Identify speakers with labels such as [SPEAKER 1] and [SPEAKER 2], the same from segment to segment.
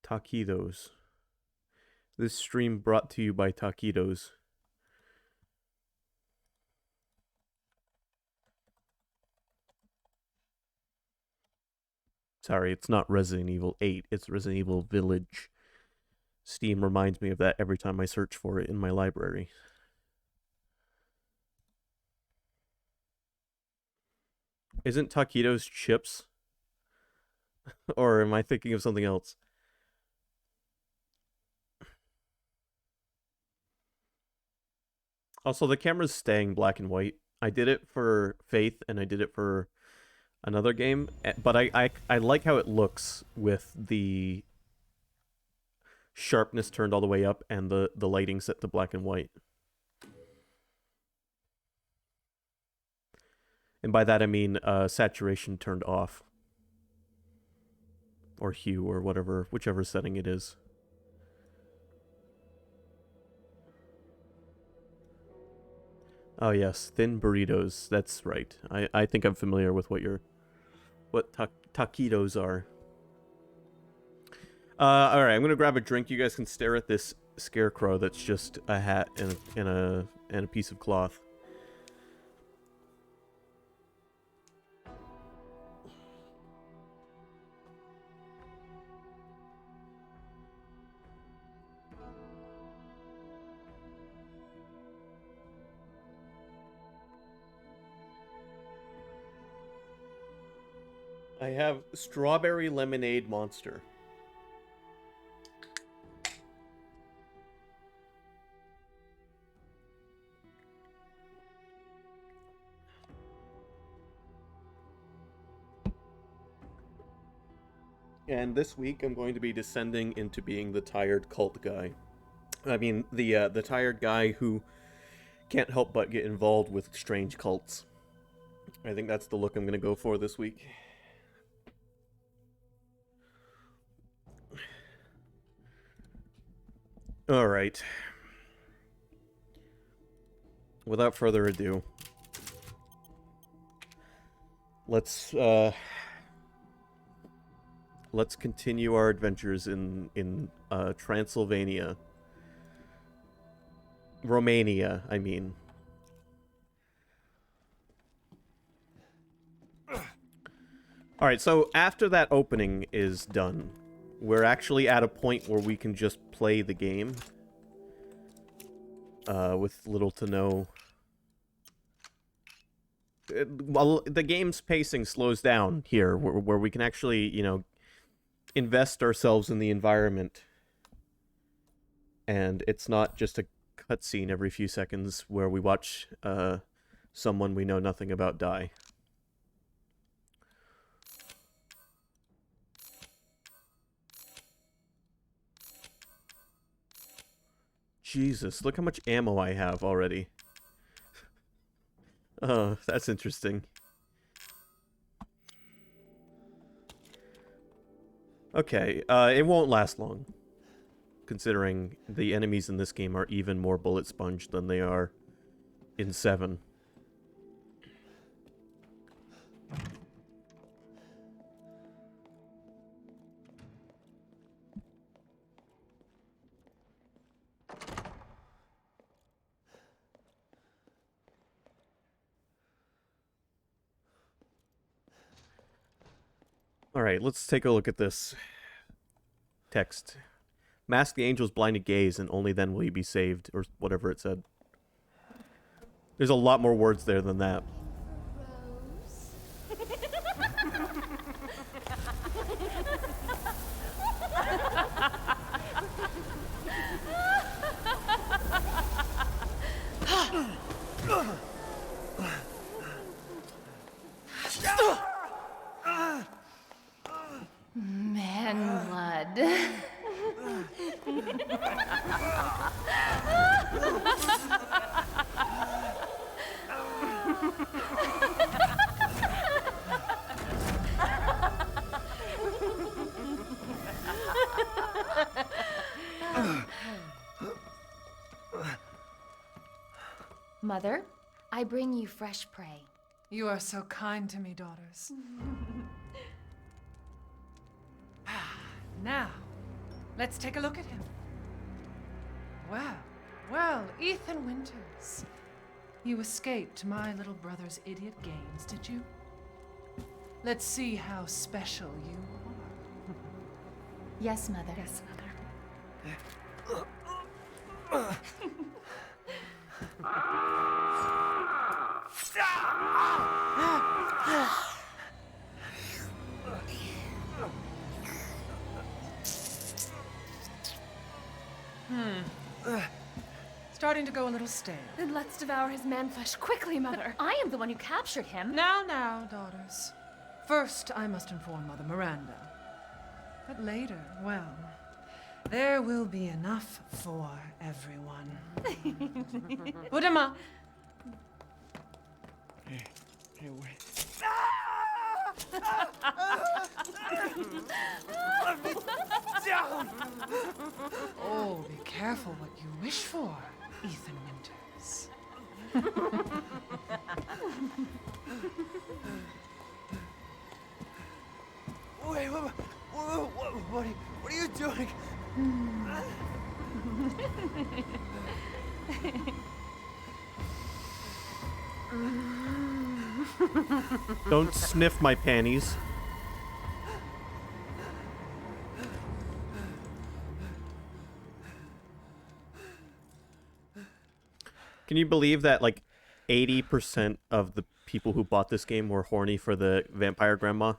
[SPEAKER 1] Taquitos. This stream brought to you by Taquitos. Sorry, it's not Resident Evil 8, it's Resident Evil Village. Steam reminds me of that every time I search for it in my library. Isn't Taquitos chips? Or am I thinking of something else? Also, the camera's staying black and white. I did it for Faith and I did it for another game, but I like how it looks with the sharpness turned all the way up and the lighting set to black and white. And by that I mean saturation turned off. Or hue or whatever, whichever setting it is. Oh yes, thin burritos. That's right. I think I'm familiar with what taquitos are. All right, I'm gonna grab a drink. You guys can stare at this scarecrow that's just a hat and a piece of cloth. I have strawberry lemonade monster. And this week I'm going to be descending into being the tired cult guy. I mean, the tired guy who can't help but get involved with strange cults. I think that's the look I'm going to go for this week. All right. Without further ado, let's continue our adventures in Transylvania. Romania, I mean. All right, so after that opening is done, we're actually at a point where we can just play the game with little to no... Well, the game's pacing slows down here, where we can actually, you know, invest ourselves in the environment. And it's not just a cutscene every few seconds where we watch someone we know nothing about die. Jesus, look how much ammo I have already. Oh, that's interesting. Okay, it won't last long, considering the enemies in this game are even more bullet sponge than they are in 7. Alright, let's take a look at this text. Mask the angel's blinded gaze, and only then will you be saved, or whatever it said. There's a lot more words there than that.
[SPEAKER 2] Man blood.
[SPEAKER 3] Mother, I bring you fresh prey.
[SPEAKER 4] You are so kind to me, daughters. Now, Let's take a look at him. Well, well, Ethan Winters. You escaped my little brother's idiot games, did you? Let's see how special you are.
[SPEAKER 3] Yes, Mother.
[SPEAKER 2] Yes, Mother.
[SPEAKER 4] Starting to go a little stale.
[SPEAKER 2] Then let's devour his man-flesh quickly, Mother.
[SPEAKER 3] I am the one who captured him.
[SPEAKER 4] Now, daughters. First, I must inform Mother Miranda. But later, well, there will be enough for everyone. Put him up.
[SPEAKER 5] Hey, wait. Let me down!
[SPEAKER 4] Oh, be careful what you wish for, Ethan Winters.
[SPEAKER 5] Wait, what are you doing?
[SPEAKER 1] Don't sniff my panties. Can you believe that, like, 80% of the people who bought this game were horny for the vampire grandma?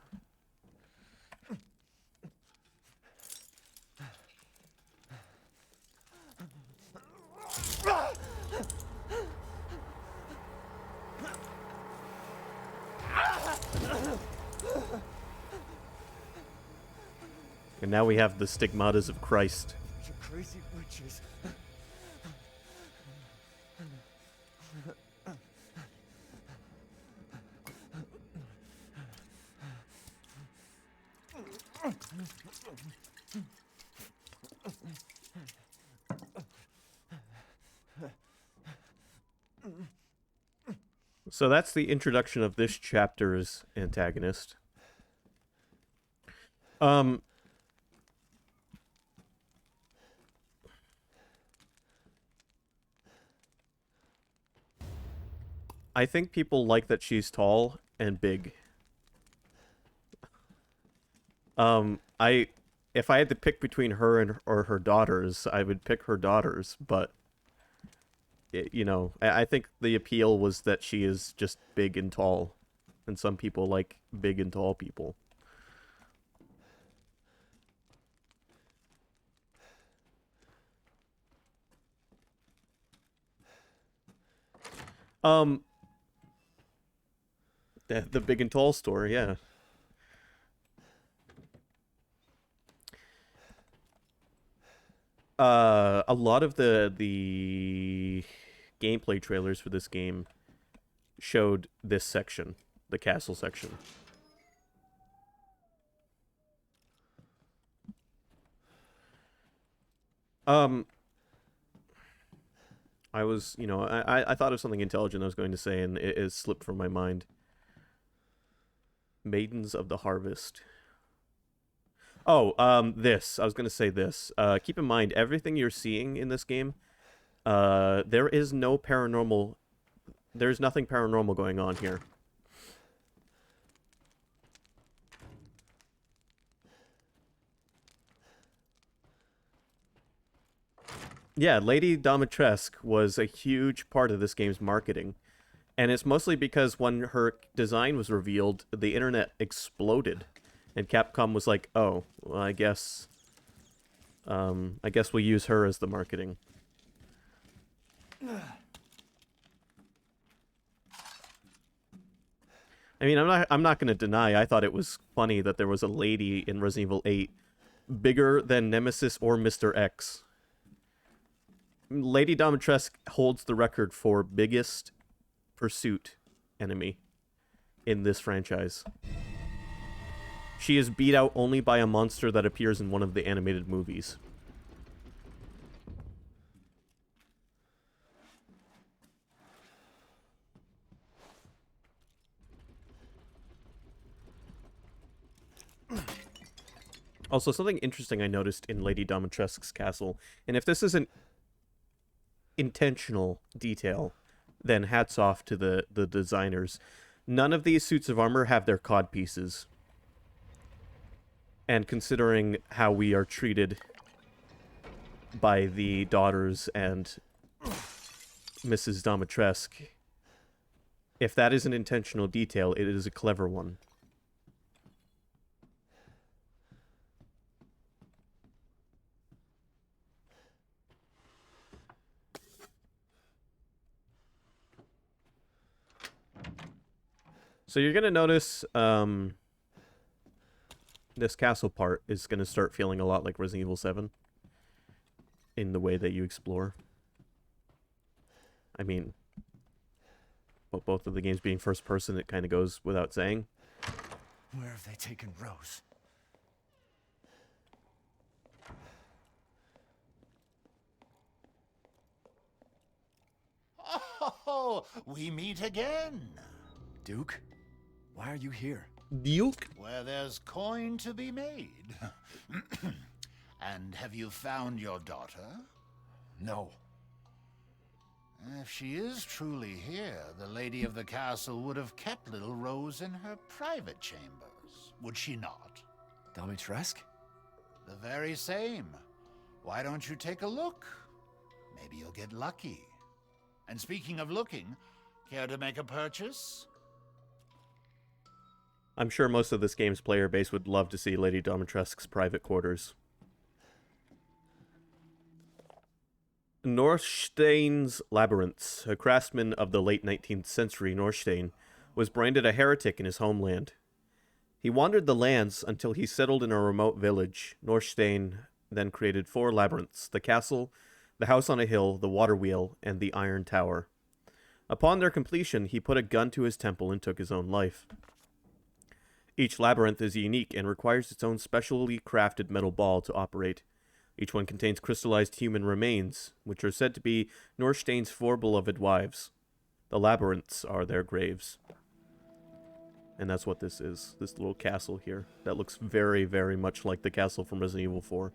[SPEAKER 1] And now we have the stigmatas of Christ.
[SPEAKER 5] You crazy witches.
[SPEAKER 1] So that's the introduction of this chapter's antagonist. I think people like that she's tall and big. If I had to pick between her and or her daughters, I would pick her daughters, but you know, I think the appeal was that she is just big and tall, and some people like big and tall people. The big and tall store, yeah. A lot of the gameplay trailers for this game showed this section, the castle section. I was, you know, I thought of something intelligent I was going to say, and it slipped from my mind. Maidens of the Harvest. Oh, this. I was going to say this. Keep in mind, everything you're seeing in this game, there is no paranormal... There's nothing paranormal going on here. Yeah, Lady Dimitrescu was a huge part of this game's marketing. And it's mostly because when her design was revealed, the internet exploded. And Capcom was like, oh, well, I guess we'll use her as the marketing. I mean, I'm not going to deny, I thought it was funny that there was a lady in Resident Evil 8 bigger than Nemesis or Mr. X. Lady Dimitrescu holds the record for biggest pursuit enemy in this franchise. She is beat out only by a monster that appears in one of the animated movies. Also, something interesting I noticed in Lady Dimitrescu's castle, and if this isn't intentional detail, then hats off to the designers. None of these suits of armor have their cod pieces. And considering how we are treated by the daughters and Mrs. Dimitrescu, if that is an intentional detail, it is a clever one. So you're going to notice this castle part is going to start feeling a lot like Resident Evil 7 in the way that you explore. I mean, but both of the games being first person, it kind of goes without saying.
[SPEAKER 5] Where have they taken Rose?
[SPEAKER 6] Oh, we meet again.
[SPEAKER 5] Duke? Why are you here?
[SPEAKER 1] Duke?
[SPEAKER 6] Where there's coin to be made. And have you found your daughter?
[SPEAKER 5] No.
[SPEAKER 6] If she is truly here, the lady of the castle would have kept little Rose in her private chambers, would she not?
[SPEAKER 5] Dimitrescu?
[SPEAKER 6] The very same. Why don't you take a look? Maybe you'll get lucky. And speaking of looking, care to make a purchase?
[SPEAKER 1] I'm sure most of this game's player base would love to see Lady Dimitrescu's private quarters. Norstein's Labyrinths, a craftsman of the late 19th century, Norstein, was branded a heretic in his homeland. He wandered the lands until he settled in a remote village. Norstein then created 4 labyrinths: the castle, the house on a hill, the water wheel, and the iron tower. Upon their completion, he put a gun to his temple and took his own life. Each labyrinth is unique and requires its own specially crafted metal ball to operate. Each one contains crystallized human remains, which are said to be Norstein's 4 beloved wives. The labyrinths are their graves. And that's what this is, this little castle here. That looks very, very much like the castle from Resident Evil 4.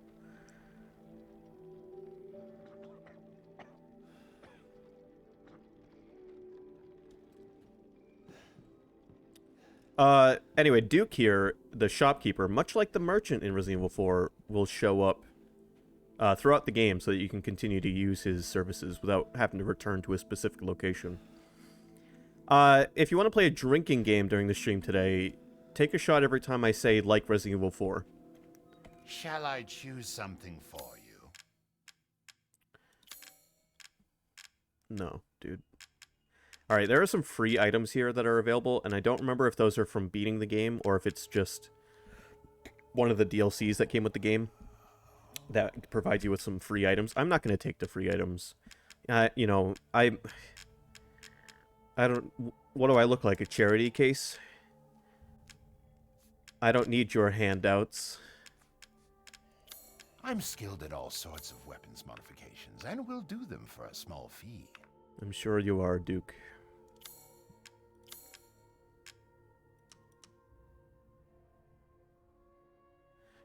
[SPEAKER 1] Anyway, Duke here, the shopkeeper, much like the merchant in Resident Evil 4, will show up throughout the game so that you can continue to use his services without having to return to a specific location. If you want to play a drinking game during the stream today, take a shot every time I say, like Resident Evil 4.
[SPEAKER 6] Shall I choose something for you?
[SPEAKER 1] No, dude. Alright, there are some free items here that are available, and I don't remember if those are from beating the game, or if it's just one of the DLCs that came with the game that provides you with some free items. I'm not going to take the free items. You know, I don't... What do I look like, a charity case? I don't need your handouts.
[SPEAKER 6] I'm skilled at all sorts of weapons modifications, and will do them for a small fee.
[SPEAKER 1] I'm sure you are, Duke.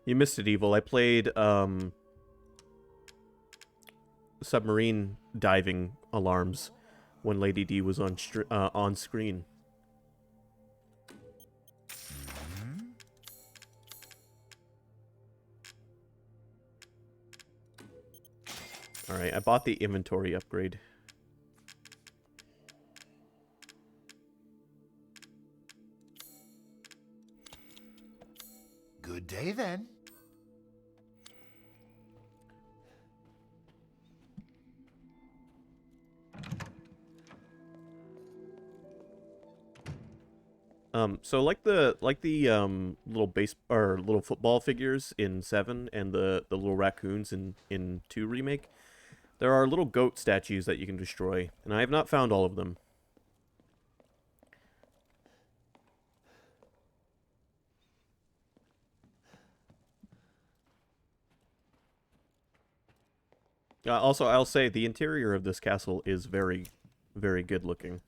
[SPEAKER 1] You missed it, Evil. I played submarine diving alarms when Lady D was on screen. Alright, I bought the inventory upgrade.
[SPEAKER 6] Good day, then.
[SPEAKER 1] So like the little little football figures in 7 and the little raccoons in 2 remake, there are little goat statues that you can destroy, and I have not found all of them. Also, I'll say the interior of this castle is very, very good looking.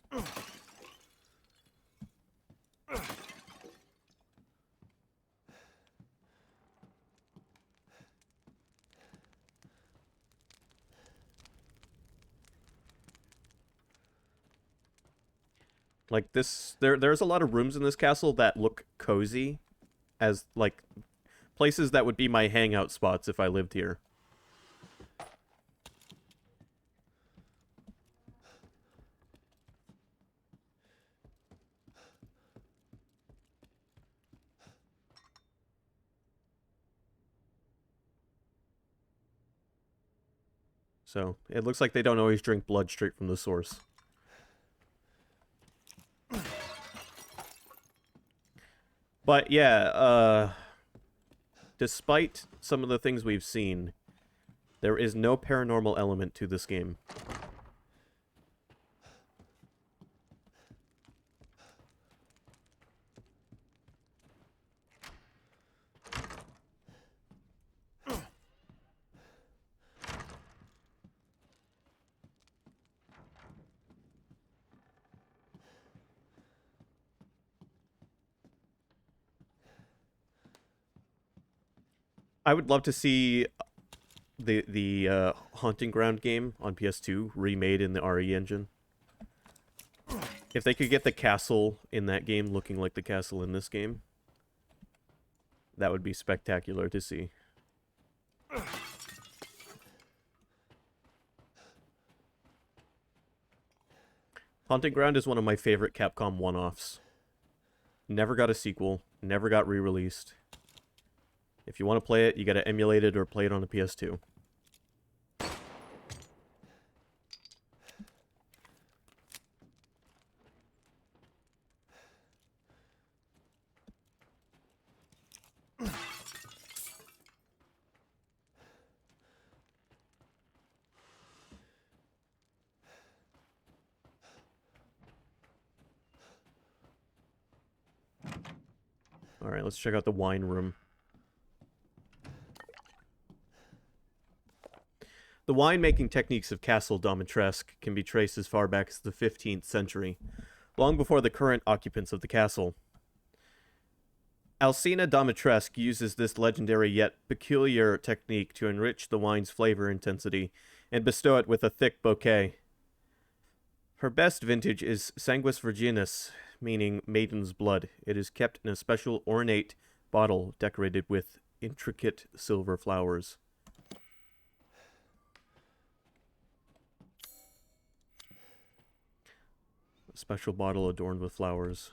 [SPEAKER 1] Like this, there's a lot of rooms in this castle that look cozy, as like places that would be my hangout spots if I lived here. So, it looks like they don't always drink blood straight from the source. But yeah, despite some of the things we've seen, there is no paranormal element to this game. I would love to see the Haunting Ground game on PS2 remade in the RE engine. If they could get the castle in that game looking like the castle in this game, that would be spectacular to see. Haunting Ground is one of my favorite Capcom one-offs. Never got a sequel, never got re-released. If you want to play it, you gotta emulate it or play it on a PS2. Alright, let's check out the wine room. The winemaking techniques of Castle Domitresk can be traced as far back as the 15th century, long before the current occupants of the castle. Alcina Domitresk uses this legendary yet peculiar technique to enrich the wine's flavor intensity and bestow it with a thick bouquet. Her best vintage is Sanguis Virginis, meaning maiden's blood. It is kept in a special ornate bottle decorated with intricate silver flowers. A special bottle adorned with flowers.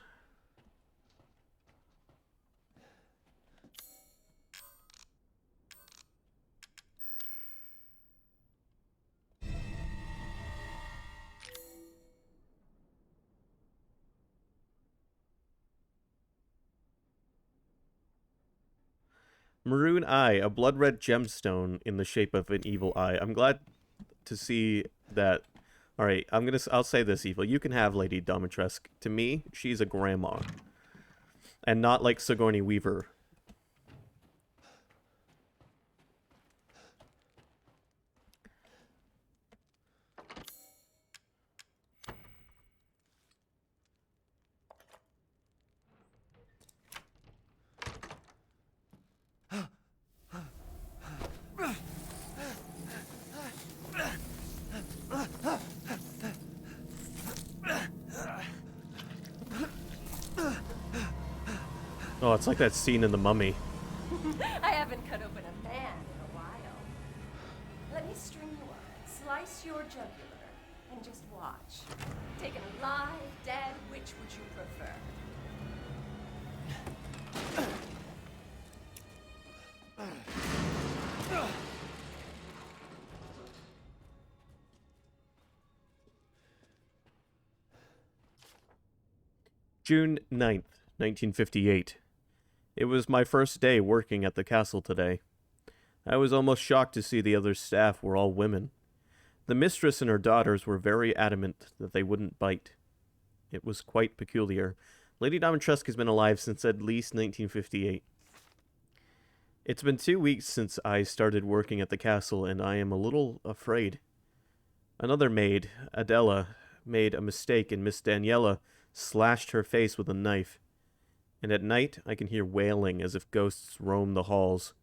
[SPEAKER 1] Maroon Eye, a blood-red gemstone in the shape of an evil eye. I'm glad to see that. All right, I'll say this, Evil. You can have Lady Domitresk. To me, she's a grandma, and not like Sigourney Weaver. Oh, it's like that scene in The Mummy.
[SPEAKER 7] I haven't cut open a man in a while. Let me string you up, slice your jugular, and just watch. Taken alive, dead, which would you prefer?
[SPEAKER 1] June 9th, 1958. It was my first day working at the castle today. I was almost shocked to see the other staff were all women. The mistress and her daughters were very adamant that they wouldn't bite. It was quite peculiar. Lady Domitresk has been alive since at least 1958. It's been 2 weeks since I started working at the castle, and I am a little afraid. Another maid, Adela, made a mistake, and Miss Daniela slashed her face with a knife. And at night, I can hear wailing as if ghosts roam the halls.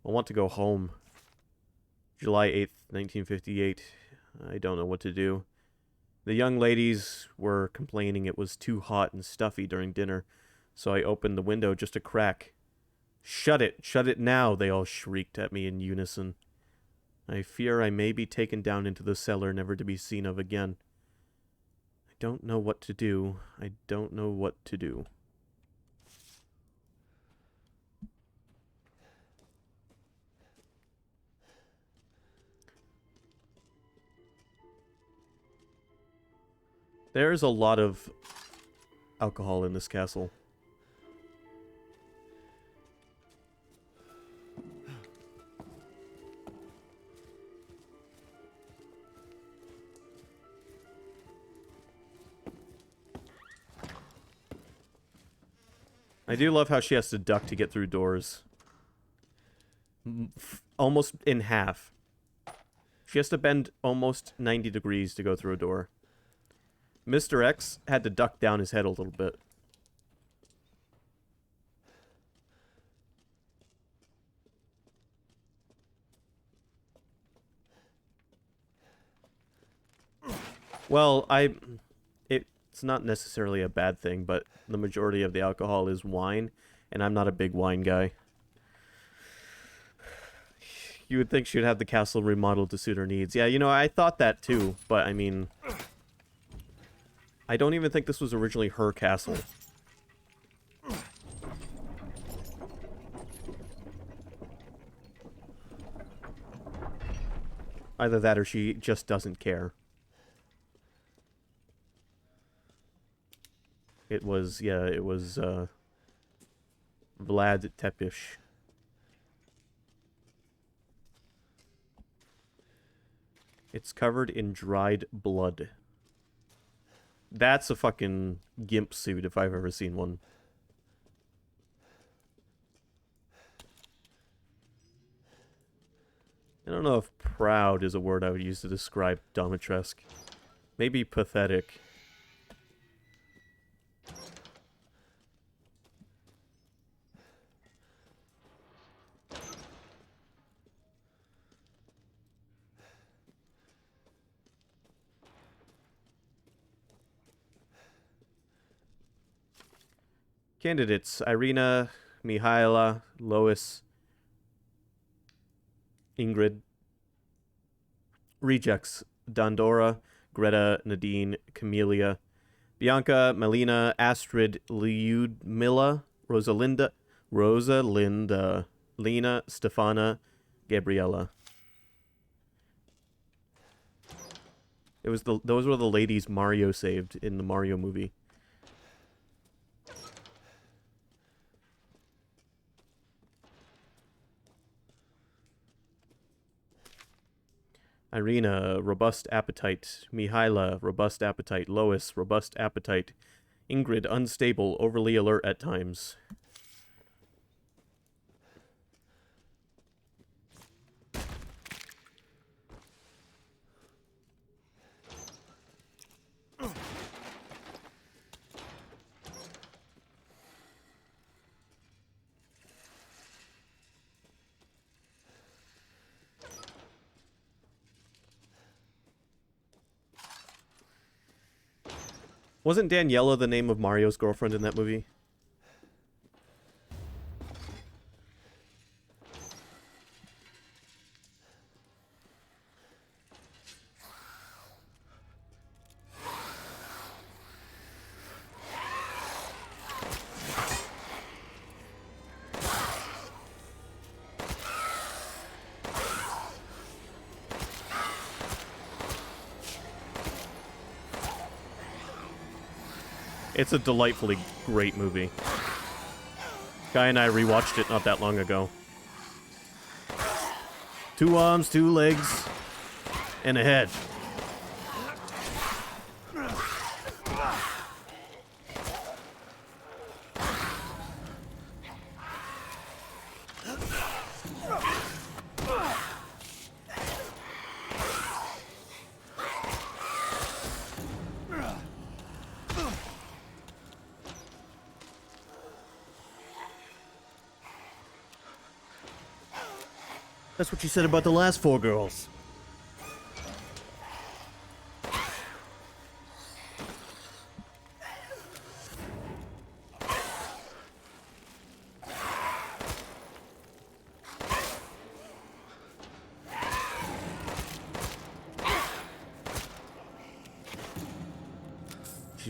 [SPEAKER 1] I want to go home. July 8th, 1958. I don't know what to do. The young ladies were complaining it was too hot and stuffy during dinner, so I opened the window just a crack. Shut it now, they all shrieked at me in unison. I fear I may be taken down into the cellar, never to be seen of again. I don't know what to do. I don't know what to do. There's a lot of alcohol in this castle. I do love how she has to duck to get through doors. Almost in half. She has to bend almost 90 degrees to go through a door. Mr. X had to duck down his head a little bit. Well, it's not necessarily a bad thing, but the majority of the alcohol is wine, and I'm not a big wine guy. You would think she'd have the castle remodeled to suit her needs. Yeah, you know, I thought that too, but I mean, I don't even think this was originally her castle. Either that or she just doesn't care. It was Vlad Tepes. It's covered in dried blood. That's a fucking gimp suit if I've ever seen one. I don't know if proud is a word I would use to describe Domitresk. Maybe pathetic. Candidates: Irina, Mihaela, Lois, Ingrid. Rejects: Dandora, Greta, Nadine, Camelia, Bianca, Melina, Astrid, Lyudmila, Rosalinda, Lena, Stefana, Gabriella. Those were the ladies Mario saved in the Mario movie. Irina, robust appetite. Mihaela, robust appetite. Lois, robust appetite. Ingrid, unstable, overly alert at times. Wasn't Daniela the name of Mario's girlfriend in that movie? It's a delightfully great movie. Guy and I rewatched it not that long ago. 2 arms, 2 legs, and a head. That's what you said about the last 4 girls.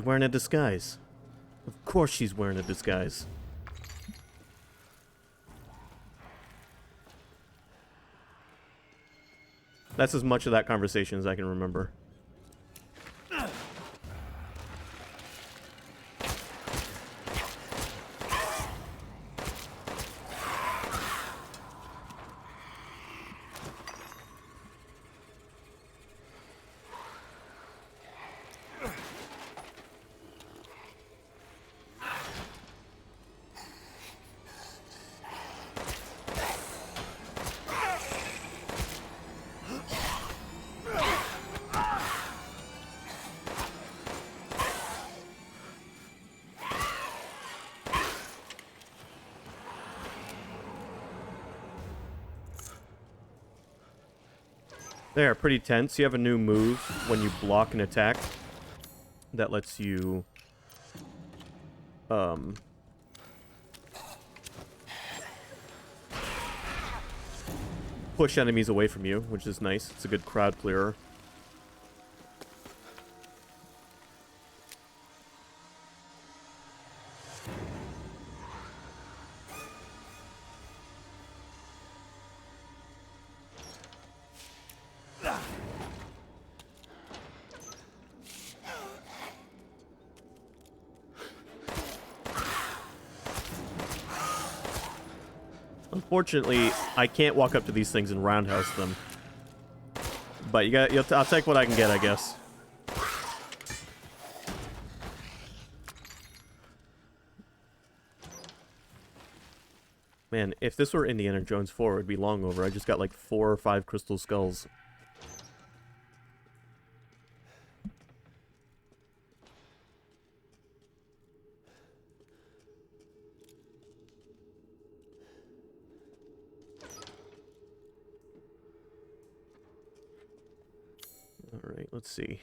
[SPEAKER 1] She's wearing a disguise. Of course she's wearing a disguise. That's as much of that conversation as I can remember. There, pretty tense. You have a new move when you block an attack that lets you push enemies away from you, which is nice. It's a good crowd clearer. Unfortunately, I can't walk up to these things and roundhouse them. But I'll take what I can get, I guess. Man, if this were Indiana Jones 4, it would be long over. I just got like 4 or 5 crystal skulls. Alright, let's see.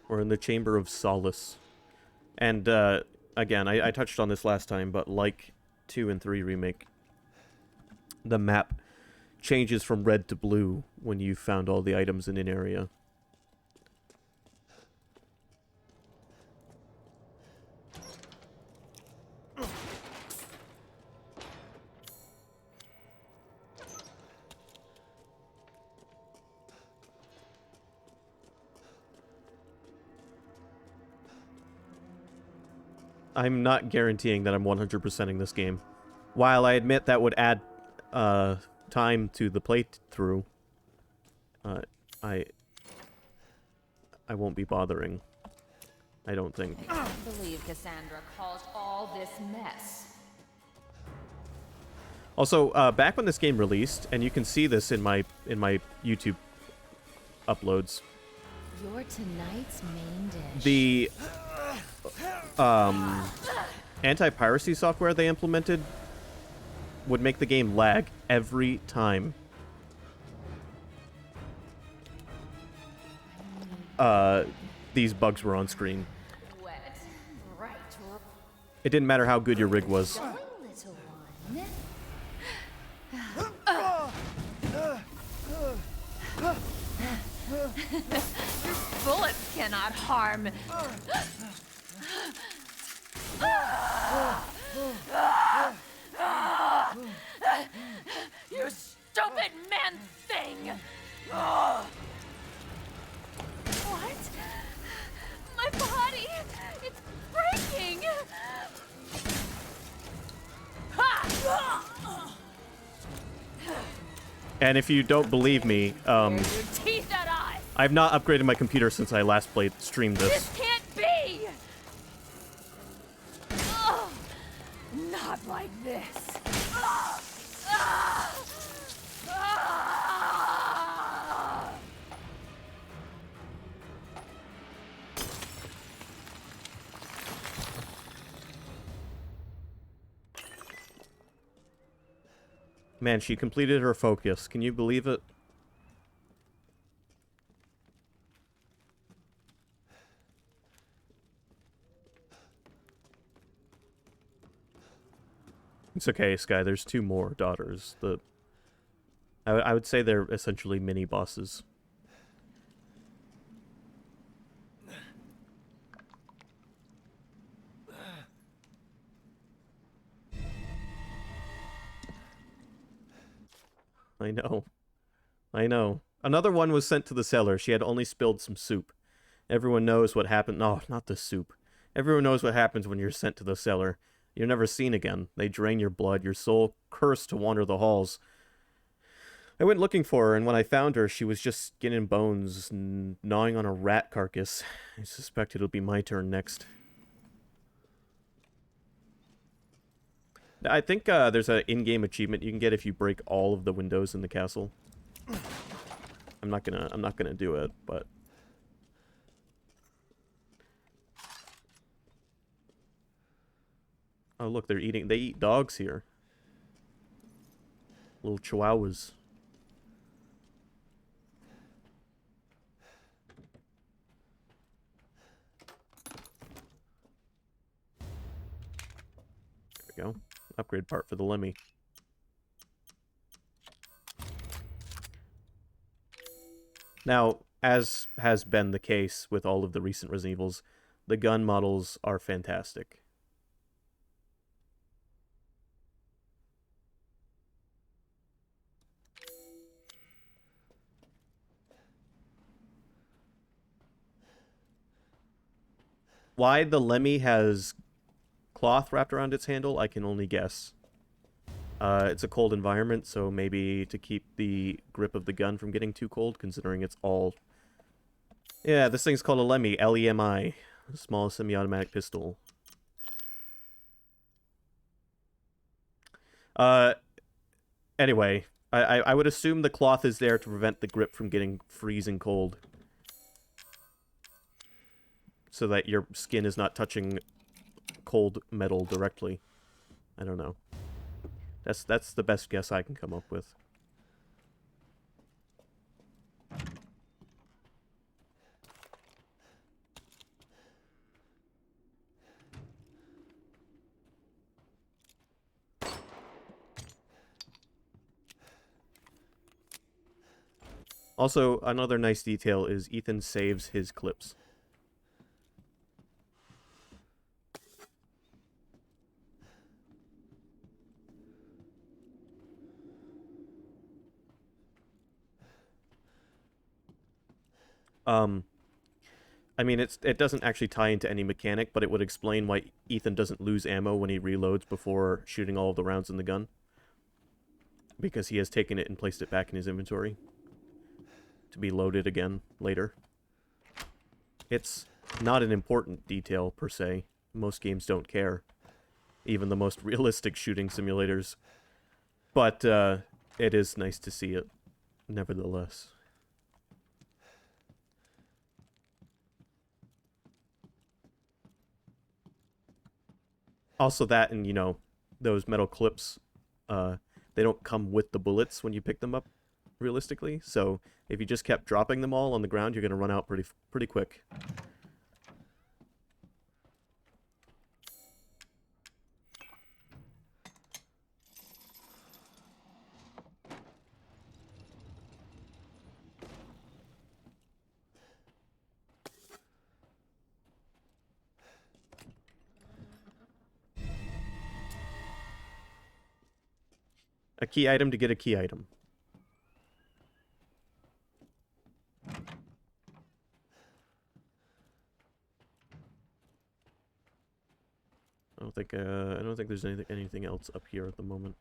[SPEAKER 1] We're in the Chamber of Solace. And, again, I touched on this last time, but like 2 and 3 Remake, the map changes from red to blue when you've found all the items in an area. I'm not guaranteeing that I'm 100%ing this game. While I admit that would add time to the playthrough, I won't be bothering. I don't think.
[SPEAKER 3] I can't believe Cassandra caused all this mess.
[SPEAKER 1] Also, back when this game released, and you can see this in my YouTube uploads.
[SPEAKER 3] You're tonight's main dish.
[SPEAKER 1] The anti-piracy software they implemented would make the game lag every time. These bugs were on screen.
[SPEAKER 3] Wet, right,
[SPEAKER 1] It didn't matter how good your rig was.
[SPEAKER 3] little one. Bullets cannot harm. You stupid man thing! What? My body! It's breaking!
[SPEAKER 1] And if you don't believe me,
[SPEAKER 3] Your teeth that eye!
[SPEAKER 1] I've not upgraded my computer since I last streamed this.
[SPEAKER 3] This can't be! Ugh. Not like this. Ugh. Ah. Ah.
[SPEAKER 1] Man, she completed her focus. Can you believe it? It's okay, Sky. There's 2 more daughters. I would say they're essentially mini bosses. I know. I know. Another one was sent to the cellar. She had only spilled some soup. Everyone knows what happened. No, not the soup. Everyone knows what happens when you're sent to the cellar. You're never seen again. They drain your blood, your soul cursed to wander the halls. I went looking for her, and when I found her, she was just skin and bones, gnawing on a rat carcass. I suspect it'll be my turn next. I think there's an in-game achievement you can get if you break all of the windows in the castle. I'm not gonna do it, but oh look, they eat dogs here. Little chihuahuas. There we go. Upgrade part for the Lemmy. Now, as has been the case with all of the recent Resident Evils, the gun models are fantastic. Why the Lemmy has cloth wrapped around its handle, I can only guess. It's a cold environment, so maybe to keep the grip of the gun from getting too cold, considering it's all... Yeah, this thing's called a Lemmy, L-E-M-I. Small semi-automatic pistol. Anyway, I would assume the cloth is there to prevent the grip from getting freezing cold. So that your skin is not touching cold metal directly. I don't know. That's the best guess I can come up with. Also, another nice detail is Ethan saves his clips. I mean, it doesn't actually tie into any mechanic, but it would explain why Ethan doesn't lose ammo when he reloads before shooting all of the rounds in the gun. Because he has taken it and placed it back in his inventory to be loaded again later. It's not an important detail, per se. Most games don't care. Even the most realistic shooting simulators. But, it is nice to see it, nevertheless. Also that, and, you know, those metal clips, they don't come with the bullets when you pick them up, realistically. So, if you just kept dropping them all on the ground, you're going to run out pretty quick. A key item to get a key item. I don't think there's anything else up here at the moment.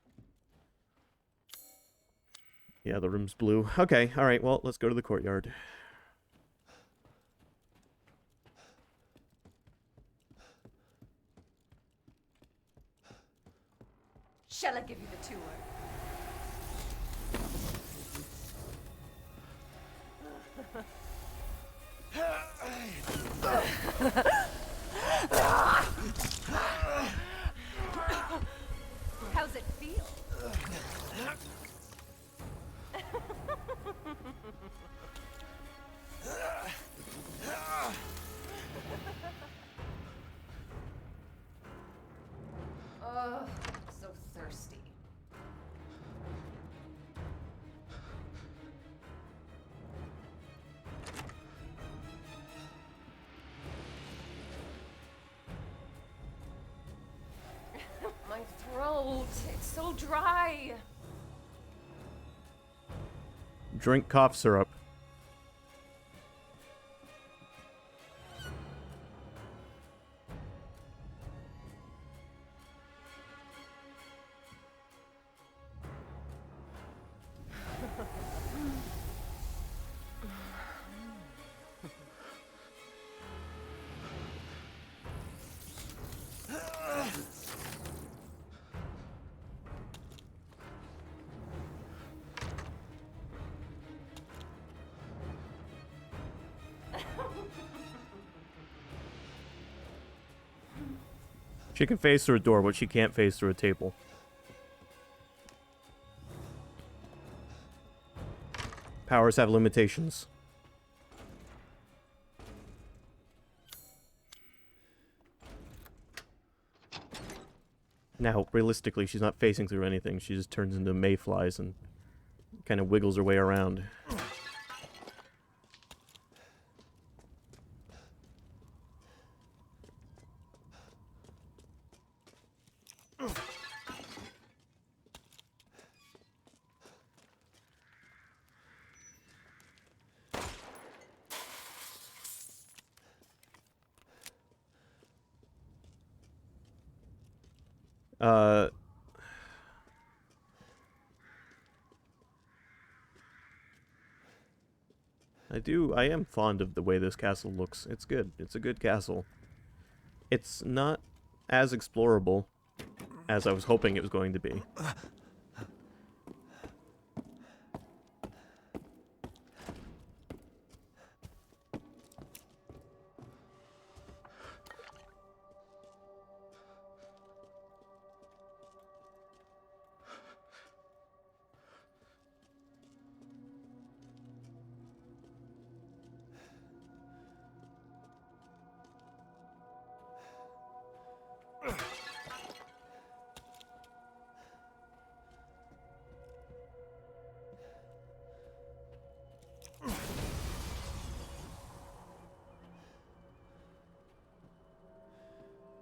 [SPEAKER 1] Yeah, the room's blue. Okay, all right. Well, let's go to the courtyard.
[SPEAKER 7] Shall I give you the tour? How's it feel? Oh, so thirsty. My throat, it's so dry.
[SPEAKER 1] Drink cough syrup. She can phase through a door, but she can't phase through a table. Powers have limitations. Now, realistically, she's not phasing through anything. She just turns into mayflies and kind of wiggles her way around. I am fond of the way this castle looks. It's good. It's a good castle. It's not as explorable as I was hoping it was going to be.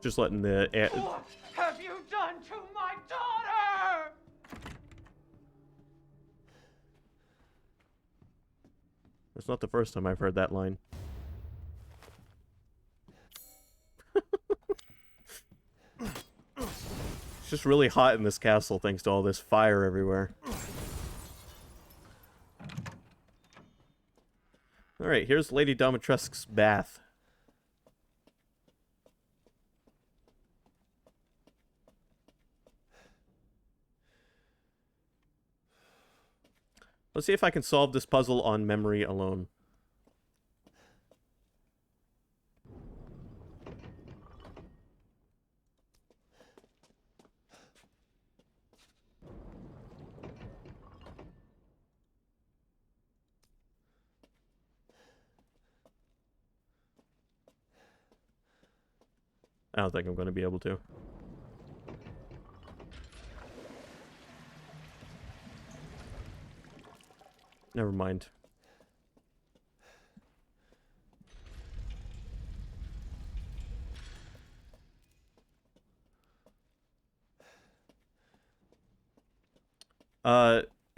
[SPEAKER 1] Just letting the air...
[SPEAKER 8] What have you done to my daughter?
[SPEAKER 1] It's not the first time I've heard that line. It's just really hot in this castle thanks to all this fire everywhere. Alright, here's Lady Dimitrescu's bath. Let's see if I can solve this puzzle on memory alone. I don't think I'm going to be able to. Never mind.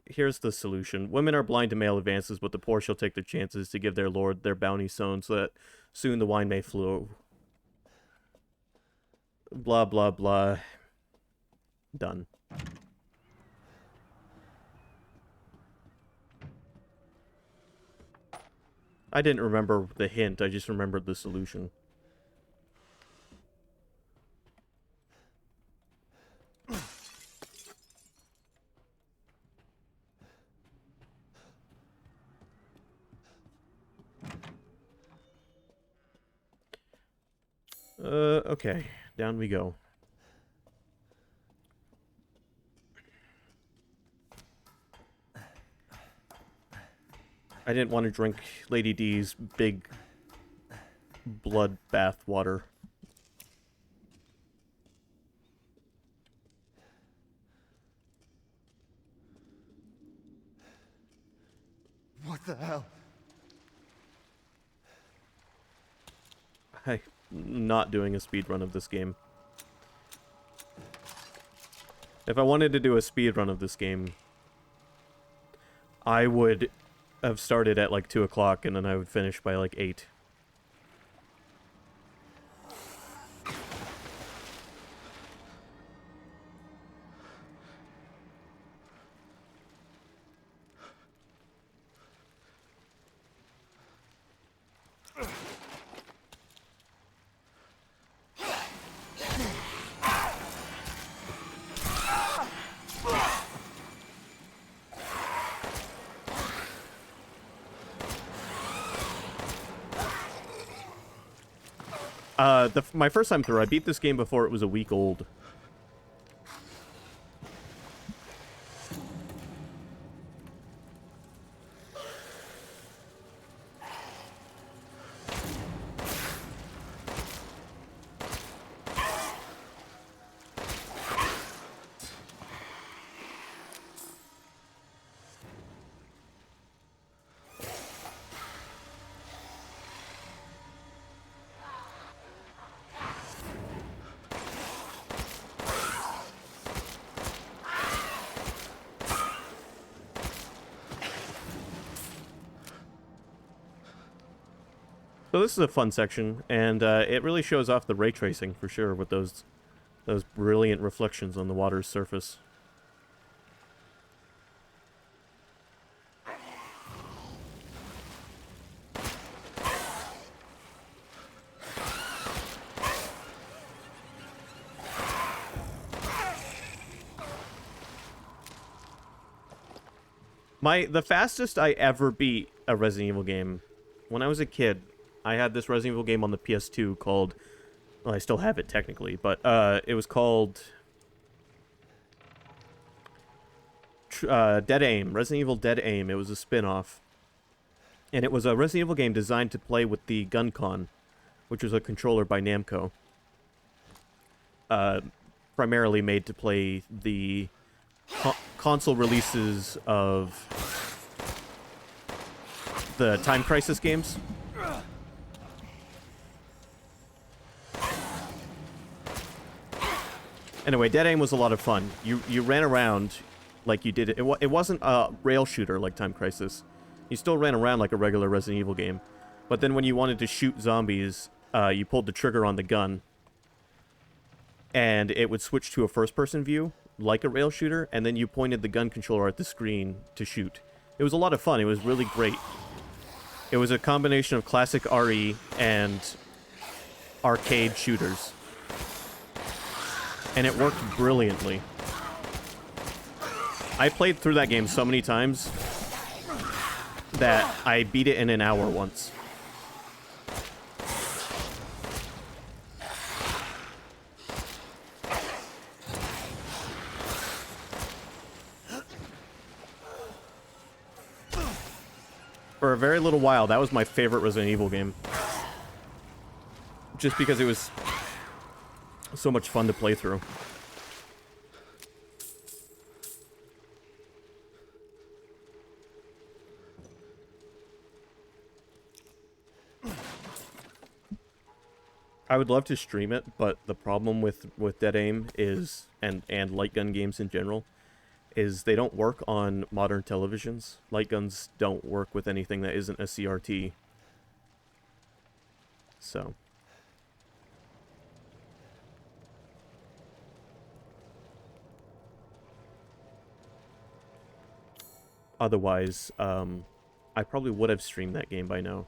[SPEAKER 1] Here's the solution. Women are blind to male advances, but the poor shall take their chances to give their lord their bounty sown, so that soon the wine may flow. Blah, blah, blah. Done. I didn't remember the hint, I just remembered the solution. Okay, down we go. I didn't want to drink Lady D's big blood bath water.
[SPEAKER 5] What the hell?
[SPEAKER 1] I'm not doing a speedrun of this game. If I wanted to do a speedrun of this game, I would have started at like 2 o'clock, and then I would finish by like 8. My first time through, I beat this game before it was a week old. So this is a fun section, and it really shows off the ray tracing for sure with those brilliant reflections on the water's surface. The fastest I ever beat a Resident Evil game, when I was a kid, I had this Resident Evil game on the PS2 called, well, I still have it technically, but it was called Dead Aim, Resident Evil Dead Aim. It was a spin-off. And it was a Resident Evil game designed to play with the GunCon, which was a controller by Namco. Primarily made to play the console releases of the Time Crisis games. Anyway, Dead Aim was a lot of fun. You ran around like you did it. It wasn't a rail shooter like Time Crisis. You still ran around like a regular Resident Evil game. But then when you wanted to shoot zombies, you pulled the trigger on the gun. And it would switch to a first-person view, like a rail shooter, and then you pointed the gun controller at the screen to shoot. It was a lot of fun. It was really great. It was a combination of classic RE and arcade shooters. And it worked brilliantly. I played through that game so many times that I beat it in an hour once. For a very little while, that was my favorite Resident Evil game. Just because it was so much fun to play through. I would love to stream it, but the problem with Dead Aim is, and light gun games in general, is they don't work on modern televisions. Light guns don't work with anything that isn't a CRT. So. Otherwise, I probably would have streamed that game by now.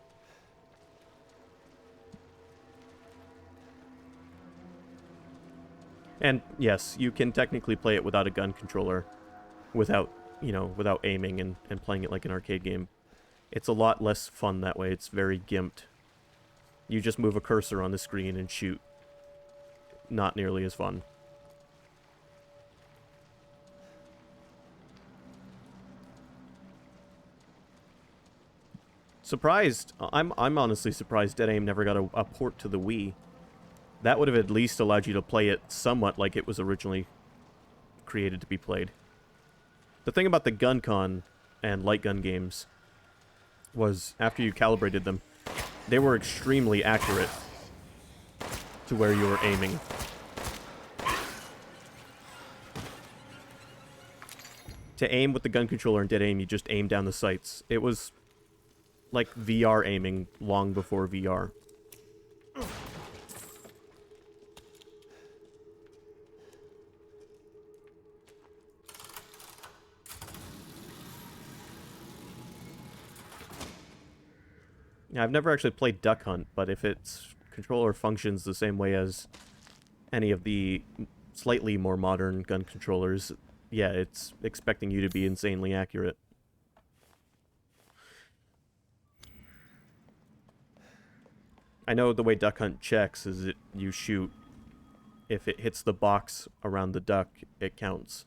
[SPEAKER 1] And yes, you can technically play it without a gun controller, without aiming and playing it like an arcade game. It's a lot less fun that way. It's very gimped. You just move a cursor on the screen and shoot. Not nearly as fun. Surprised. I'm honestly surprised Dead Aim never got a port to the Wii. That would have at least allowed you to play it somewhat like it was originally created to be played. The thing about the GunCon and light gun games was, after you calibrated them, they were extremely accurate to where you were aiming. To aim with the gun controller in Dead Aim, you just aim down the sights. It was like VR aiming long before VR. Yeah, I've never actually played Duck Hunt, but if its controller functions the same way as any of the slightly more modern gun controllers, yeah, it's expecting you to be insanely accurate. I know the way Duck Hunt checks is that you shoot. If it hits the box around the duck, it counts.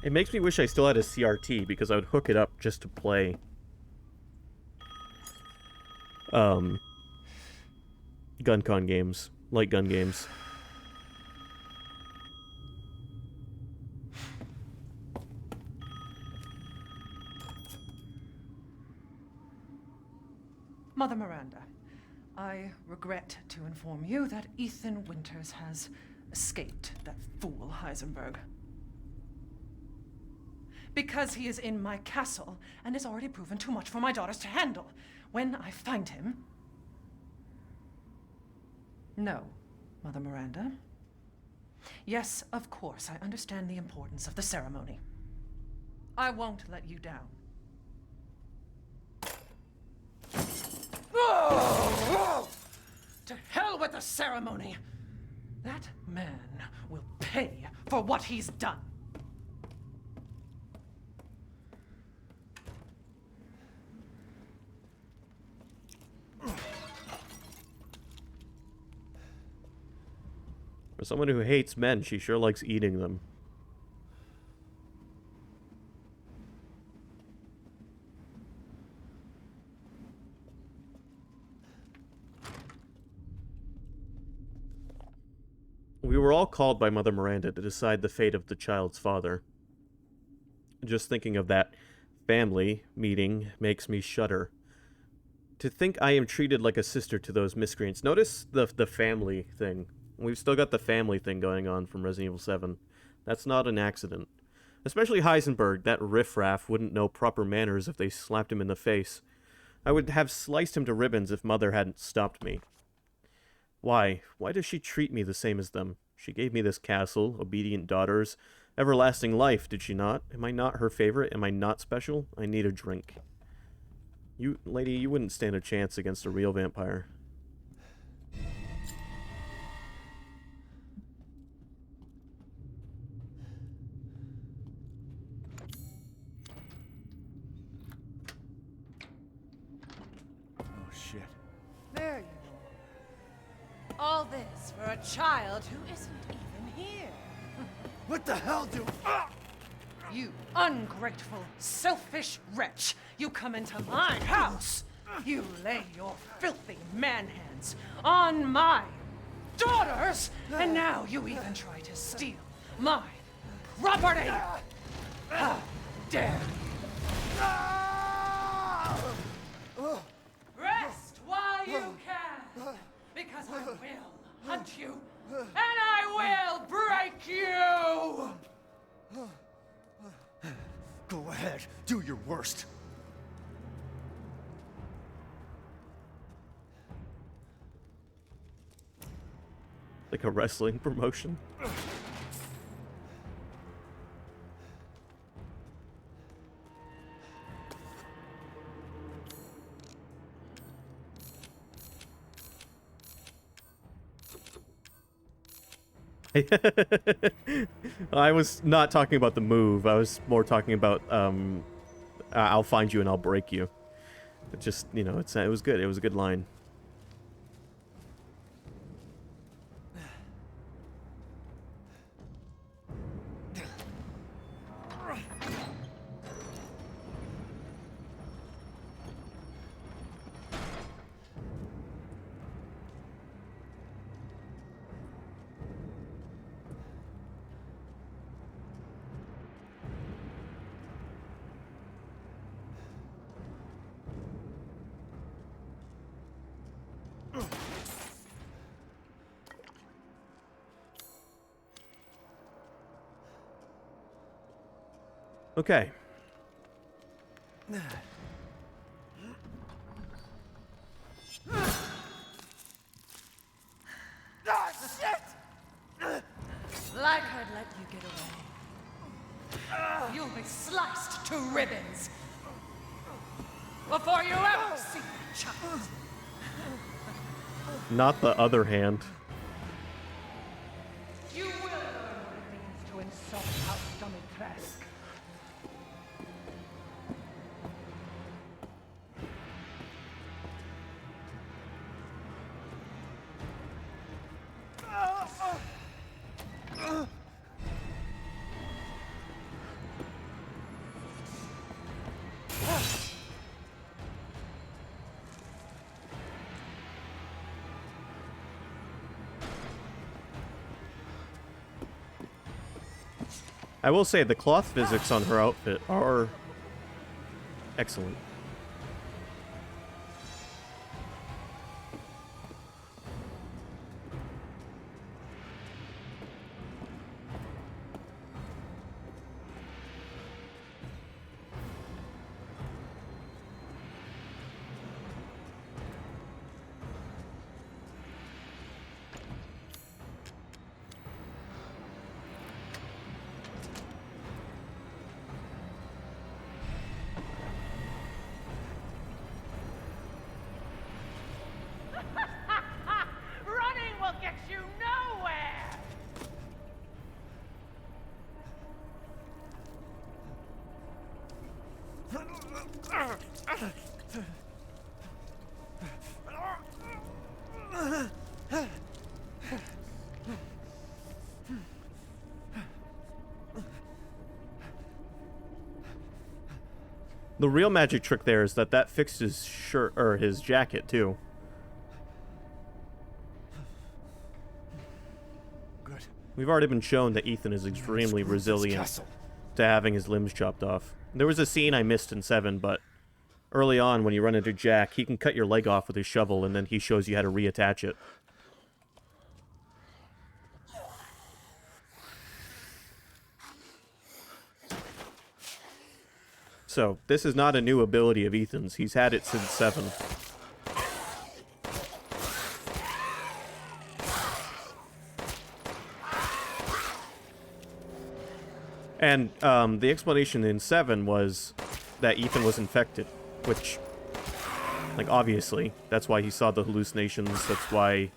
[SPEAKER 1] It makes me wish I still had a CRT, because I would hook it up just to play GunCon games, light gun games.
[SPEAKER 4] Mother Miranda, I regret to inform you that Ethan Winters has escaped that fool Heisenberg. Because he is in my castle and has already proven too much for my daughters to handle. When I find him... No, Mother Miranda. Yes, of course, I understand the importance of the ceremony. I won't let you down. To hell with the ceremony! That man will pay for what he's done.
[SPEAKER 1] For someone who hates men, she sure likes eating them. We were all called by Mother Miranda to decide the fate of the child's father. Just thinking of that family meeting makes me shudder. To think I am treated like a sister to those miscreants. Notice the family thing. We've still got the family thing going on from Resident Evil 7. That's not an accident. Especially Heisenberg, that riffraff wouldn't know proper manners if they slapped him in the face. I would have sliced him to ribbons if Mother hadn't stopped me. Why? Why does she treat me the same as them? She gave me this castle, obedient daughters, everlasting life, did she not? Am I not her favorite? Am I not special? I need a drink. You, lady, you wouldn't stand a chance against a real vampire.
[SPEAKER 4] There you are. All this for a child who isn't even here.
[SPEAKER 5] What the hell do...
[SPEAKER 4] You ungrateful, selfish wretch. You come into my house. You lay your filthy man hands on my daughters. And now you even try to steal my property. How dare you? Rest while you can, because I will hunt you, and I will break you!
[SPEAKER 5] Go ahead, do your worst.
[SPEAKER 1] Like a wrestling promotion? I was not talking about the move. I was more talking about, I'll find you and I'll break you. It just, you know, it was good. It was a good line. Okay.
[SPEAKER 4] Like I'd let you get away. You'll be sliced to ribbons before you ever see the child.
[SPEAKER 1] Not the other hand.
[SPEAKER 8] You will learn what it means to insult House Dimitrescu.
[SPEAKER 1] I will say the cloth physics on her outfit are excellent.
[SPEAKER 8] Running will get you nowhere!
[SPEAKER 1] The real magic trick there is that fixed his shirt or his jacket too.
[SPEAKER 5] Good.
[SPEAKER 1] We've already been shown that Ethan is extremely resilient to having his limbs chopped off. There was a scene I missed in 7, but early on when you run into Jack, he can cut your leg off with his shovel and then he shows you how to reattach it. So, this is not a new ability of Ethan's. He's had it since 7. And the explanation in 7 was that Ethan was infected, which, like, obviously, that's why he saw the hallucinations, that's why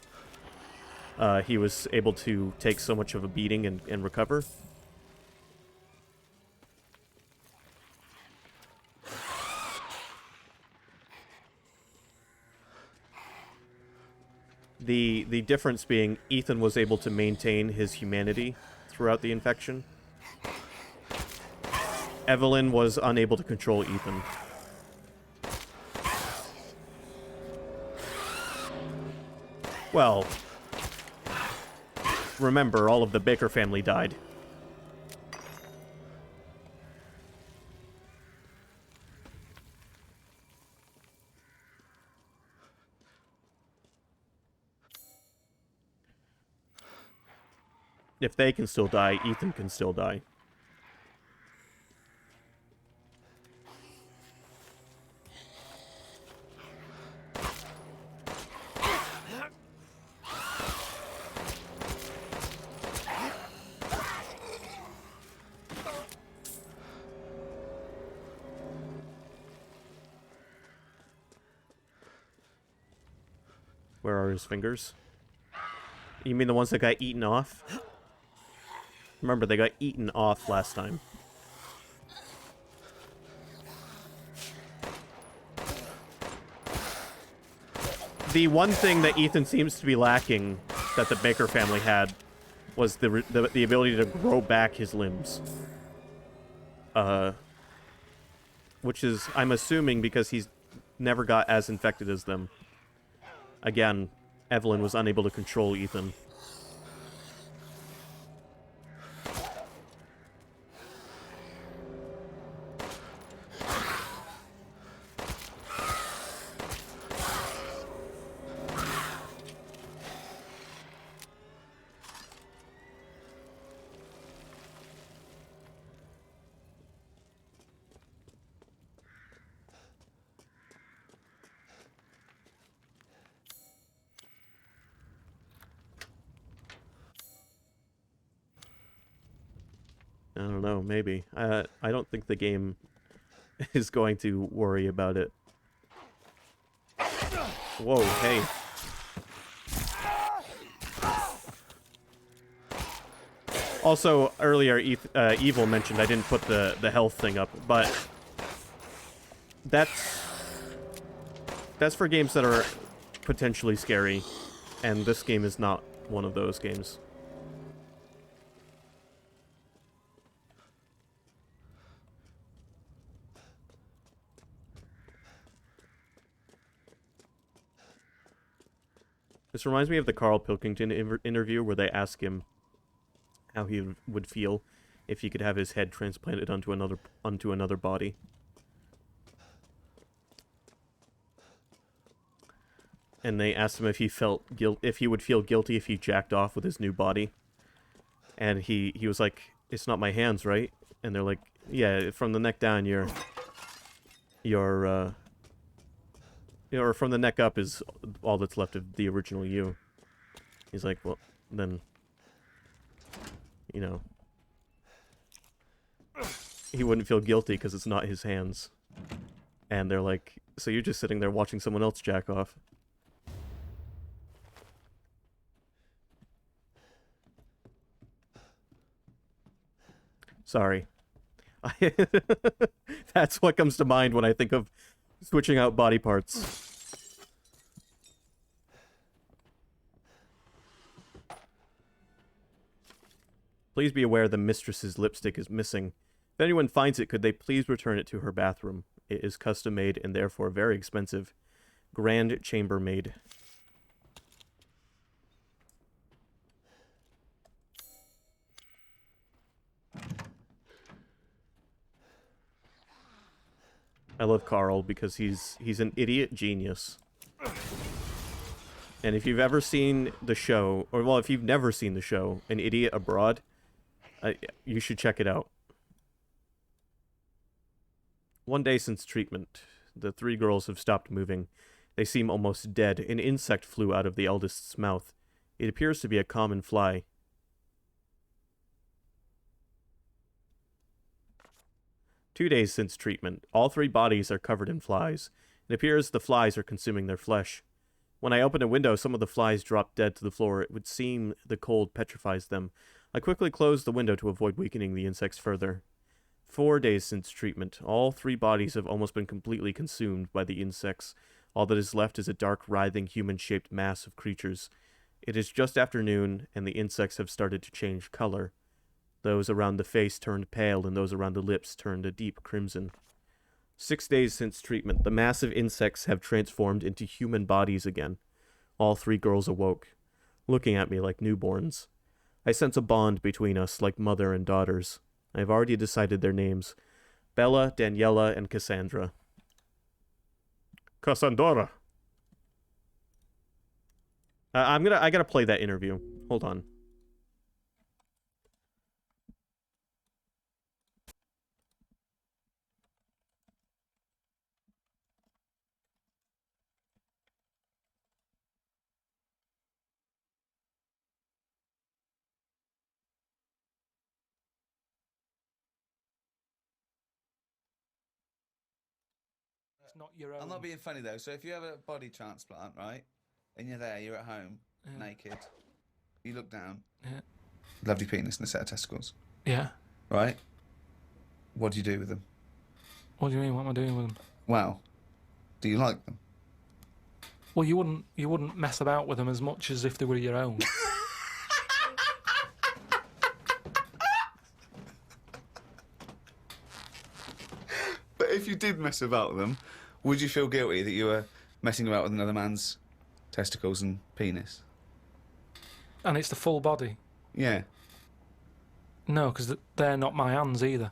[SPEAKER 1] he was able to take so much of a beating and recover. The difference being Ethan was able to maintain his humanity throughout the infection. Evelyn was unable to control Ethan. Well, remember, all of the Baker family died. If they can still die, Ethan can still die. Where are his fingers? You mean the ones that got eaten off? Remember, they got eaten off last time. The one thing that Ethan seems to be lacking that the Baker family had was the ability to grow back his limbs. Which is, I'm assuming, because he's never got as infected as them. Again, Evelyn was unable to control Ethan. I don't know, maybe. I don't think the game is going to worry about it. Whoa, hey. Also, earlier, Evil mentioned I didn't put the health thing up, but that's for games that are potentially scary, and this game is not one of those games. This reminds me of the Carl Pilkington interview where they ask him how he would feel if he could have his head transplanted onto another body. And they asked him if he felt if he would feel guilty if he jacked off with his new body. And he was like, "It's not my hands, right?" And they're like, "Yeah, from the neck down, or from the neck up is all that's left of the original you." He's like, "Well, then, you know, he wouldn't feel guilty because it's not his hands." And they're like, "So you're just sitting there watching someone else jack off?" Sorry. That's what comes to mind when I think of switching out body parts. Please be aware the mistress's lipstick is missing. If anyone finds it, could they please return it to her bathroom? It is custom made and therefore very expensive. Grand chambermaid. I love Carl because he's an idiot genius. And if you've ever seen the show, or well, if you've never seen the show, An Idiot Abroad, you should check it out. One day since treatment, the three girls have stopped moving. They seem almost dead. An insect flew out of the eldest's mouth. It appears to be a common fly. Two days since treatment, all three bodies are covered in flies. It appears the flies are consuming their flesh. When I open a window, some of the flies drop dead to the floor. It would seem the cold petrifies them. I quickly close the window to avoid weakening the insects further. 4 days since treatment, all three bodies have almost been completely consumed by the insects. All that is left is a dark, writhing, human-shaped mass of creatures. It is just after noon, and the insects have started to change color. Those around the face turned pale, and those around the lips turned a deep crimson. 6 days since treatment, the massive insects have transformed into human bodies again. All three girls awoke, looking at me like newborns. I sense a bond between us, like mother and daughters. I have already decided their names. Bella, Daniela, and Cassandra. Cassandra! I gotta play that interview. Hold on.
[SPEAKER 9] It's not your own.
[SPEAKER 10] I'm not being funny though. So if you have a body transplant, right, and you're there, you're at home, naked, you look down, lovely penis and a set of testicles, right? What do you do with them?
[SPEAKER 9] What do you mean? What am I doing with them?
[SPEAKER 10] Well, do you like them?
[SPEAKER 9] Well, you wouldn't mess about with them as much as if they were your own.
[SPEAKER 10] But if you did mess about with them, would you feel guilty that you were messing about with another man's testicles and penis?
[SPEAKER 9] And it's the full body?
[SPEAKER 10] Yeah.
[SPEAKER 9] No, because they're not my hands either.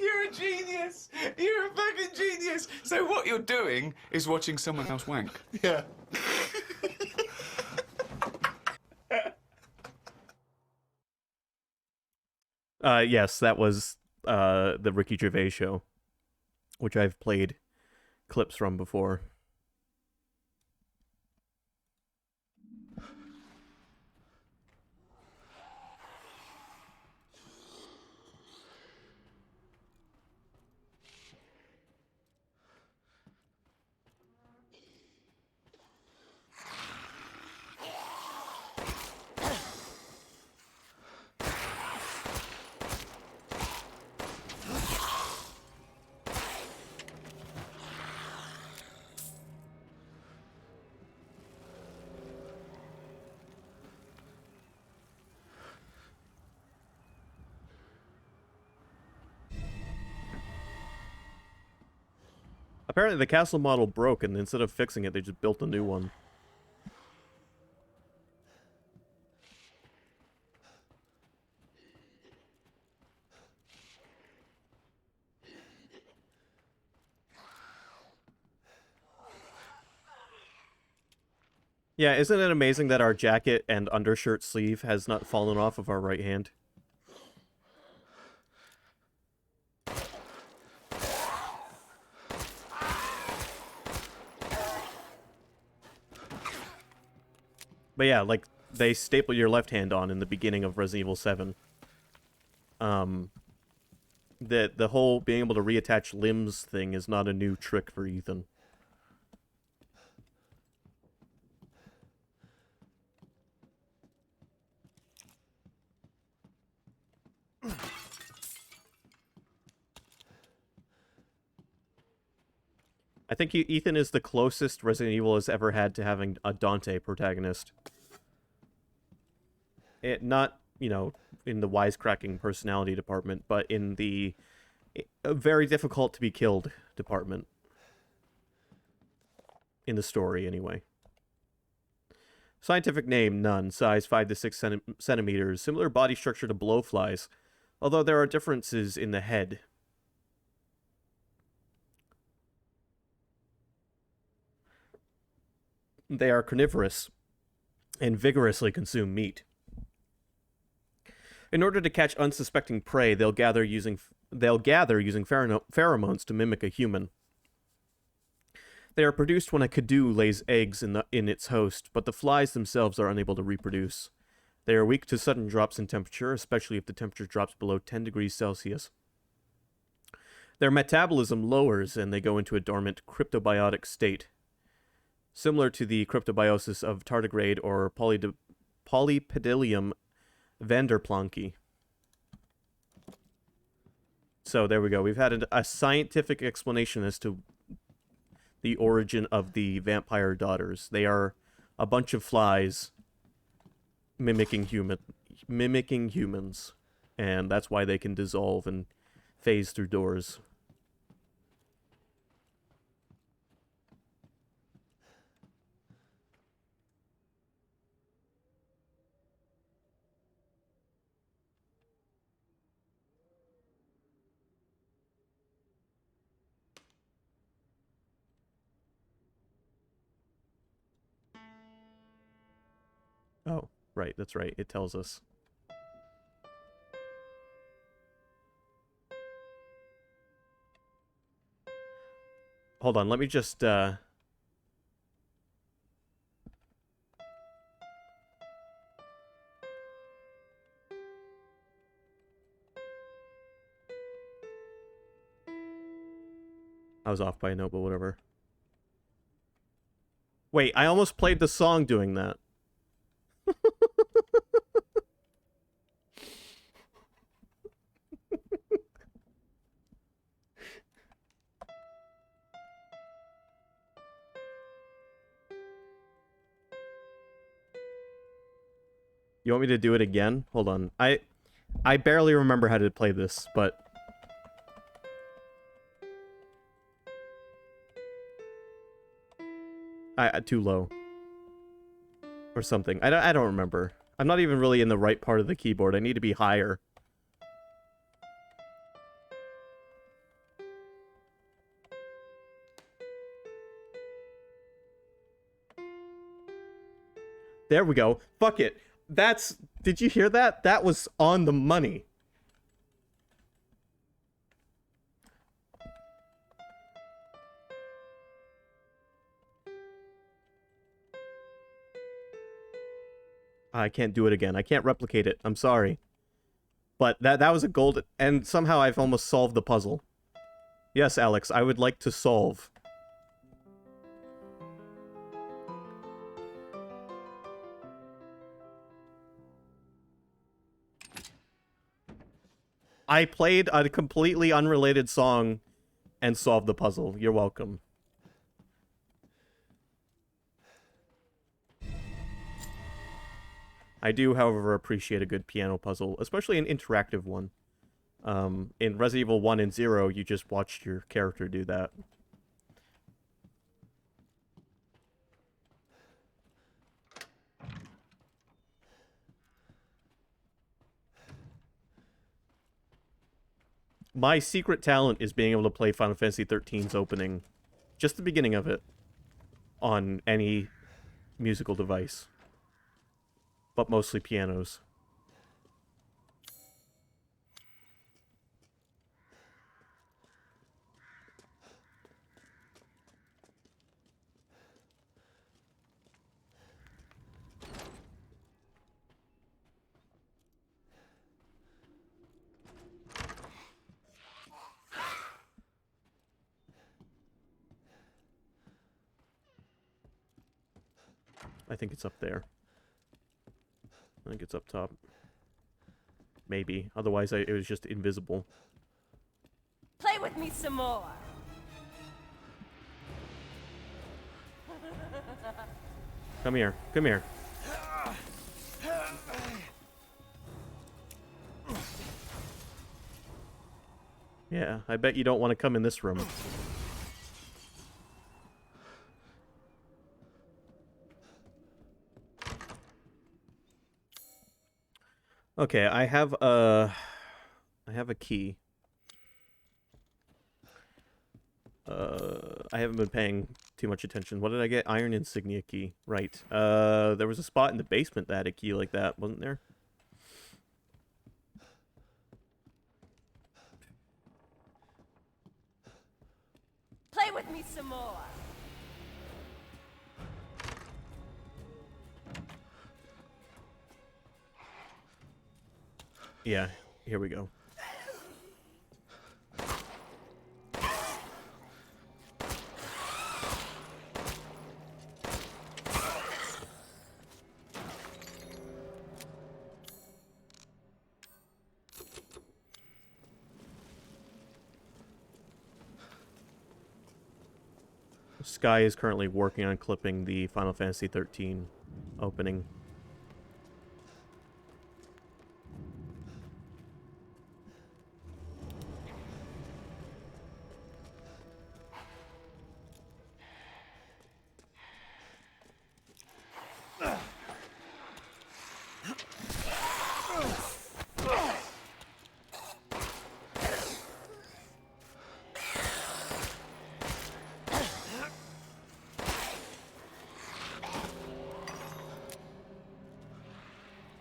[SPEAKER 10] You're a genius! You're a fucking genius! So what you're doing is watching someone else wank.
[SPEAKER 5] Yeah.
[SPEAKER 1] Yes, that was the Ricky Gervais show, which I've played clips from before. Apparently the castle model broke, and instead of fixing it, they just built a new one. Yeah, isn't it amazing that our jacket and undershirt sleeve has not fallen off of our right hand? But yeah, like, they staple your left hand on in the beginning of Resident Evil 7. The whole being able to reattach limbs thing is not a new trick for Ethan. I think Ethan is the closest Resident Evil has ever had to having a Dante protagonist. Not, you know, in the wisecracking personality department, but in the very difficult to be killed department. In the story, anyway. Scientific name, none. Size 5 to 6 centimeters. Similar body structure to blowflies, although there are differences in the head. They are carnivorous and vigorously consume meat. In order to catch unsuspecting prey, they'll gather using pheromones to mimic a human. They are produced when a Kadu lays eggs in its host, but the flies themselves are unable to reproduce. They are weak to sudden drops in temperature, especially if the temperature drops below 10 degrees Celsius. Their metabolism lowers and they go into a dormant cryptobiotic state, similar to the cryptobiosis of tardigrade or Polypedillium vanderplanki. So there we go. We've had a scientific explanation as to the origin of the vampire daughters. They are a bunch of flies mimicking humans, and that's why they can dissolve and phase through doors. Oh, right, that's right. It tells us. Hold on, let me just, I was off by a note, but whatever. Wait, I almost played the song doing that. You want me to do it again? Hold on. I barely remember how to play this, but too low. Or something. I don't remember. I'm not even really in the right part of the keyboard. I need to be higher. There we go. Fuck it. Did you hear that? That was on the money. I can't do it again. I can't replicate it. I'm sorry. But that was a gold, and somehow I've almost solved the puzzle. Yes, Alex, I would like to solve. I played a completely unrelated song and solved the puzzle. You're welcome. I do, however, appreciate a good piano puzzle, especially an interactive one. In Resident Evil 1 and 0, you just watched your character do that. My secret talent is being able to play Final Fantasy XIII's opening, just the beginning of it, on any musical device. But mostly pianos. I think it's up there. I think it's up top. Maybe. Otherwise, it was just invisible.
[SPEAKER 7] Play with me some more.
[SPEAKER 1] Come here. Come here. Yeah, I bet you don't want to come in this room. Okay, I have a key. I haven't been paying too much attention. What did I get? Iron insignia key. Right. There was a spot in the basement that had a key like that, wasn't there?
[SPEAKER 7] Play with me some more.
[SPEAKER 1] Yeah, here we go. Sky is currently working on clipping the Final Fantasy XIII opening.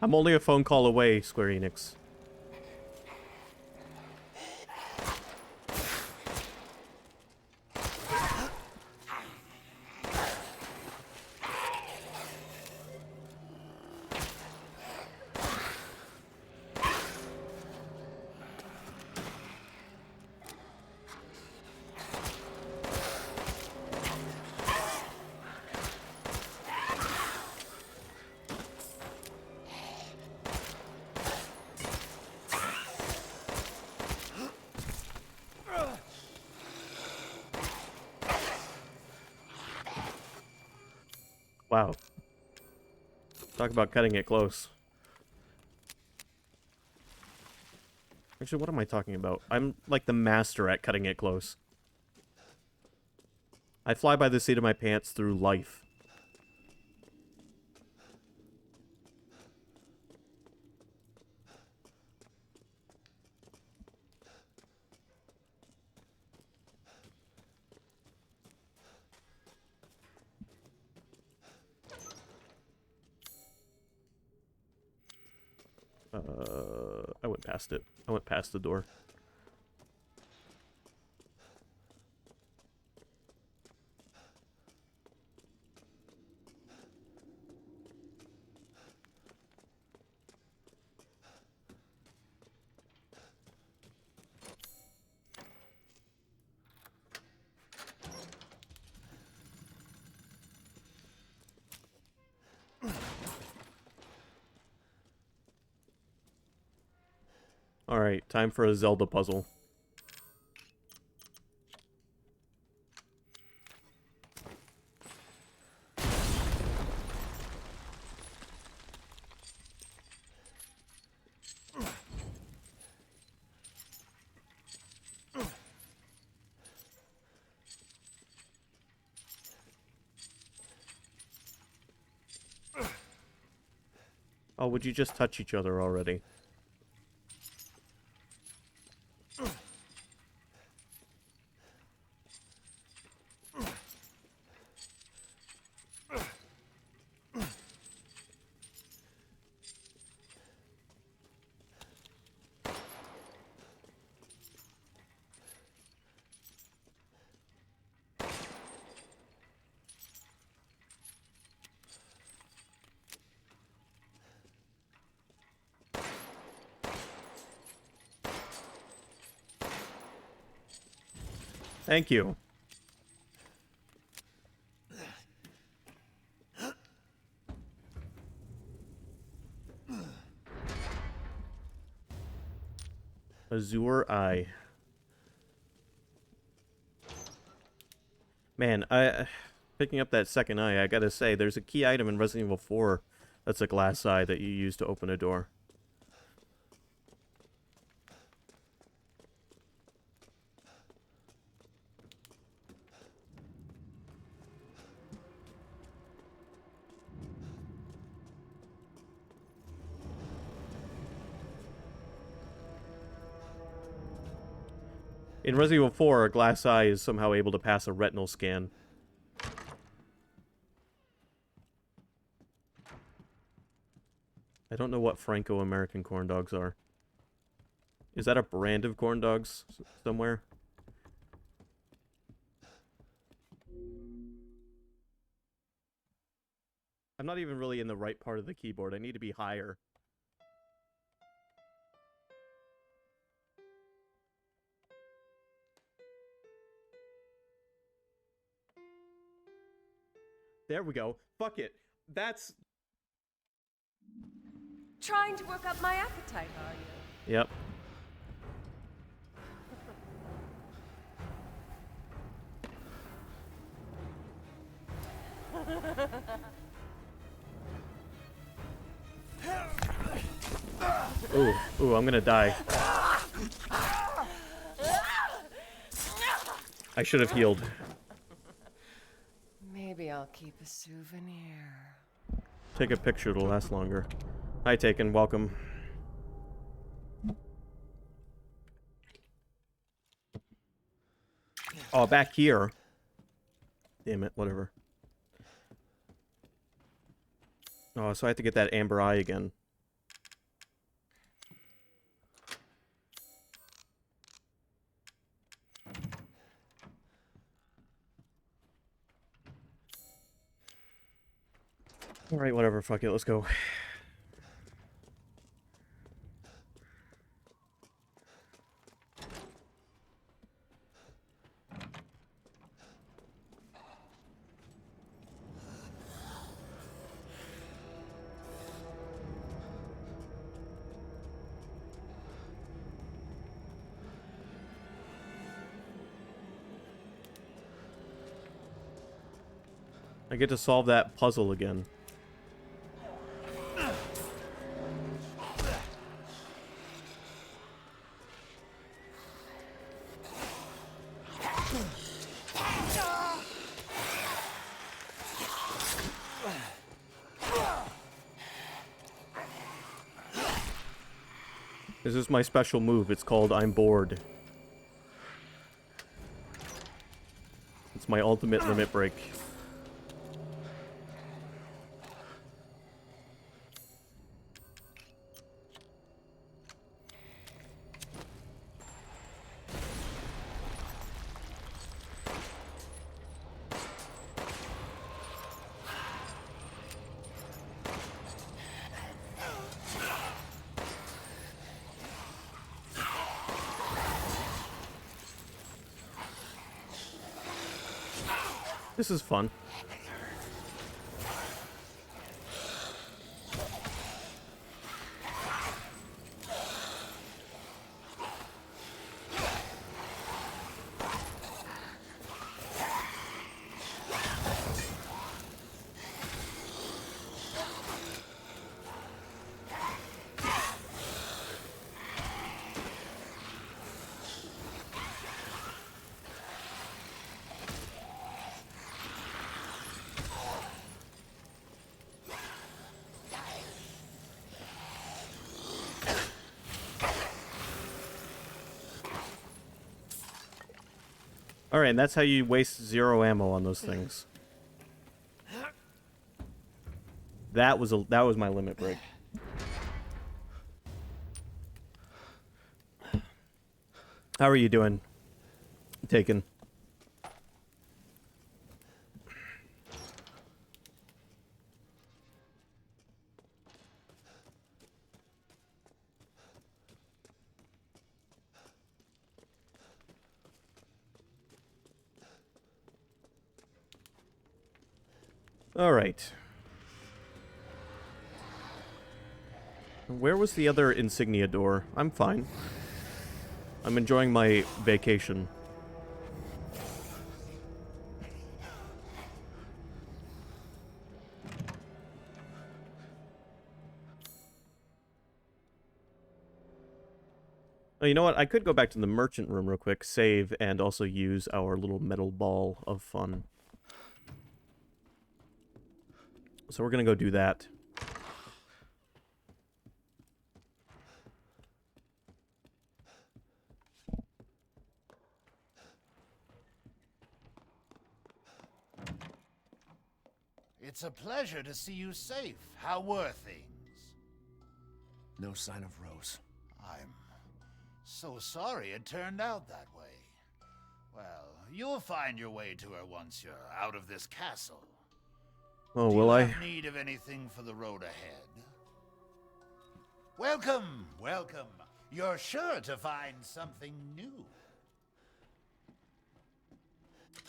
[SPEAKER 1] I'm only a phone call away, Square Enix. Wow. Talk about cutting it close. Actually, what am I talking about? I'm like the master at cutting it close. I fly by the seat of my pants through life. I went past it. I went past the door. Alright, time for a Zelda puzzle. Oh, would you just touch each other already? Thank you. Azure Eye. Man, picking up that second eye, I gotta say, there's a key item in Resident Evil 4 that's a glass eye that you use to open a door. In Resident Evil 4, a glass eye is somehow able to pass a retinal scan. I don't know what Franco-American corn dogs are. Is that a brand of corn dogs somewhere? I'm not even really in the right part of the keyboard. I need to be higher. There we go. Fuck it. That's...
[SPEAKER 7] Trying to work up my appetite, are you?
[SPEAKER 1] Yep. Ooh, I'm gonna die. I should have healed.
[SPEAKER 7] Maybe I'll keep a souvenir.
[SPEAKER 1] Take a picture, it'll last longer. Hi, Taken, welcome. Oh, back here. Damn it, whatever. Oh, so I have to get that amber eye again. Alright, whatever, fuck it, let's go. I get to solve that puzzle again. This is my special move. It's called I'm bored. It's my ultimate limit break. This is fun. Alright, and that's how you waste 0 ammo on those things. That was my limit break. How are you doing, Taken? Alright. Where was the other insignia door? I'm fine. I'm enjoying my vacation. Oh, you know what? I could go back to the merchant room real quick, save, and also use our little metal ball of fun. So we're gonna go do that.
[SPEAKER 6] It's a pleasure to see you safe. How were things?
[SPEAKER 5] No sign of Rose.
[SPEAKER 6] I'm so sorry it turned out that way. Well, you'll find your way to her once you're out of this castle.
[SPEAKER 1] Oh,
[SPEAKER 6] Do
[SPEAKER 1] will
[SPEAKER 6] you
[SPEAKER 1] I?
[SPEAKER 6] have need of anything for the road ahead? Welcome, welcome. You're sure to find something new.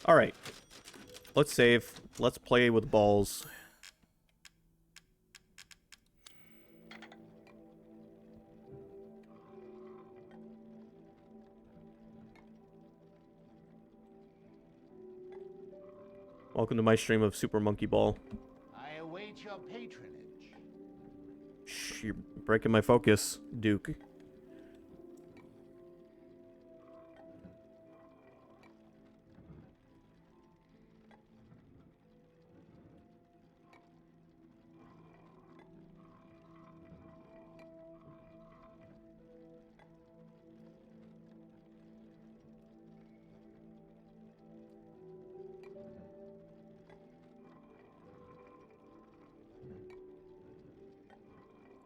[SPEAKER 1] Alright. Let's save. Let's play with balls. Welcome to my stream of Super Monkey Ball.
[SPEAKER 6] I await your patronage.
[SPEAKER 1] Shh, you're breaking my focus, Duke.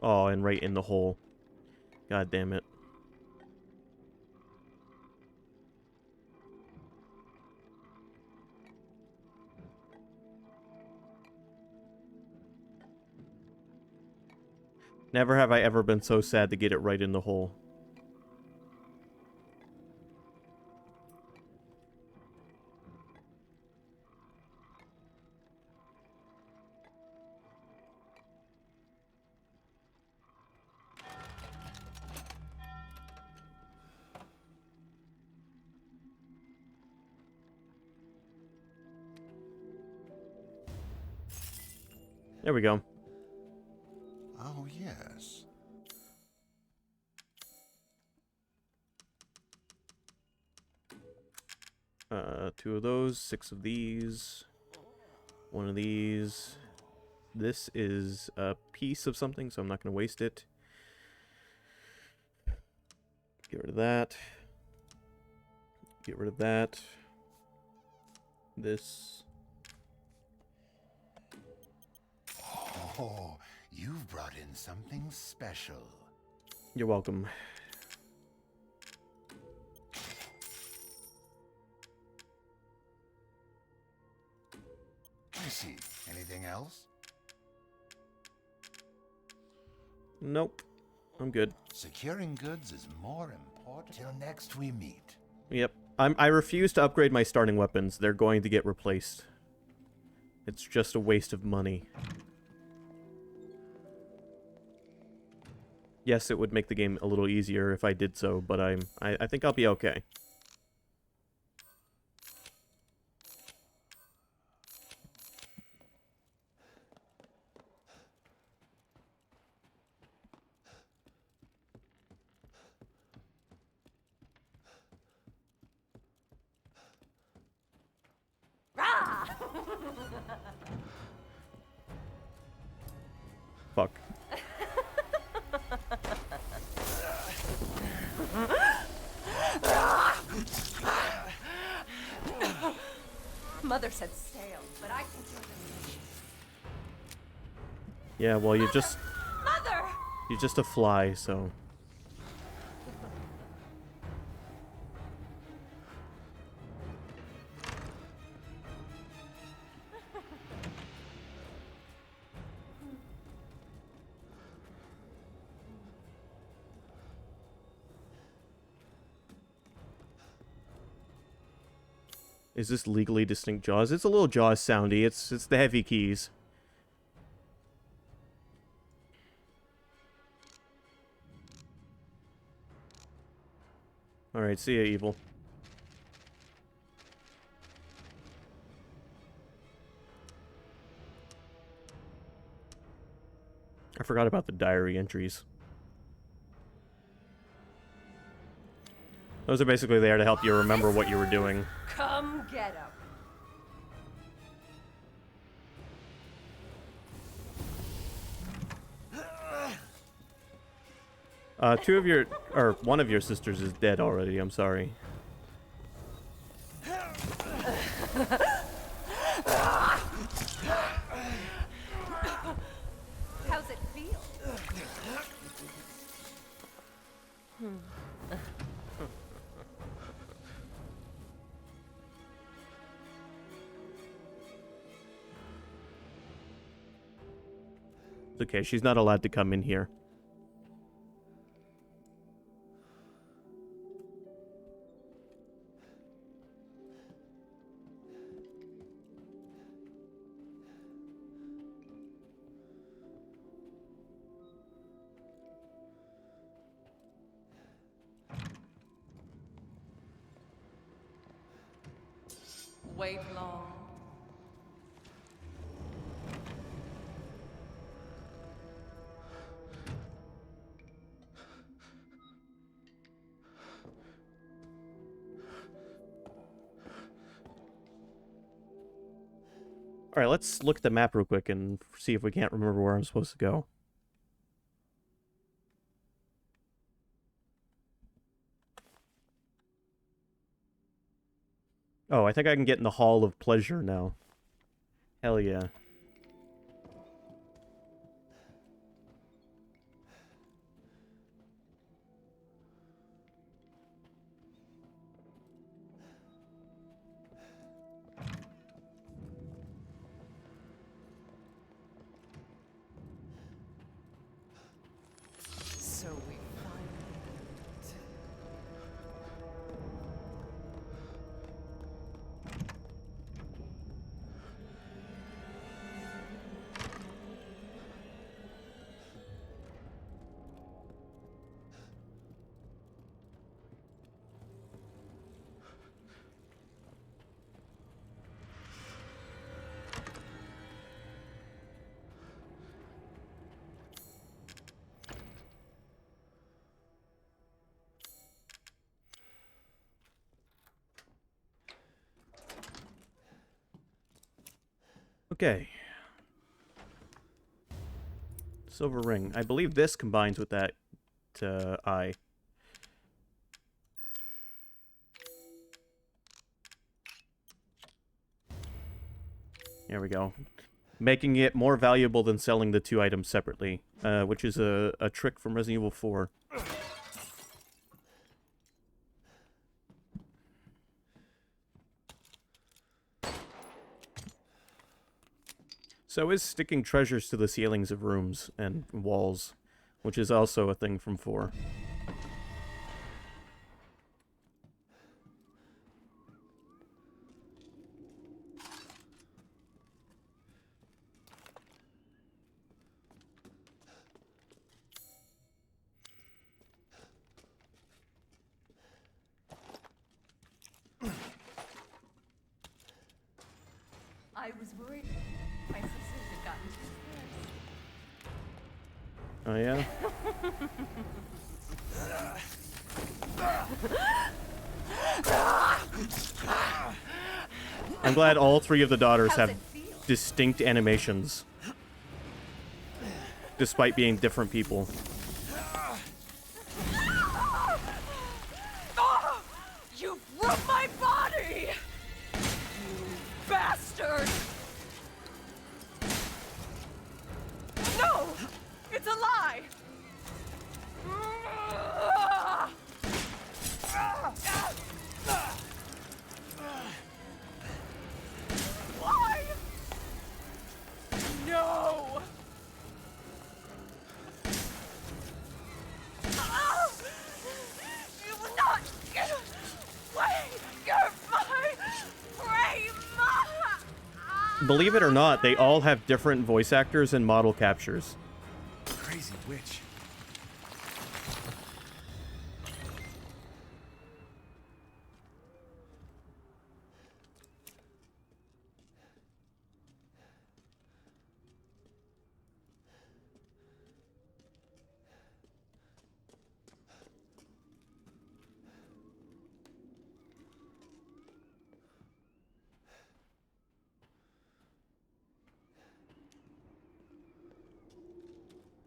[SPEAKER 1] Oh, and right in the hole. God damn it. Never have I ever been so sad to get it right in the hole. There we go.
[SPEAKER 6] Oh, yes.
[SPEAKER 1] Two of those, 6 of these, 1 of these. This is a piece of something, so I'm not going to waste it. Get rid of that. Get rid of that. This.
[SPEAKER 6] Oh, you've brought in something special.
[SPEAKER 1] You're welcome.
[SPEAKER 6] I see. Anything else?
[SPEAKER 1] Nope. I'm good.
[SPEAKER 6] Securing goods is more important. Till next we meet.
[SPEAKER 1] Yep. I refuse to upgrade my starting weapons. They're going to get replaced. It's just a waste of money. Yes, it would make the game a little easier if I did so, but I think I'll be okay. Fuck.
[SPEAKER 7] Mother said stale, but I think you're delicious.
[SPEAKER 1] Yeah, well,
[SPEAKER 7] Mother!
[SPEAKER 1] you're just a fly, so. Is this legally distinct Jaws? It's a little Jaws soundy. It's the heavy keys. Alright, see ya, evil. I forgot about the diary entries. Those are basically there to help you remember what you were doing.
[SPEAKER 7] Come get him.
[SPEAKER 1] One of your sisters is dead already, I'm sorry.
[SPEAKER 7] How's it feel?
[SPEAKER 1] It's okay, she's not allowed to come in here.
[SPEAKER 7] Wait long.
[SPEAKER 1] Alright, let's look at the map real quick and see if we can't remember where I'm supposed to go. Oh, I think I can get in the Hall of Pleasure now. Hell yeah.
[SPEAKER 7] So we finally meet.
[SPEAKER 1] Okay. Silver ring. I believe this combines with that eye. There we go. Making it more valuable than selling the two items separately, which is a trick from Resident Evil 4. So is sticking treasures to the ceilings of rooms and walls, which is also a thing from 4.
[SPEAKER 7] I was worried my sisters had gotten too
[SPEAKER 1] Oh yeah? I'm glad all three of the daughters have distinct animations, despite being different people.
[SPEAKER 7] Oh, you broke my body! You bastard! No! It's a lie! Why? No! You will not get away! You're my
[SPEAKER 1] believe it or not, they all have different voice actors and model captures.
[SPEAKER 5] Crazy witch.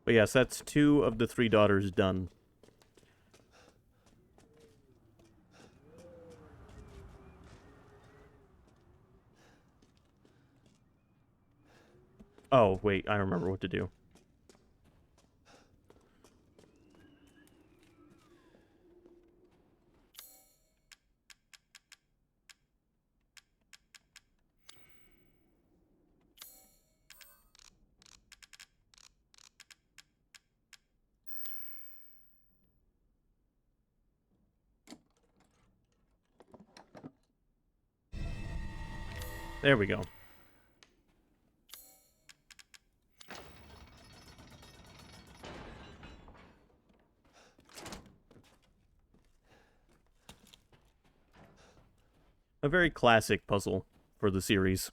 [SPEAKER 1] But yes, that's 2 of the 3 daughters done. Oh, wait, I remember what to do. There we go. A very classic puzzle for the series.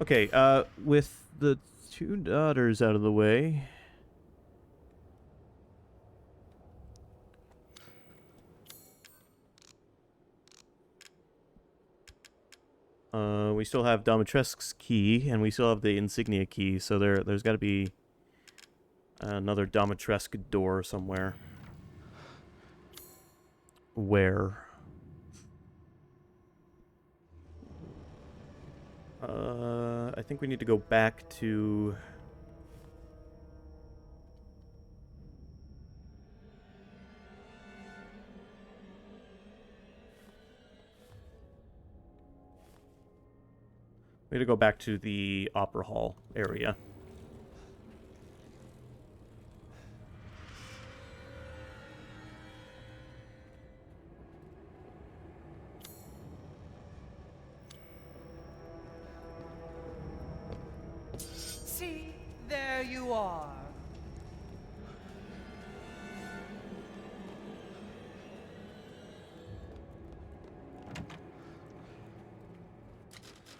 [SPEAKER 1] Okay, with the 2 daughters out of the way... we still have Dimitrescu's key, and we still have the insignia key, so there's got to be another Dimitrescu door somewhere. Where? I think we need to go back to... We need to go back to the Opera Hall area.
[SPEAKER 8] See, there you are.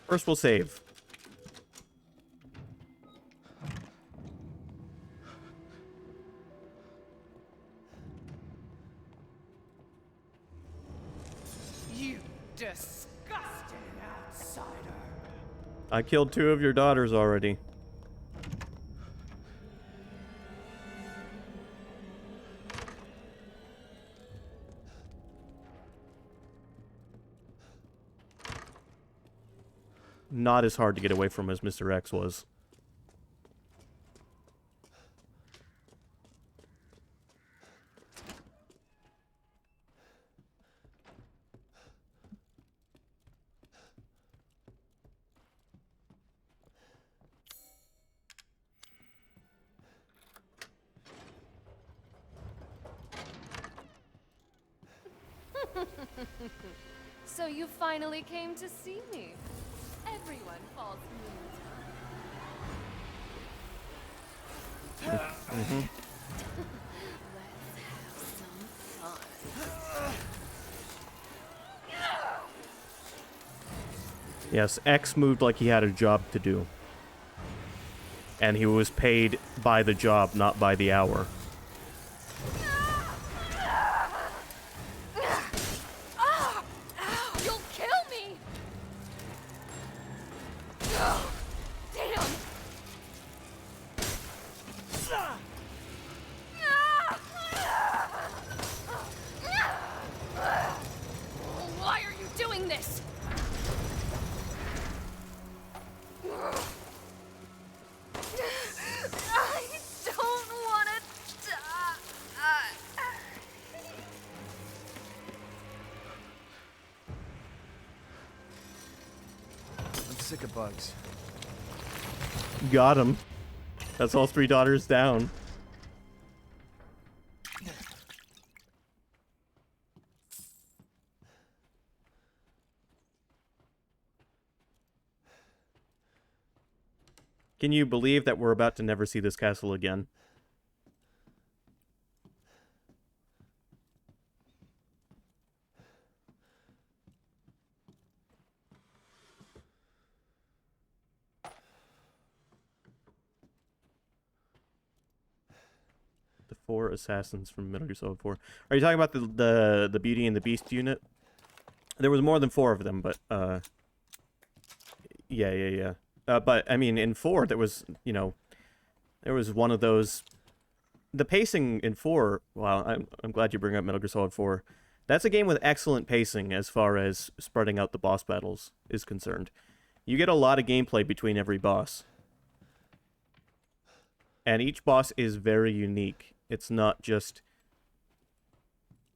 [SPEAKER 1] First, we'll save.
[SPEAKER 8] You disgusting outsider.
[SPEAKER 1] I killed 2 of your daughters already. Not as hard to get away from as Mr. X was.
[SPEAKER 2] So you finally came to see me. Everyone falls in time. Let's have some fun.
[SPEAKER 1] Yes, X moved like he had a job to do. And he was paid by the job, not by the hour.
[SPEAKER 2] You'll kill me! Oh, damn! Why are you doing this? I don't want to
[SPEAKER 5] sick of bugs.
[SPEAKER 1] Got him. That's all 3 daughters down. Can you believe that we're about to never see this castle again? The 4 assassins from Metal Gear Solid 4. Are you talking about the Beauty and the Beast unit? There was more than 4 of them, but yeah. But I mean, in 4, there was, you know, there was one of those. The pacing in 4. Wow, I'm glad you bring up Metal Gear Solid 4. That's a game with excellent pacing as far as spreading out the boss battles is concerned. You get a lot of gameplay between every boss, and each boss is very unique. It's not just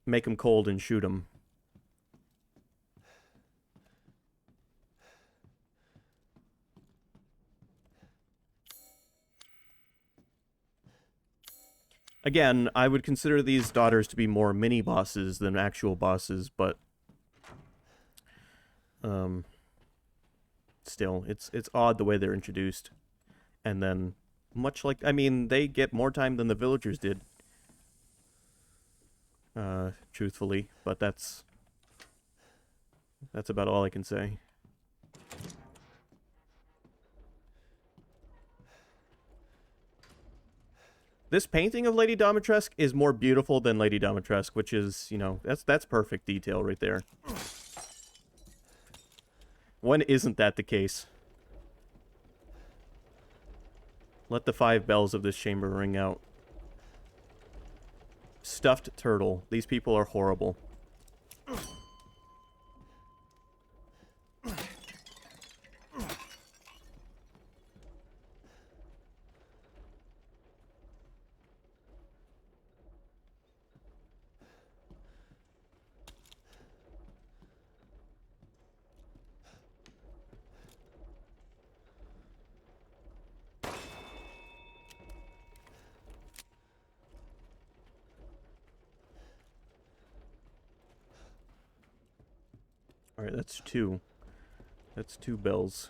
[SPEAKER 1] make them cold and shoot them. Again, I would consider these daughters to be more mini-bosses than actual bosses, but still, it's odd the way they're introduced. And then, much like, I mean, they get more time than the villagers did, truthfully, but that's about all I can say. This painting of Lady Dimitrescu is more beautiful than Lady Dimitrescu, which is, you know, that's perfect detail right there. When isn't that the case? Let the 5 bells of this chamber ring out. Stuffed turtle. These people are horrible. Alright, that's 2. That's 2 bells.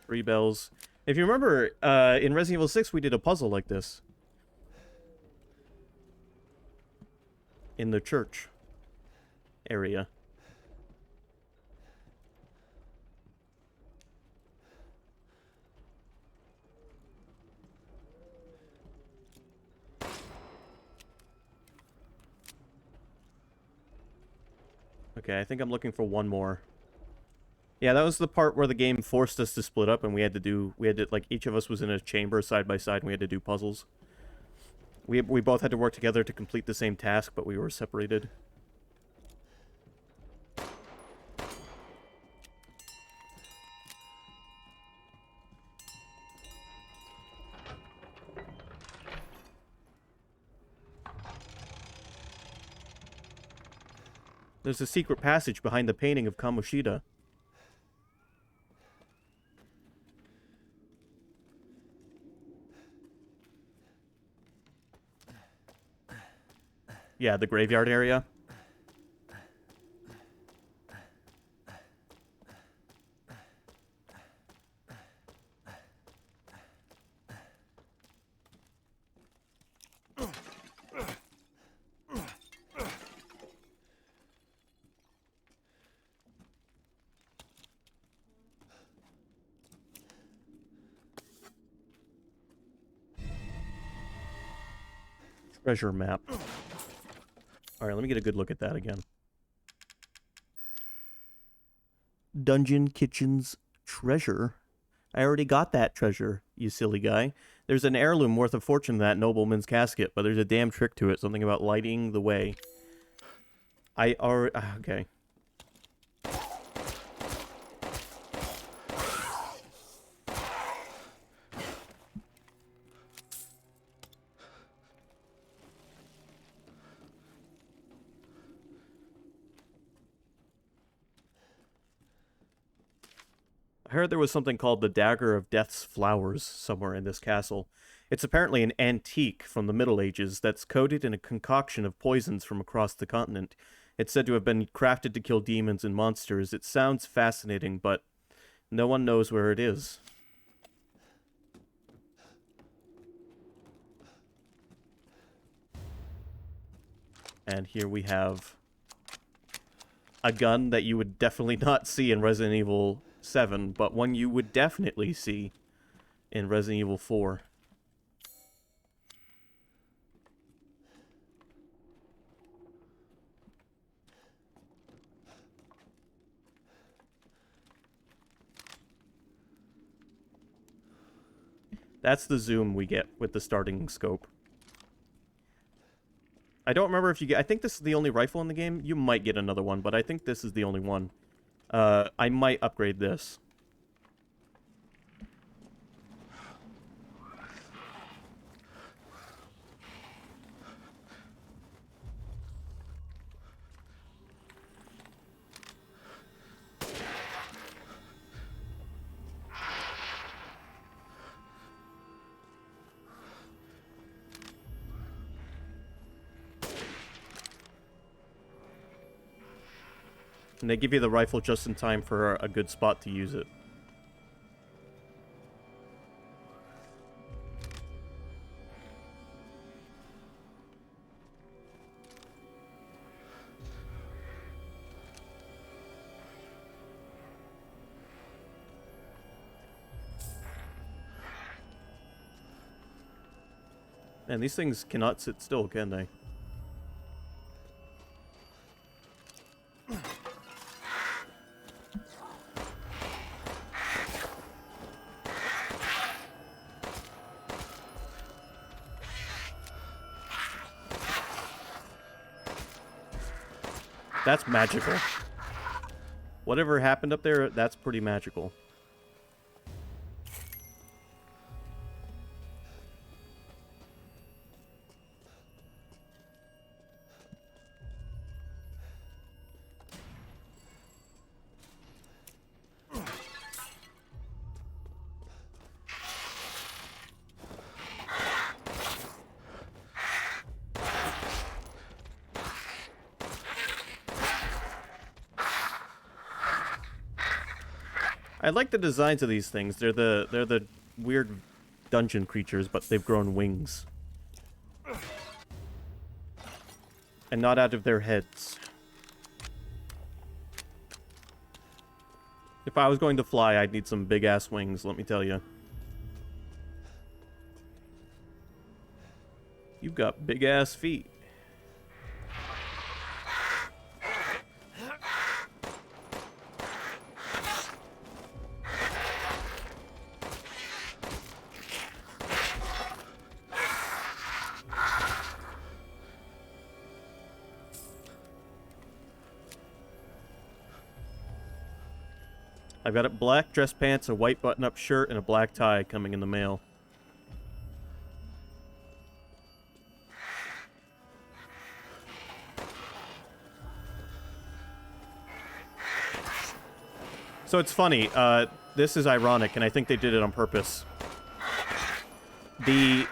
[SPEAKER 1] Three bells. If you remember, in Resident Evil 6, we did a puzzle like this. In the church area. Okay, I think I'm looking for one more. Yeah, that was the part where the game forced us to split up, and we had to, like, each of us was in a chamber side by side, and we had to do puzzles. We both had to work together to complete the same task, but we were separated. There's a secret passage behind the painting of Kamoshida. Yeah, the graveyard area. Treasure map. Alright, let me get a good look at that again. Dungeon Kitchen's treasure. I already got that treasure, you silly guy. There's an heirloom worth a fortune in that nobleman's casket, but there's a damn trick to it. Something about lighting the way. I already... Okay. I heard there was something called the Dagger of Death's Flowers somewhere in this castle. It's apparently an antique from the Middle Ages that's coated in a concoction of poisons from across the continent. It's said to have been crafted to kill demons and monsters. It sounds fascinating, but no one knows where it is. And here we have a gun that you would definitely not see in Resident Evil 7, but one you would definitely see in Resident Evil 4. That's the zoom we get with the starting scope. I don't remember if you get... I think this is the only rifle in the game. You might get another one, but I think this is the only one. I might upgrade this. And they give you the rifle just in time for a good spot to use it. And these things cannot sit still, can they? That's magical. Whatever happened up there, that's pretty magical. I like the designs of these things. They're the weird dungeon creatures, but they've grown wings. And not out of their heads. If I was going to fly, I'd need some big-ass wings, let me tell you. You've got big-ass feet. I've got a black dress pants, a white button-up shirt, and a black tie coming in the mail. So it's funny, this is ironic, and I think they did it on purpose. The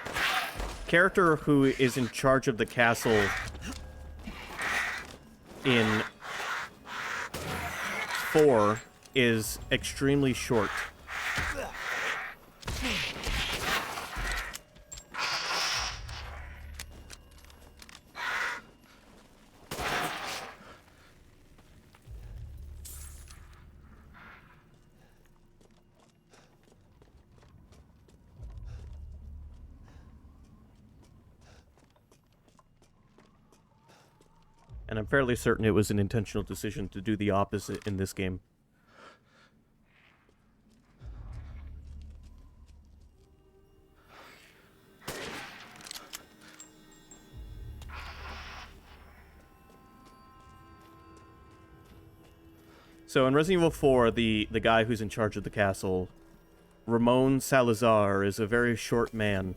[SPEAKER 1] character who is in charge of the castle in 4 is extremely short. And I'm fairly certain it was an intentional decision to do the opposite in this game. So in Resident Evil 4, the guy who's in charge of the castle, Ramon Salazar, is a very short man.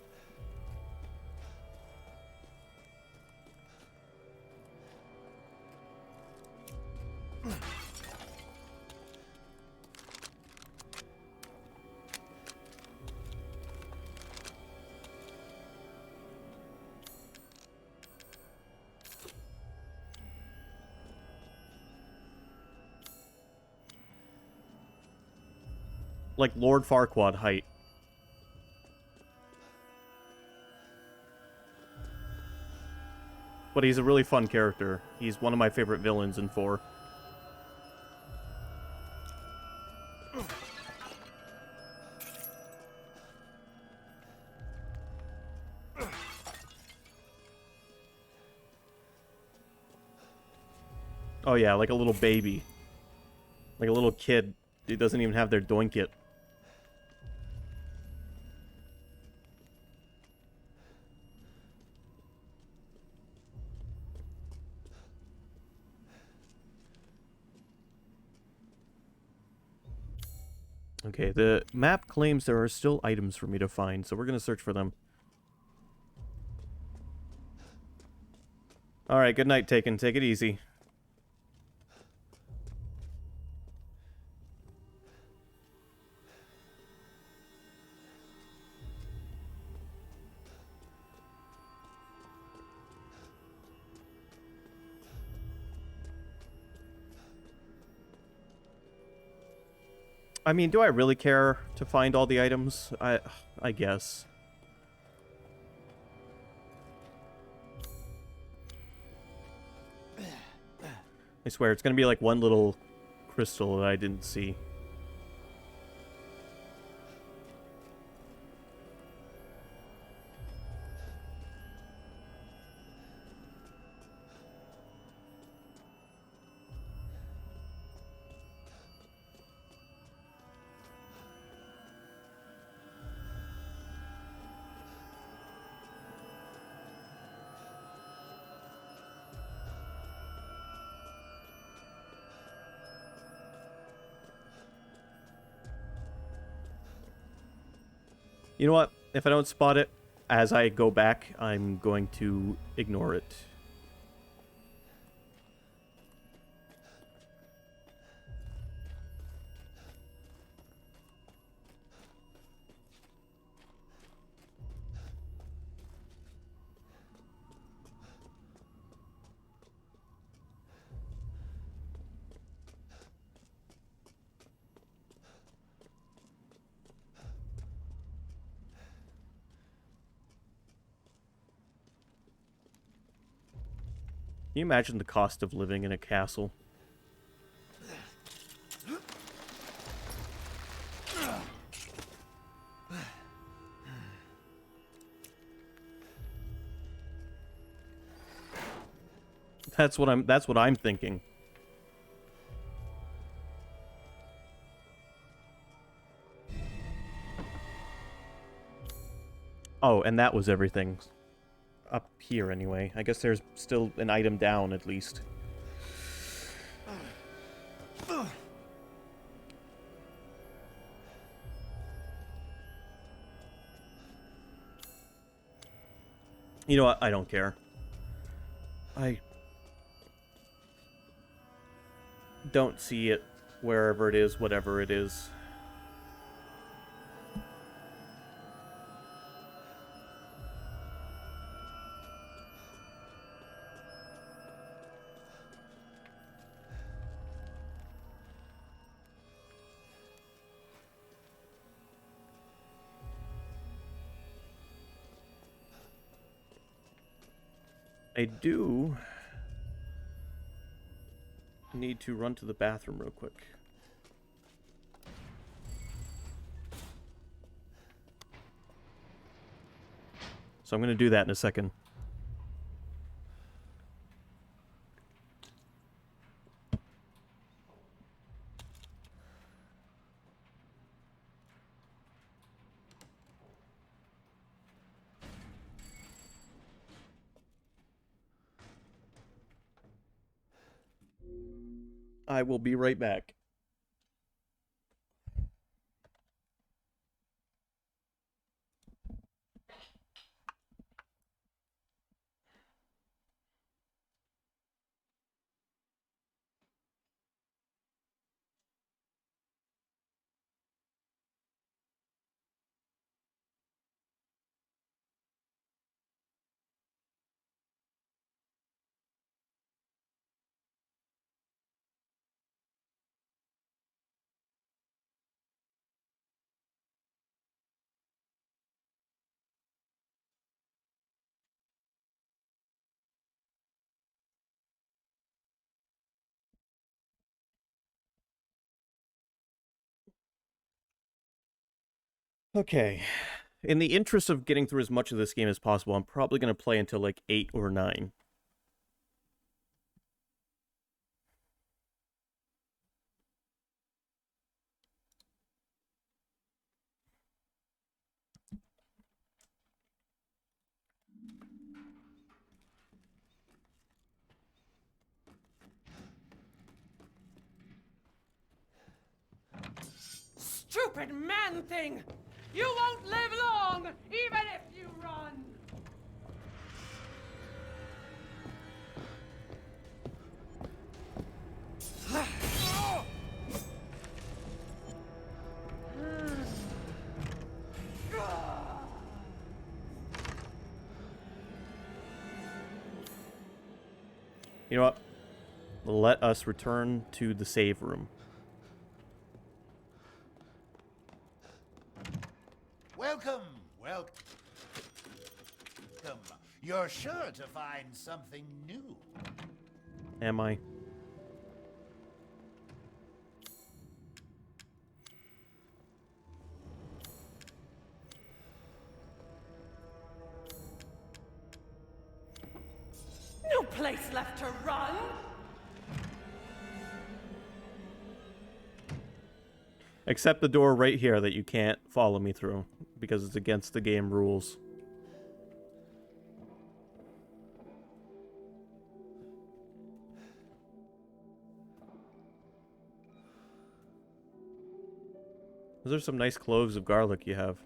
[SPEAKER 1] like Lord Farquaad height. But he's a really fun character. He's one of my favorite villains in 4. Oh yeah, like a little baby. Like a little kid. He doesn't even have their doink yet. Okay, the map claims there are still items for me to find, so we're gonna search for them. Alright, good night, Taken. Take it easy. I mean, do I really care to find all the items? I guess. I swear, it's gonna be like one little crystal that I didn't see. You know what? If I don't spot it as I go back, I'm going to ignore it. Can you imagine the cost of living in a castle? That's what I'm thinking. Oh, and that was everything. Up here, anyway. I guess there's still an item down, at least. You know what? I don't care. I don't see it wherever it is, whatever it is. I do need to run to the bathroom real quick. So I'm going to do that in a second. I will be right back. Okay. In the interest of getting through as much of this game as possible, I'm probably going to play until like 8 or 9.
[SPEAKER 8] Stupid man thing! You won't live long, even if you run!
[SPEAKER 1] You know what? Let us return to the save room.
[SPEAKER 6] Welcome, welcome. You're sure to find something new.
[SPEAKER 1] Am I?
[SPEAKER 8] No place left to run!
[SPEAKER 1] Except the door right here that you can't follow me through, because it's against the game rules. Those are some nice cloves of garlic you have.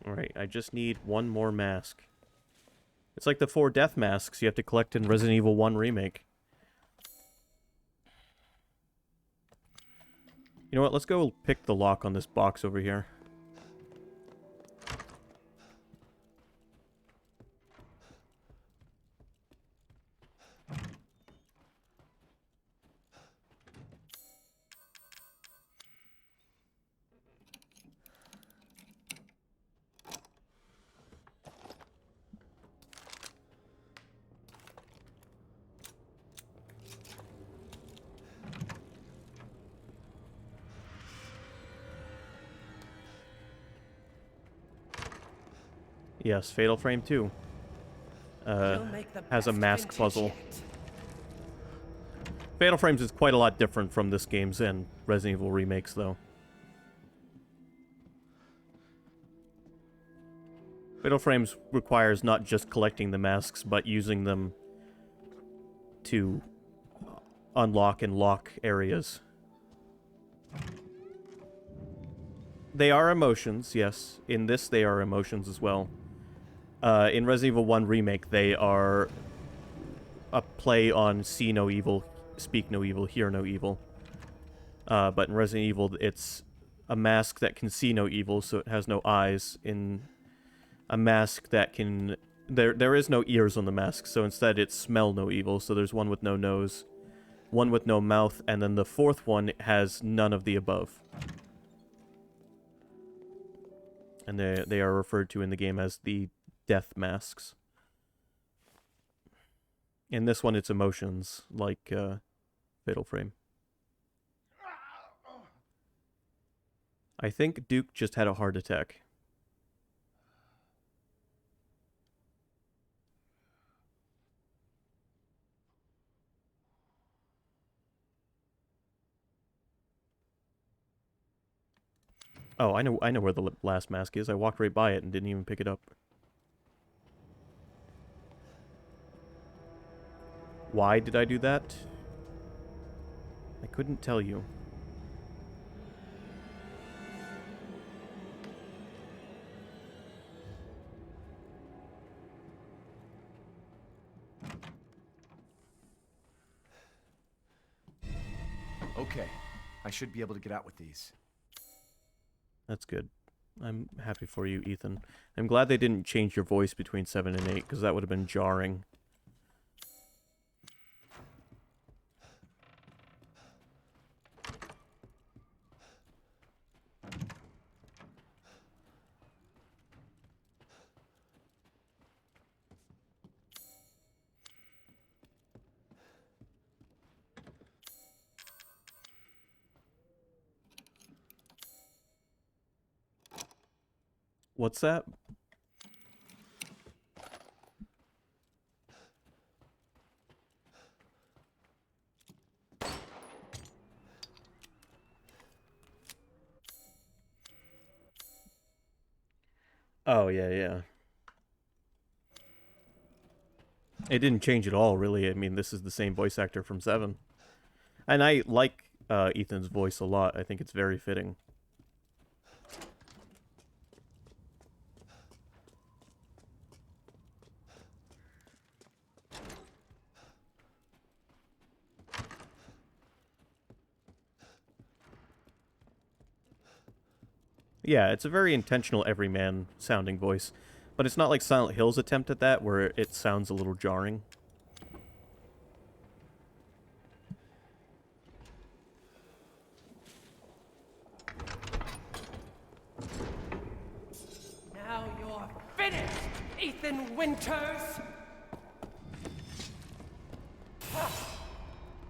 [SPEAKER 1] Alright, I just need one more mask. It's like the 4 death masks you have to collect in Resident Evil 1 Remake. You know what, let's go pick the lock on this box over here. Yes, Fatal Frame 2 has a mask puzzle. Fatal Frames is quite a lot different from this game's and Resident Evil remakes, though. Fatal Frames requires not just collecting the masks, but using them to unlock and lock areas. They are emotions, yes. In this, they are emotions as well. In Resident Evil 1 Remake, they are a play on see no evil, speak no evil, hear no evil. But in Resident Evil, it's a mask that can see no evil, so it has no eyes. In a mask that can... There is no ears on the mask, so instead it's smell no evil, so there's one with no nose, one with no mouth, and then the fourth one has none of the above. And they are referred to in the game as the death masks. In this one, it's emotions, like Fatal Frame. I think Duke just had a heart attack. Oh, I know where the last mask is. I walked right by it and didn't even pick it up. Why did I do that? I couldn't tell you.
[SPEAKER 5] Okay. I should be able to get out with these.
[SPEAKER 1] That's good. I'm happy for you, Ethan. I'm glad they didn't change your voice between 7 and 8, because that would have been jarring. What's that? Oh, yeah. It didn't change at all, really. I mean, this is the same voice actor from 7. And I like Ethan's voice a lot. I think it's very fitting. Yeah, it's a very intentional everyman sounding voice, but it's not like Silent Hill's attempt at that, where it sounds a little jarring.
[SPEAKER 8] Now you're finished, Ethan Winters!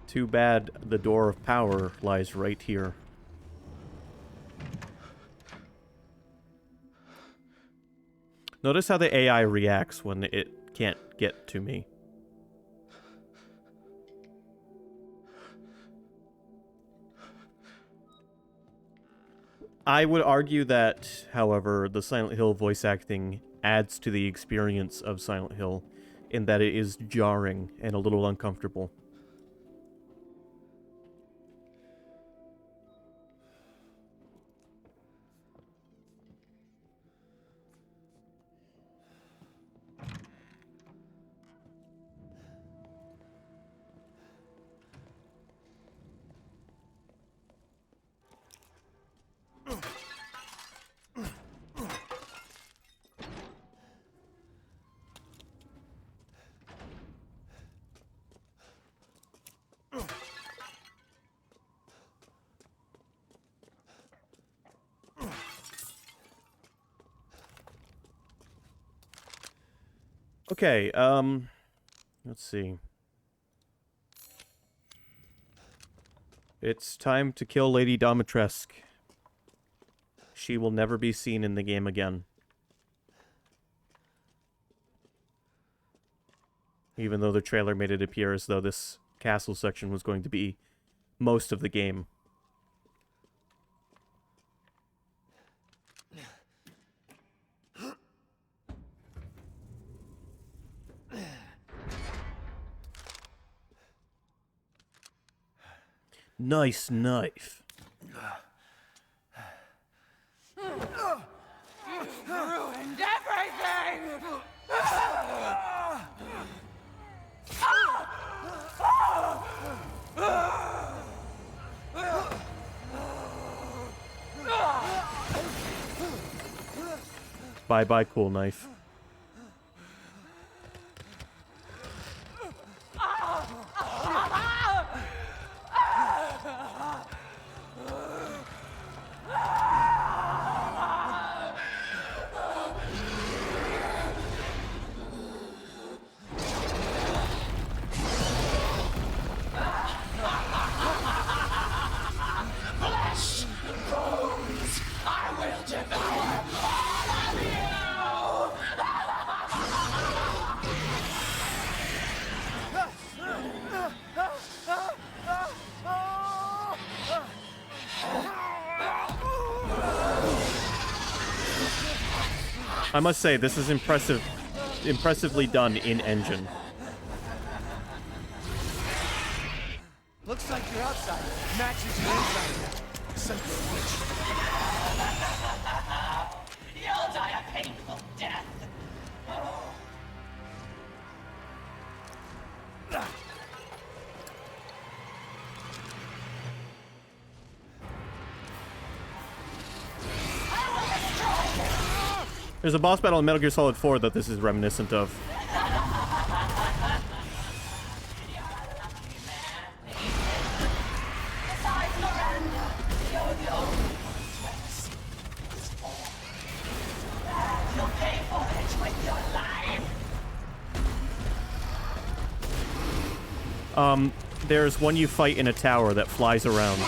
[SPEAKER 1] Too bad the door of power lies right here. Notice how the AI reacts when it can't get to me. I would argue that, however, the Silent Hill voice acting adds to the experience of Silent Hill in that it is jarring and a little uncomfortable. Okay, let's see. It's time to kill Lady Dimitrescu. She will never be seen in the game again. Even though the trailer made it appear as though this castle section was going to be most of the game. Nice knife.
[SPEAKER 8] You've ruined everything!
[SPEAKER 1] Bye-bye, cool knife. I must say, this is impressively done in engine.
[SPEAKER 5] Looks like your outside matches your inside. Something witch.
[SPEAKER 11] You'll die a painful death.
[SPEAKER 1] There's a boss battle in Metal Gear Solid 4 that this is reminiscent of. There's one you fight in a tower that flies around.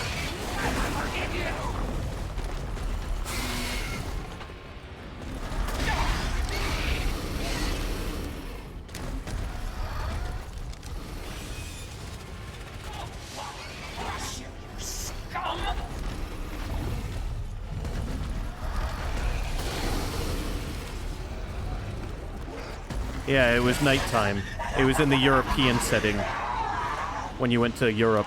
[SPEAKER 1] Yeah, it was nighttime. It was in the European setting. When you went to Europe.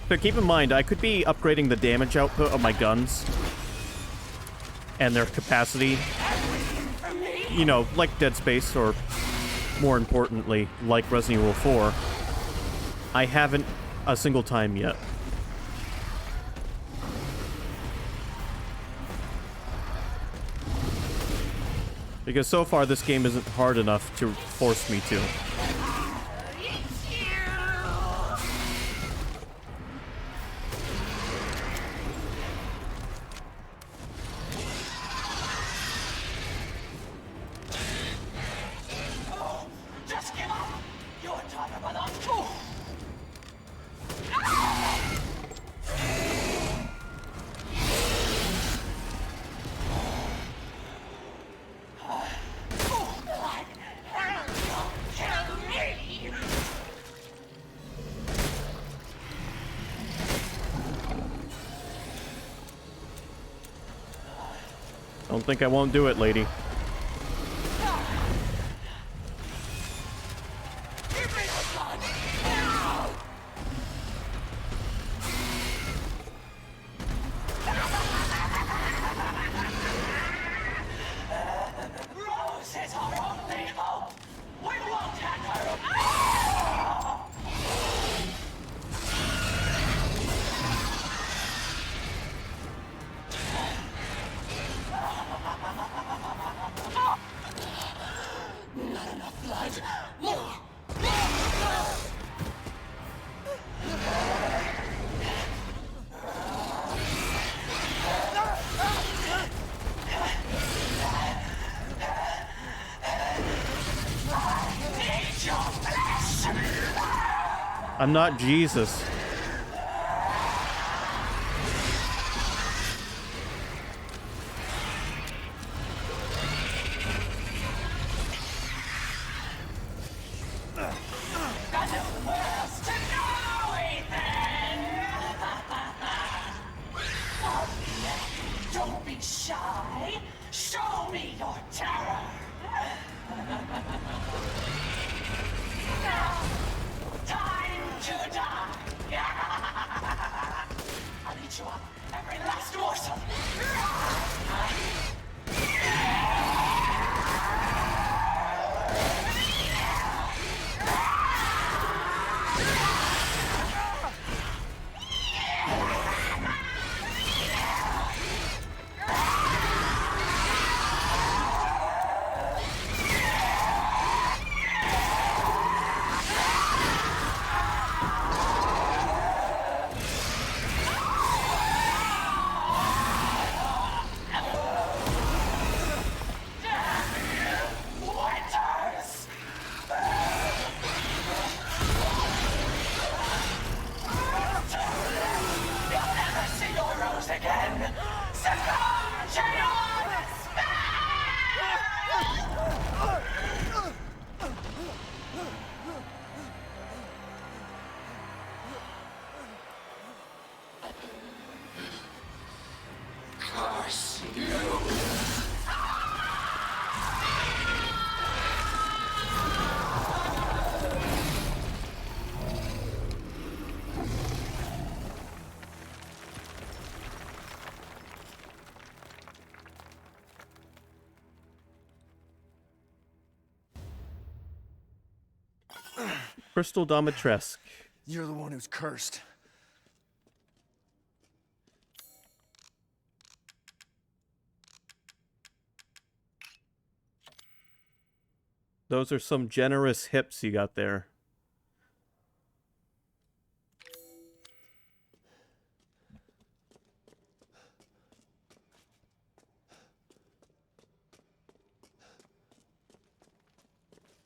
[SPEAKER 1] But keep in mind, I could be upgrading the damage output of my guns and their capacity, you know, like Dead Space, or more importantly, like Resident Evil 4. I haven't a single time yet. Because so far this game isn't hard enough to force me to. Don't think I won't do it, lady. I'm not Jesus.
[SPEAKER 11] Don't be shy. Show me your terror. Time to die. I'll eat you up, every last morsel.
[SPEAKER 1] Crystal Domitresk.
[SPEAKER 5] You're the one who's cursed.
[SPEAKER 1] Those are some generous hips you got there.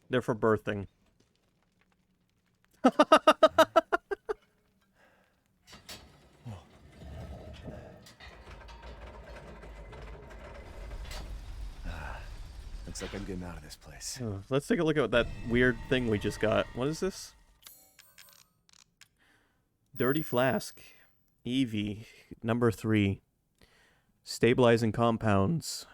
[SPEAKER 1] They're for birthing.
[SPEAKER 5] Looks like I'm getting out of this place.
[SPEAKER 1] Let's take a look at that weird thing we just got. What is this? Dirty Flask. Eevee. Number 3. Stabilizing compounds.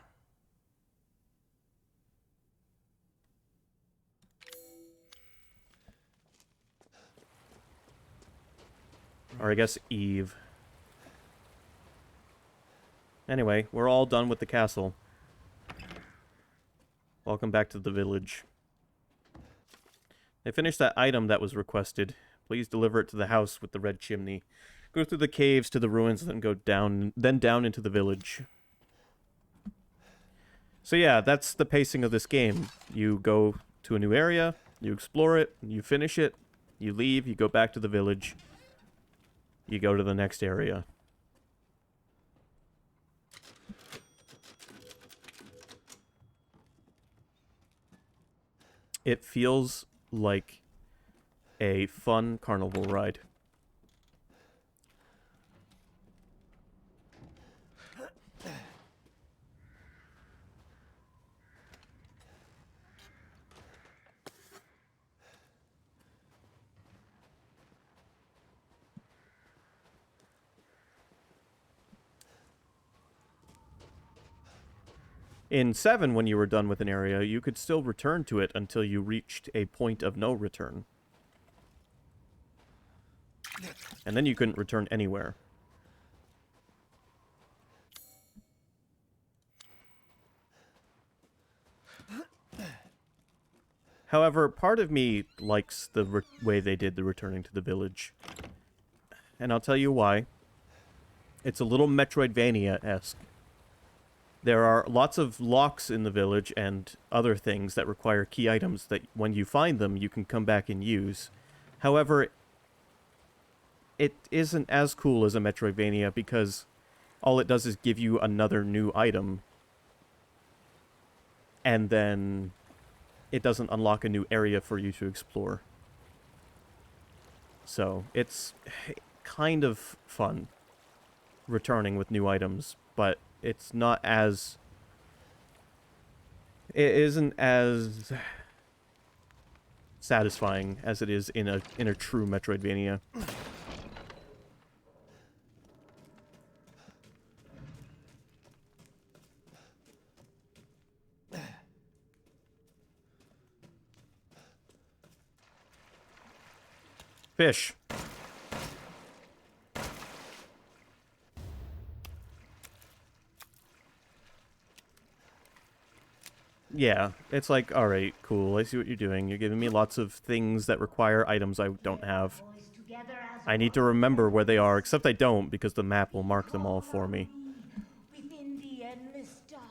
[SPEAKER 1] Or I guess Eve. Anyway, we're all done with the castle. Welcome back to the village. They finished that item that was requested. Please deliver it to the house with the red chimney. Go through the caves to the ruins, then go down, down into the village. So yeah, that's the pacing of this game. You go to a new area, you explore it, you finish it, you leave, you go back to the village, you go to the next area. It feels like a fun carnival ride. In 7, when you were done with an area, you could still return to it until you reached a point of no return. And then you couldn't return anywhere. However, part of me likes the way they did the returning to the village. And I'll tell you why. It's a little Metroidvania-esque. There are lots of locks in the village and other things that require key items that when you find them, you can come back and use. However, it isn't as cool as a Metroidvania because all it does is give you another new item. And then it doesn't unlock a new area for you to explore. So, it's kind of fun returning with new items, but it's not as... It isn't as satisfying as it is in a true Metroidvania. Fish. Yeah, it's like, alright, cool, I see what you're doing. You're giving me lots of things that require items I don't have. I need to remember where they are, except I don't, because the map will mark them all for me.
[SPEAKER 12] Within the endless dark,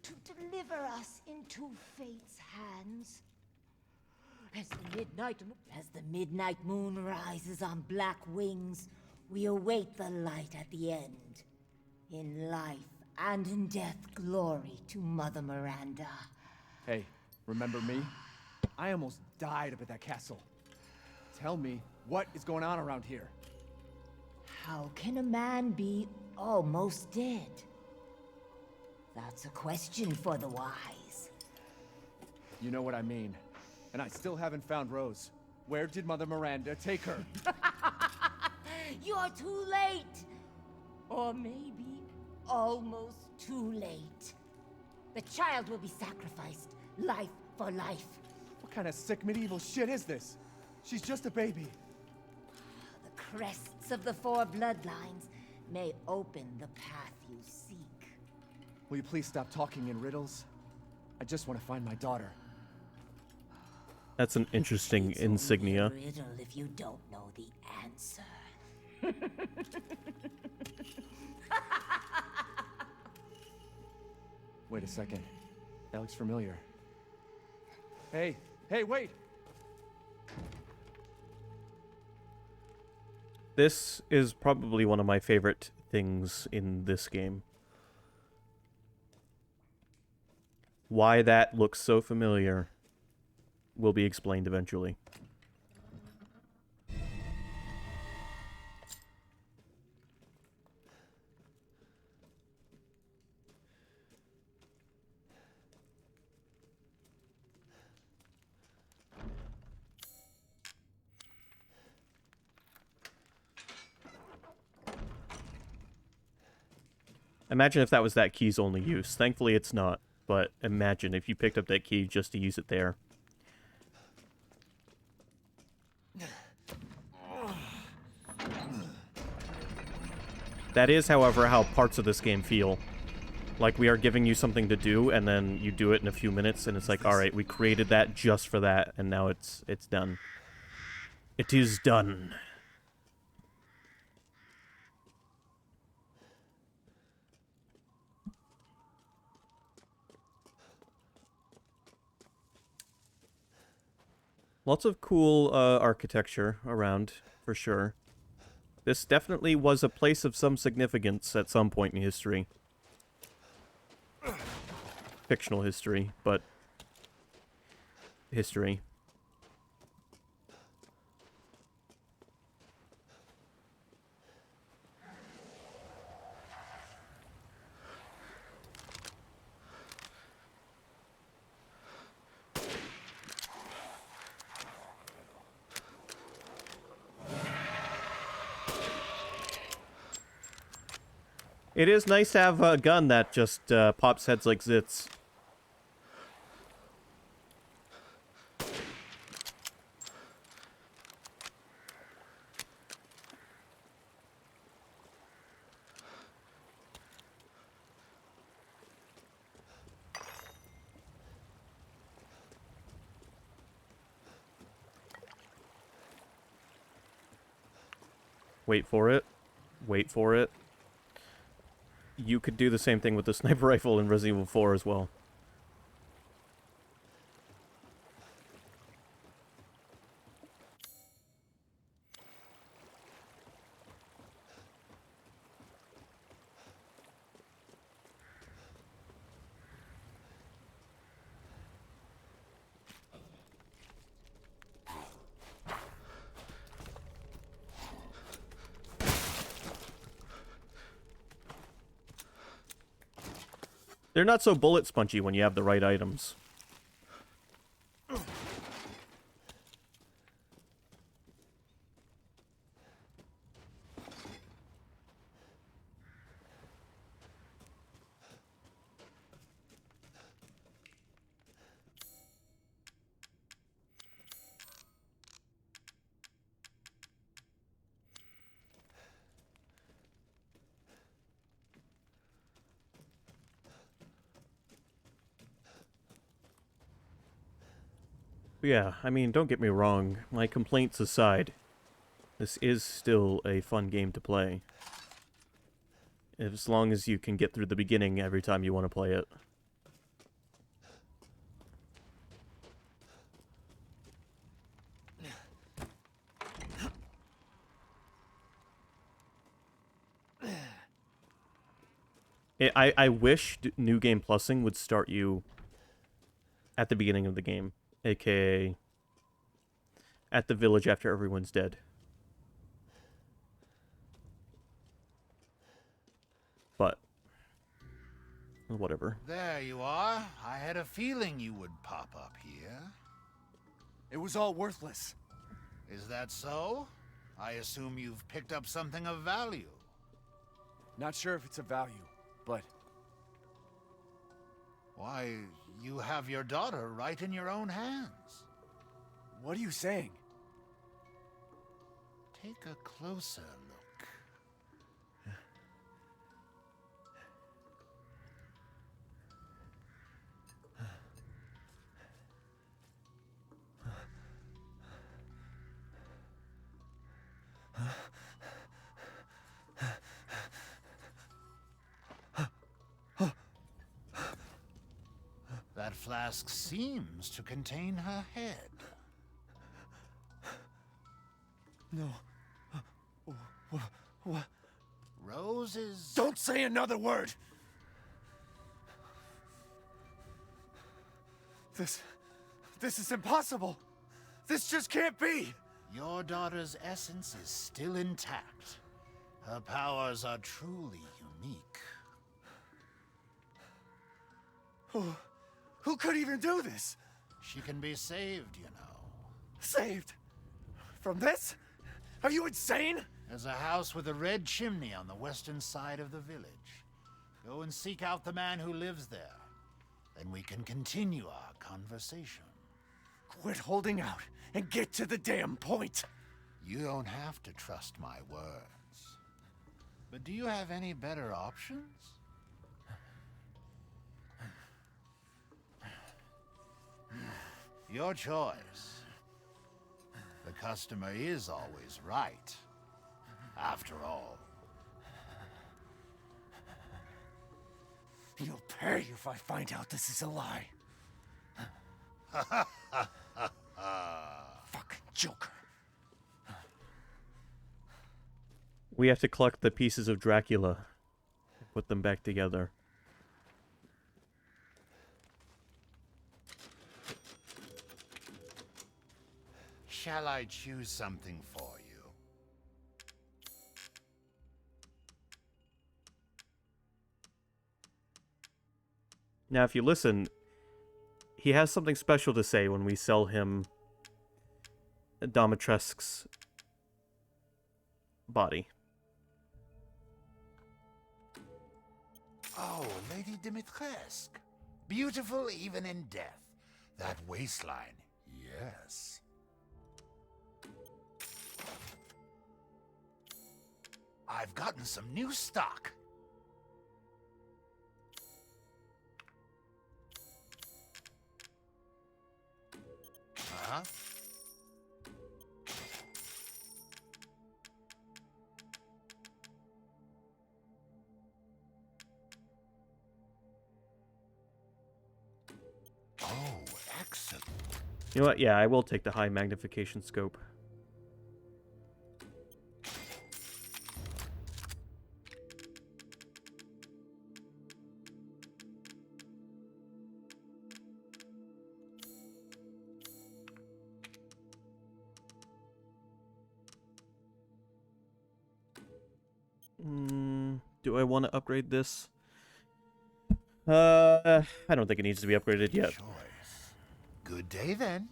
[SPEAKER 12] to deliver us into fate's hands. As the midnight moon rises on black wings, we await the light at the end. In life and in death, glory to Mother Miranda.
[SPEAKER 5] Hey, remember me? I almost died up at that castle. Tell me, what is going on around here?
[SPEAKER 12] How can a man be almost dead? That's a question for the wise.
[SPEAKER 5] You know what I mean. And I still haven't found Rose. Where did Mother Miranda take her?
[SPEAKER 12] You're too late! Or maybe almost too late. The child will be sacrificed, life for life.
[SPEAKER 5] What kind of sick medieval shit is this? She's just a baby.
[SPEAKER 12] The crests of the 4 bloodlines may open the path you seek.
[SPEAKER 5] Will you please stop talking in riddles? I just want to find my daughter.
[SPEAKER 1] That's an interesting insignia.
[SPEAKER 12] Riddle if you don't know the answer.
[SPEAKER 5] Wait a second. That looks familiar. Hey, wait!
[SPEAKER 1] This is probably one of my favorite things in this game. Why that looks so familiar will be explained eventually. Imagine if that was that key's only use. Thankfully it's not, but imagine if you picked up that key just to use it there. That is, however, how parts of this game feel. Like, we are giving you something to do, and then you do it in a few minutes, and it's like, alright, we created that just for that, and now it's done. It is done. Lots of cool architecture around, for sure. This definitely was a place of some significance at some point in history. Fictional history, but history. It is nice to have a gun that just pops heads like zits. Wait for it. Wait for it. You could do the same thing with the sniper rifle in Resident Evil 4 as well. They're not so bullet spongy when you have the right items. Yeah, I mean, don't get me wrong. My complaints aside, this is still a fun game to play. As long as you can get through the beginning every time you want to play it. I wish New Game Plusing would start you at the beginning of the game. AKA at the village after everyone's dead. But whatever.
[SPEAKER 6] There you are. I had a feeling you would pop up here.
[SPEAKER 5] It was all worthless.
[SPEAKER 6] Is that so? I assume you've picked up something of value.
[SPEAKER 5] Not sure if it's of value, but...
[SPEAKER 6] Why, you have your daughter right in your own hands.
[SPEAKER 5] What are you saying?
[SPEAKER 6] Take a closer look. flask seems to contain her head.
[SPEAKER 5] No. What?
[SPEAKER 6] Roses...
[SPEAKER 5] Don't say another word! This is impossible! This just can't be!
[SPEAKER 6] Your daughter's essence is still intact. Her powers are truly unique.
[SPEAKER 5] Who could even do this?
[SPEAKER 6] She can be saved, you know.
[SPEAKER 5] Saved? From this? Are you insane?
[SPEAKER 6] There's a house with a red chimney on the western side of the village. Go and seek out the man who lives there. Then we can continue our conversation.
[SPEAKER 5] Quit holding out and get to the damn point.
[SPEAKER 6] You don't have to trust my words. But do you have any better options? Your choice. The customer is always right. After all.
[SPEAKER 5] You'll pay if I find out this is a lie. Fucking Joker.
[SPEAKER 1] We have to collect the pieces of Dracula. Put them back together.
[SPEAKER 6] Shall I choose something for you?
[SPEAKER 1] Now, if you listen, he has something special to say when we sell him Dimitrescu's body.
[SPEAKER 6] Oh, Lady Dimitrescu. Beautiful even in death. That waistline, yes. I've gotten some new stock. Huh? Oh, excellent.
[SPEAKER 1] You know what? Yeah, I will take the high magnification scope. Do I want to upgrade this? I don't think it needs to be upgraded yet.
[SPEAKER 6] Choice. Good day then.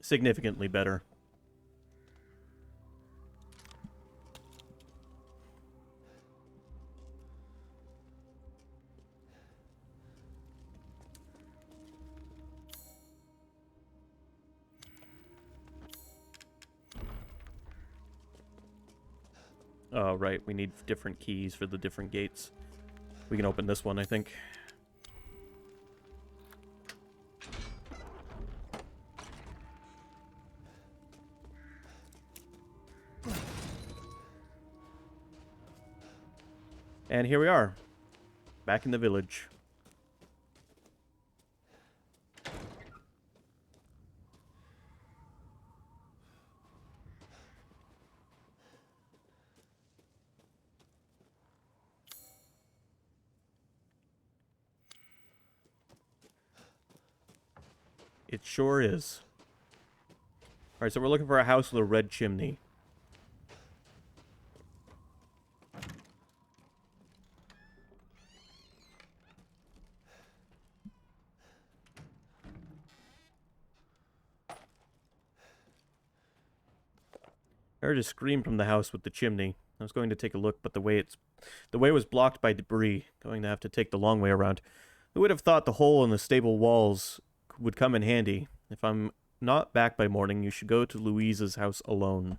[SPEAKER 1] Significantly better. Oh, right. We need different keys for the different gates. We can open this one, I think. And here we are. Back in the village. It sure is. Alright, so we're looking for a house with a red chimney. I heard a scream from the house with the chimney. I was going to take a look, but the way it was blocked by debris. Going to have to take the long way around. Who would have thought the hole in the stable walls would come in handy? If I'm not back by morning, you should go to Louise's house alone.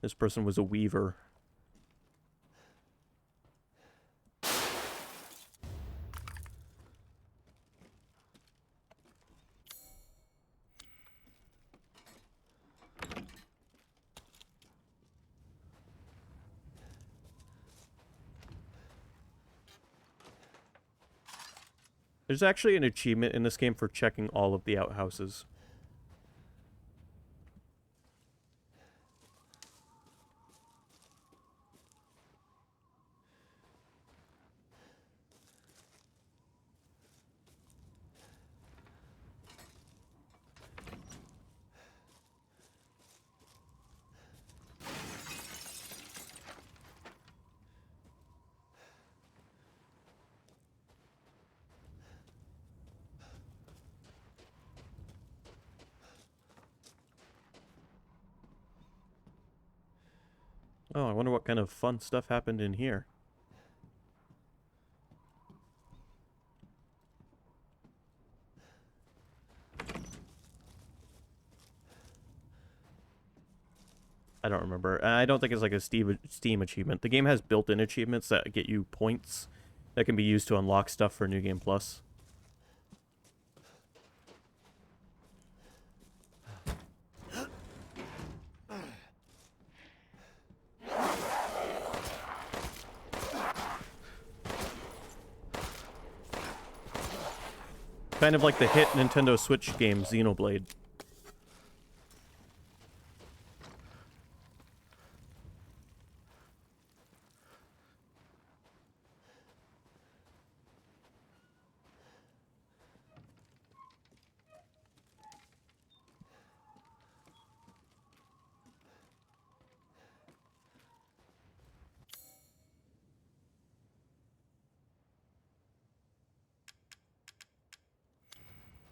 [SPEAKER 1] This person was a weaver. There's actually an achievement in this game for checking all of the outhouses. Oh, I wonder what kind of fun stuff happened in here. I don't remember. I don't think it's like a Steam achievement. The game has built-in achievements that get you points that can be used to unlock stuff for New Game Plus. Kind of like the hit Nintendo Switch game Xenoblade.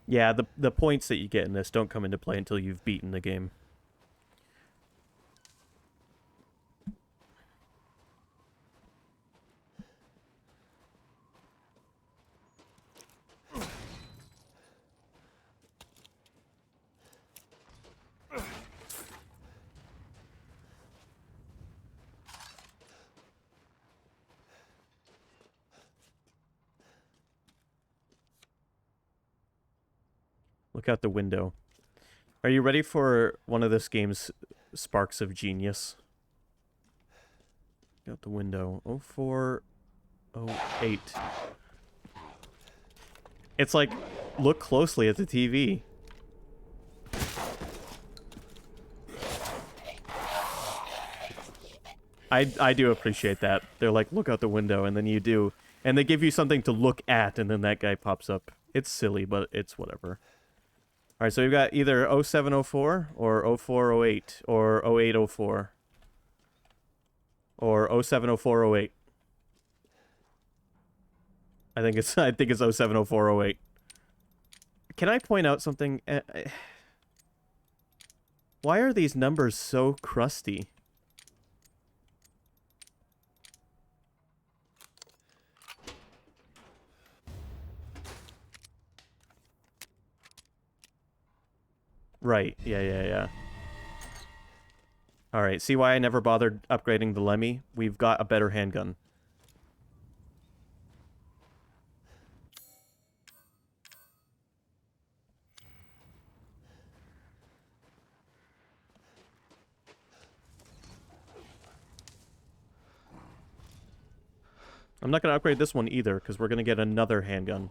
[SPEAKER 1] Yeah, the points that you get in this don't come into play until you've beaten the game. Look out the window. Are you ready for one of this game's sparks of genius? Look out the window. 0408. It's like, look closely at the TV. I do appreciate that. They're like, look out the window, and then you do. And they give you something to look at, and then that guy pops up. It's silly, but it's whatever. Alright, so we've got either 0704 or 0408 or 0804 or 070408. I think it's 070408. Can I point out something? Why are these numbers so crusty? Right, yeah. Alright, see why I never bothered upgrading the Lemmy? We've got a better handgun. I'm not going to upgrade this one either, because we're going to get another handgun.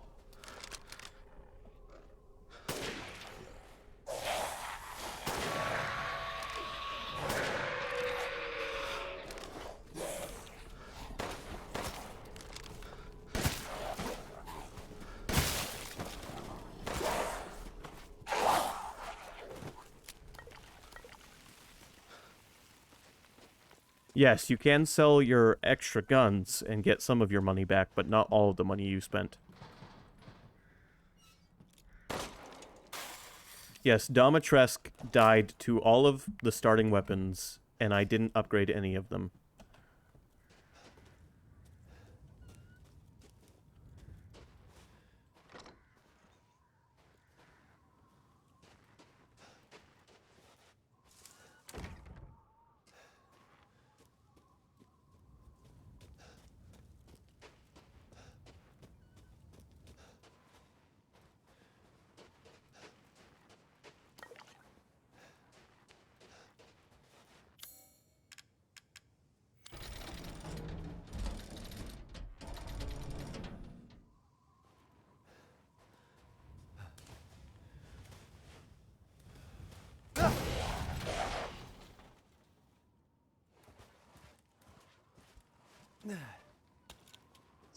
[SPEAKER 1] Yes, you can sell your extra guns and get some of your money back, but not all of the money you spent. Yes, Domitresk died to all of the starting weapons, and I didn't upgrade any of them.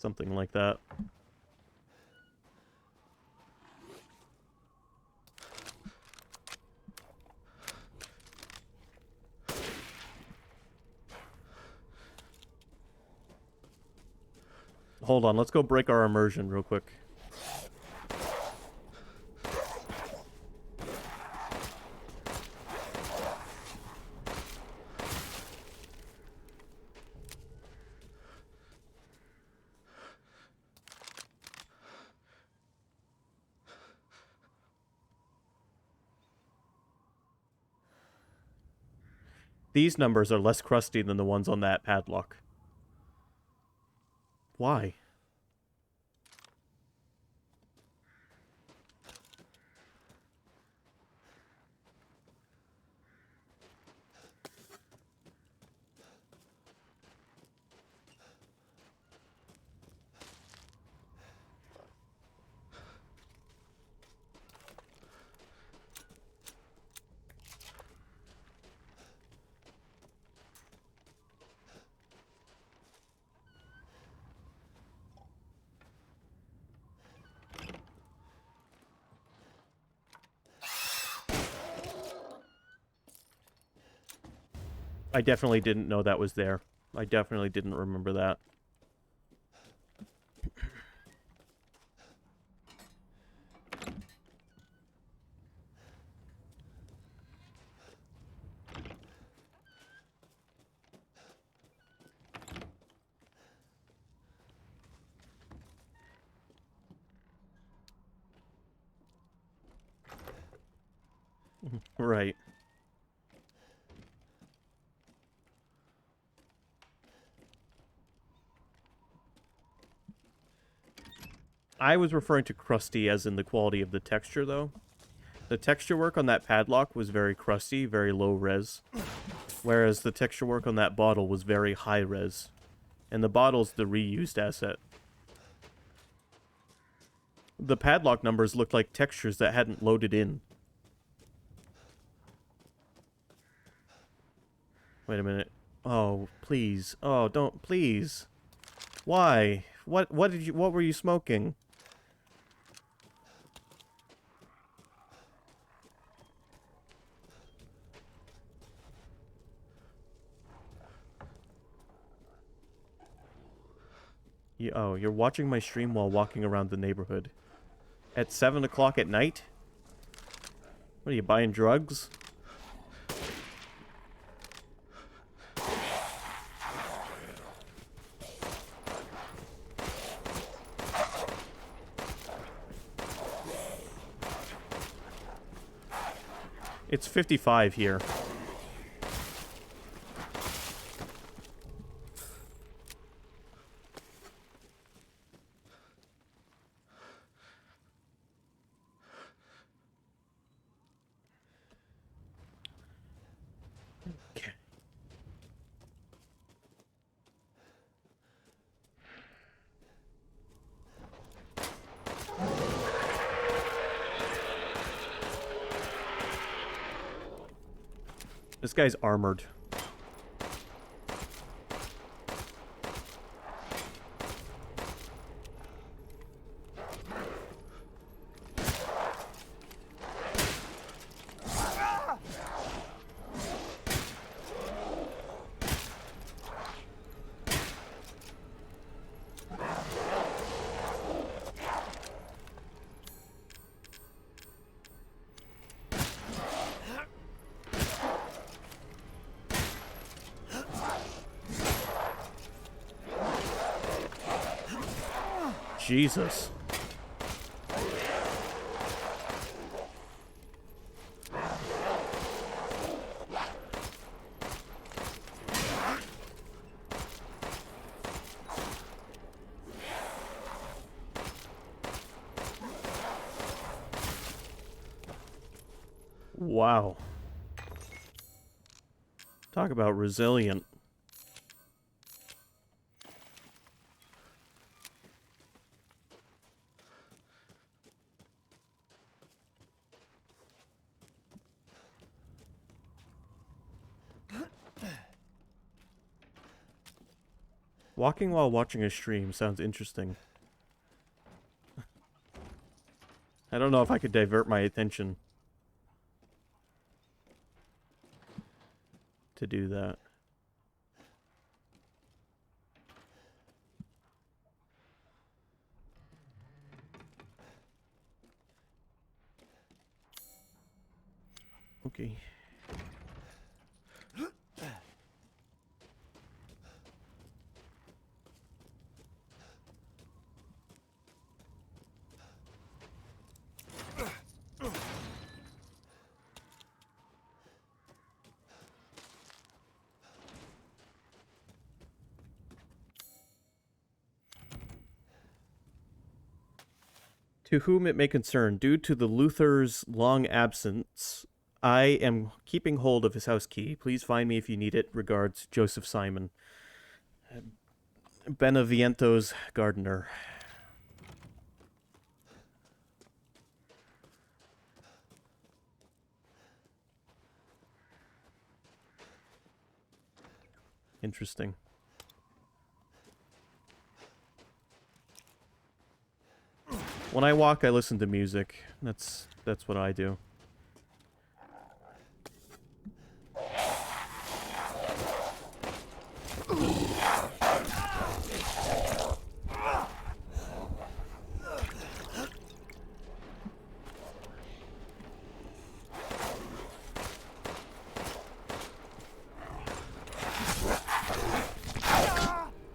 [SPEAKER 1] Something like that. Hold on, let's go break our immersion real quick. These numbers are less crusty than the ones on that padlock. Why? I definitely didn't know that was there. I definitely didn't remember that. Right. I was referring to crusty as in the quality of the texture, though. The texture work on that padlock was very crusty, very low res. Whereas the texture work on that bottle was very high res. And the bottle's the reused asset. The padlock numbers looked like textures that hadn't loaded in. Wait a minute. Oh, please. Oh, don't, please. Why? What were you smoking? Oh, you're watching my stream while walking around the neighborhood. At 7 o'clock at night? What are you, buying drugs? It's 55 here. Okay. This guy's armored. Jesus. Wow. Talk about resilient. Walking while watching a stream sounds interesting. I don't know if I could divert my attention to do that. Okay. To whom it may concern, due to the Luther's long absence, I am keeping hold of his house key. Please find me if you need it. Regards, Joseph Simon. Beneviento's gardener. Interesting. When I walk, I listen to music. That's what I do.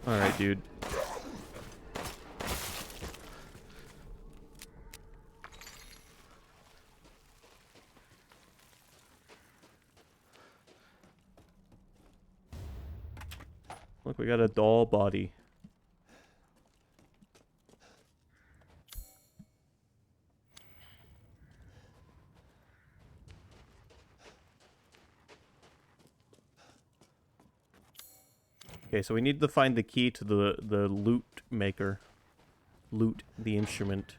[SPEAKER 1] All right, dude. Look, we got a doll body. Okay, so we need to find the key to the lute maker. Lute, the instrument.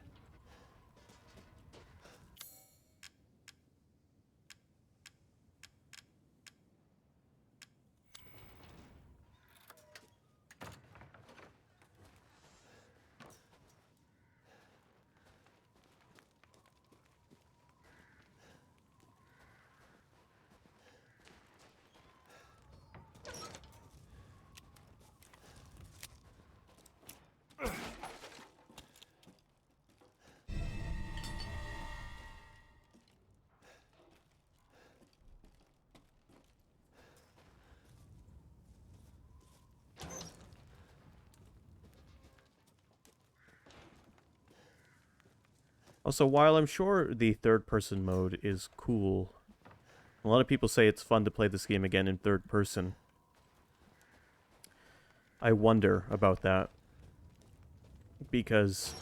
[SPEAKER 1] Also, while I'm sure the third-person mode is cool, a lot of people say it's fun to play this game again in third person. I wonder about that. Because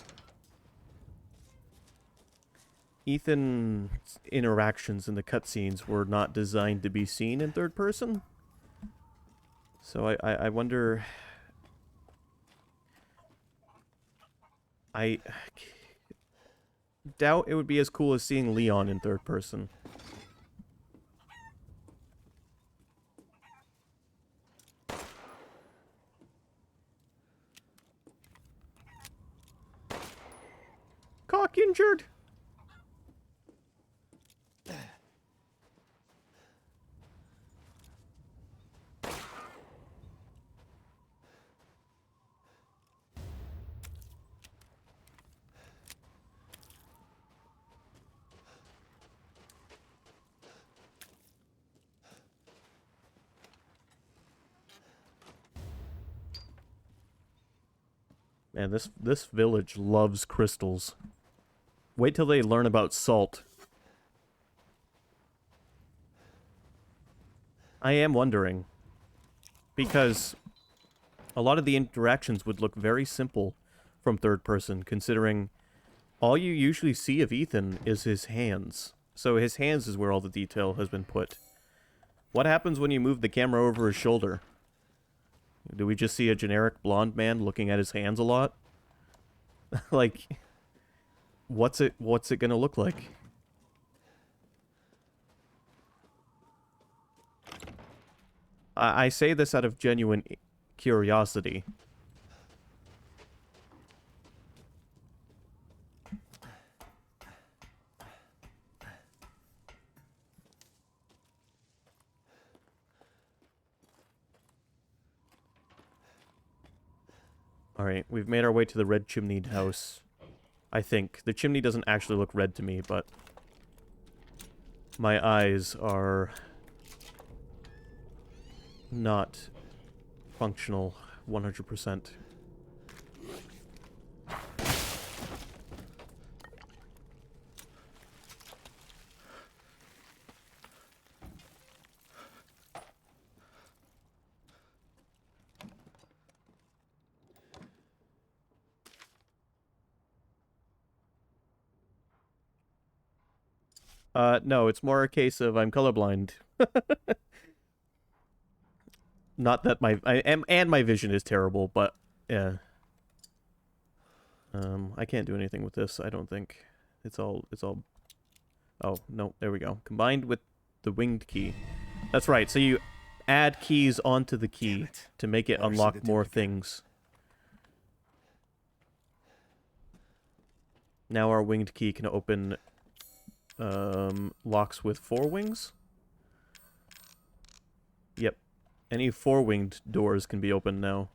[SPEAKER 1] Ethan's interactions in the cutscenes were not designed to be seen in third person. So I wonder... I doubt it would be as cool as seeing Leon in third person. Cock injured. Man, this village loves crystals. Wait till they learn about salt. I am wondering, because a lot of the interactions would look very simple from third person, considering all you usually see of Ethan is his hands. So his hands is where all the detail has been put. What happens when you move the camera over his shoulder? Do we just see a generic blonde man looking at his hands a lot? Like, what's it gonna look like? I say this out of genuine curiosity, Alright, we've made our way to the red chimneyed house. I think. The chimney doesn't actually look red to me, but... my eyes are... not functional 100%. No, it's more a case of I'm colorblind. Not that my vision is terrible, but yeah. I can't do anything with this, I don't think. It's all oh, no, there we go. Combined with the winged key. That's right. So you add keys onto the key to make it unlock more things. Now our winged key can open locks with 4 wings? Yep. Any 4-winged doors can be opened now.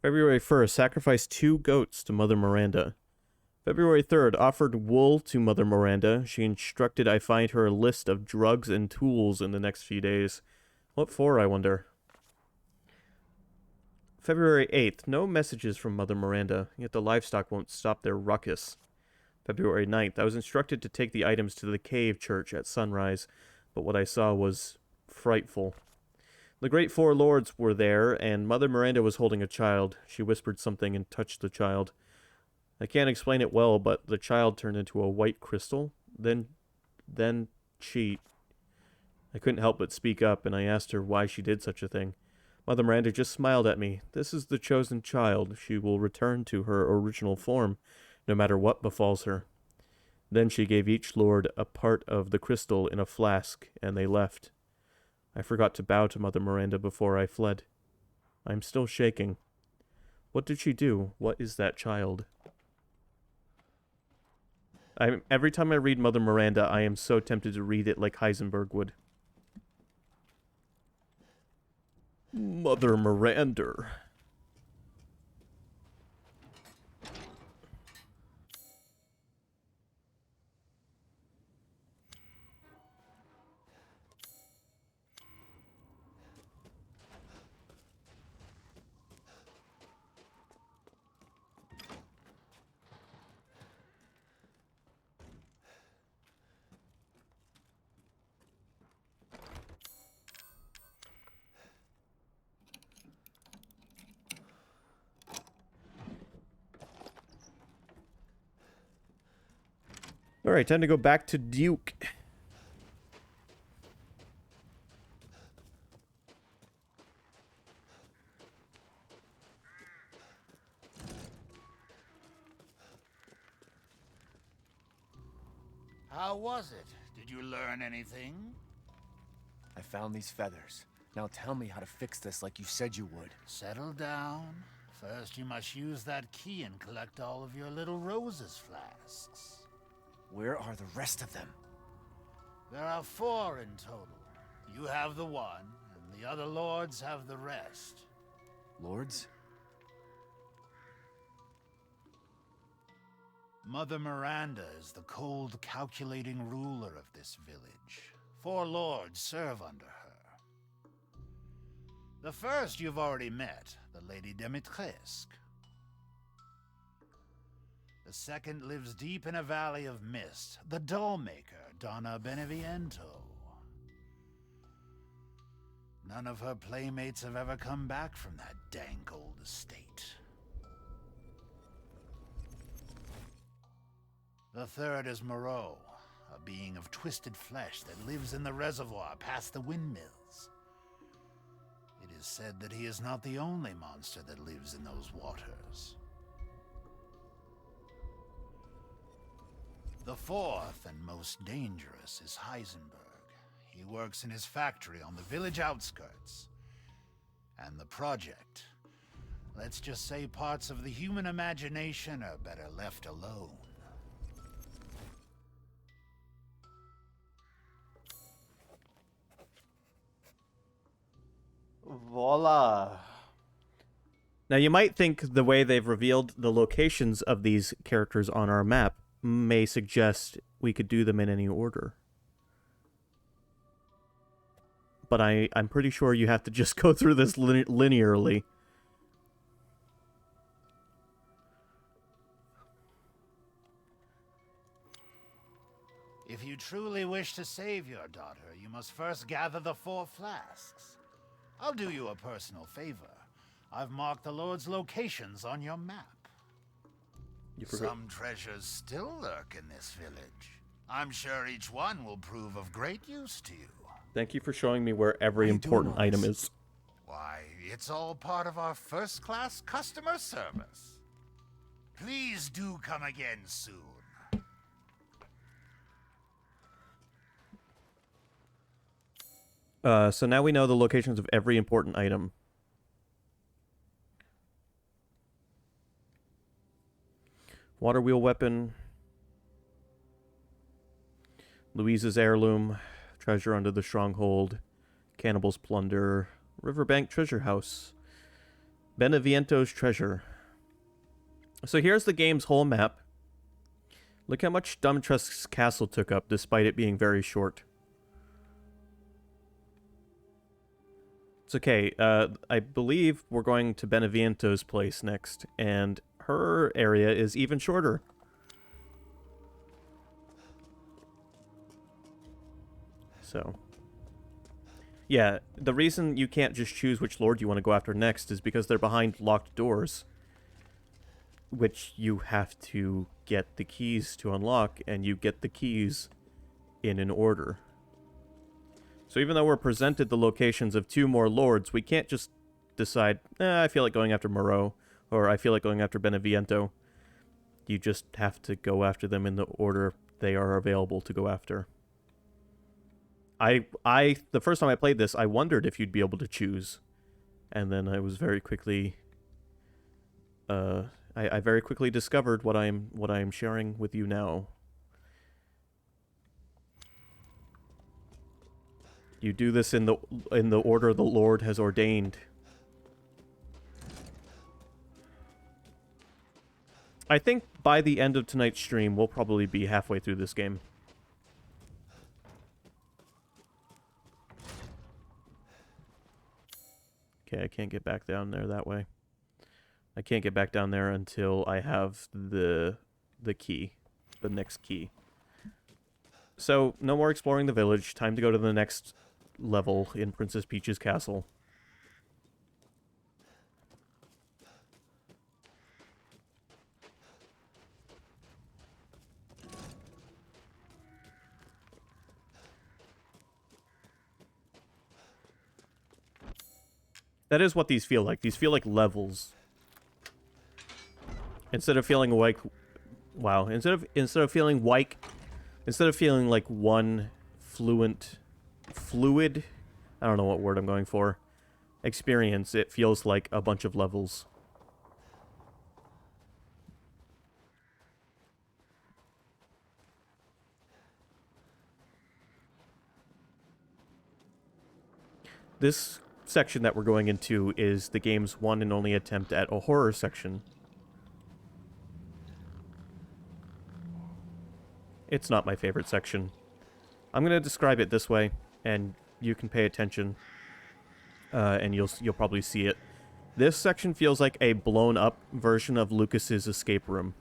[SPEAKER 1] February 1st, sacrificed 2 goats to Mother Miranda. February 3rd, offered wool to Mother Miranda. She instructed I find her a list of drugs and tools in the next few days. What for, I wonder? February 8th, no messages from Mother Miranda, yet the livestock won't stop their ruckus. February 9th, I was instructed to take the items to the cave church at sunrise, but what I saw was frightful. The great 4 lords were there, and Mother Miranda was holding a child. She whispered something and touched the child. I can't explain it well, but the child turned into a white crystal. Then she... I couldn't help but speak up, and I asked her why she did such a thing. Mother Miranda just smiled at me. This is the chosen child. She will return to her original form, no matter what befalls her. Then she gave each lord a part of the crystal in a flask, and they left. I forgot to bow to Mother Miranda before I fled. I'm still shaking. What did she do? What is that child? Every time I read Mother Miranda, I am so tempted to read it like Heisenberg would. Mother Miranda. Alright, time to go back to Duke.
[SPEAKER 6] How was it? Did you learn anything?
[SPEAKER 5] I found these feathers. Now tell me how to fix this like you said you would.
[SPEAKER 6] Settle down. First, you must use that key and collect all of your little roses flasks.
[SPEAKER 5] Where are the rest of them?
[SPEAKER 6] There are 4 in total. You have the 1, and the other lords have the rest.
[SPEAKER 5] Lords?
[SPEAKER 6] Mother Miranda is the cold, calculating ruler of this village. 4 lords serve under her. The first you've already met, the Lady Dimitrescu. The second lives deep in a valley of mist, the doll-maker, Donna Beneviento. None of her playmates have ever come back from that dank old estate. The third is Moreau, a being of twisted flesh that lives in the reservoir past the windmills. It is said that he is not the only monster that lives in those waters. The 4th and most dangerous is Heisenberg. He works in his factory on the village outskirts. And the project. Let's just say parts of the human imagination are better left alone.
[SPEAKER 1] Voila. Now, you might think the way they've revealed the locations of these characters on our map may suggest we could do them in any order. But I'm pretty sure you have to just go through this linearly.
[SPEAKER 6] If you truly wish to save your daughter, you must first gather the 4 flasks. I'll do you a personal favor. I've marked the Lord's locations on your map. Some treasures still lurk in this village. I'm sure each one will prove of great use to you.
[SPEAKER 1] Thank you for showing me where every important item is.
[SPEAKER 6] Why, it's all part of our first-class customer service. Please do come again soon.
[SPEAKER 1] So now we know the locations of every important item. Water wheel weapon. Louise's heirloom. Treasure under the stronghold. Cannibal's plunder. Riverbank treasure house. Beneviento's treasure. So here's the game's whole map. Look how much Dumbtrusk's castle took up, despite it being very short. It's okay. I believe we're going to Beneviento's place next, and her area is even shorter. So, yeah, the reason you can't just choose which lord you want to go after next is because they're behind locked doors, which you have to get the keys to unlock, and you get the keys in an order. So even though we're presented the locations of 2 more lords, we can't just decide, I feel like going after Moreau, or I feel like going after Beneviento. You just have to go after them in the order they are available to go after. The first time I played this, I wondered if you'd be able to choose. And then I was very quickly, I very quickly discovered what I'm sharing with you now. You do this in the order the Lord has ordained. I think by the end of tonight's stream, we'll probably be halfway through this game. Okay, I can't get back down there that way. I can't get back down there until I have the key, the next key. So, no more exploring the village. Time to go to the next level in Princess Peach's castle. That is what these feel like. These feel like levels. Instead of feeling like, wow, instead of feeling like one fluid, I don't know what word I'm going for, experience, it feels like a bunch of levels. This section that we're going into is the game's one and only attempt at a horror section. It's not my favorite section. I'm going to describe it this way, and you can pay attention, and you'll probably see it. This section feels like a blown-up version of Lucas's escape room.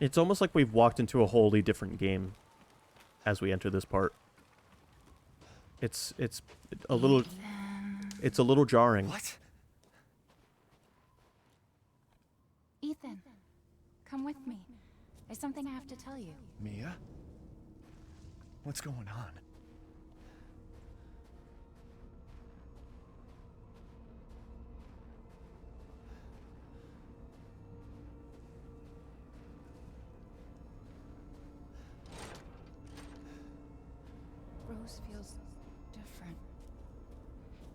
[SPEAKER 1] It's almost like we've walked into a wholly different game as we enter this part. It's a little jarring.
[SPEAKER 5] What?
[SPEAKER 13] Ethan, come with me. There's something I have to tell you.
[SPEAKER 5] Mia? What's going on?
[SPEAKER 13] Rose feels different.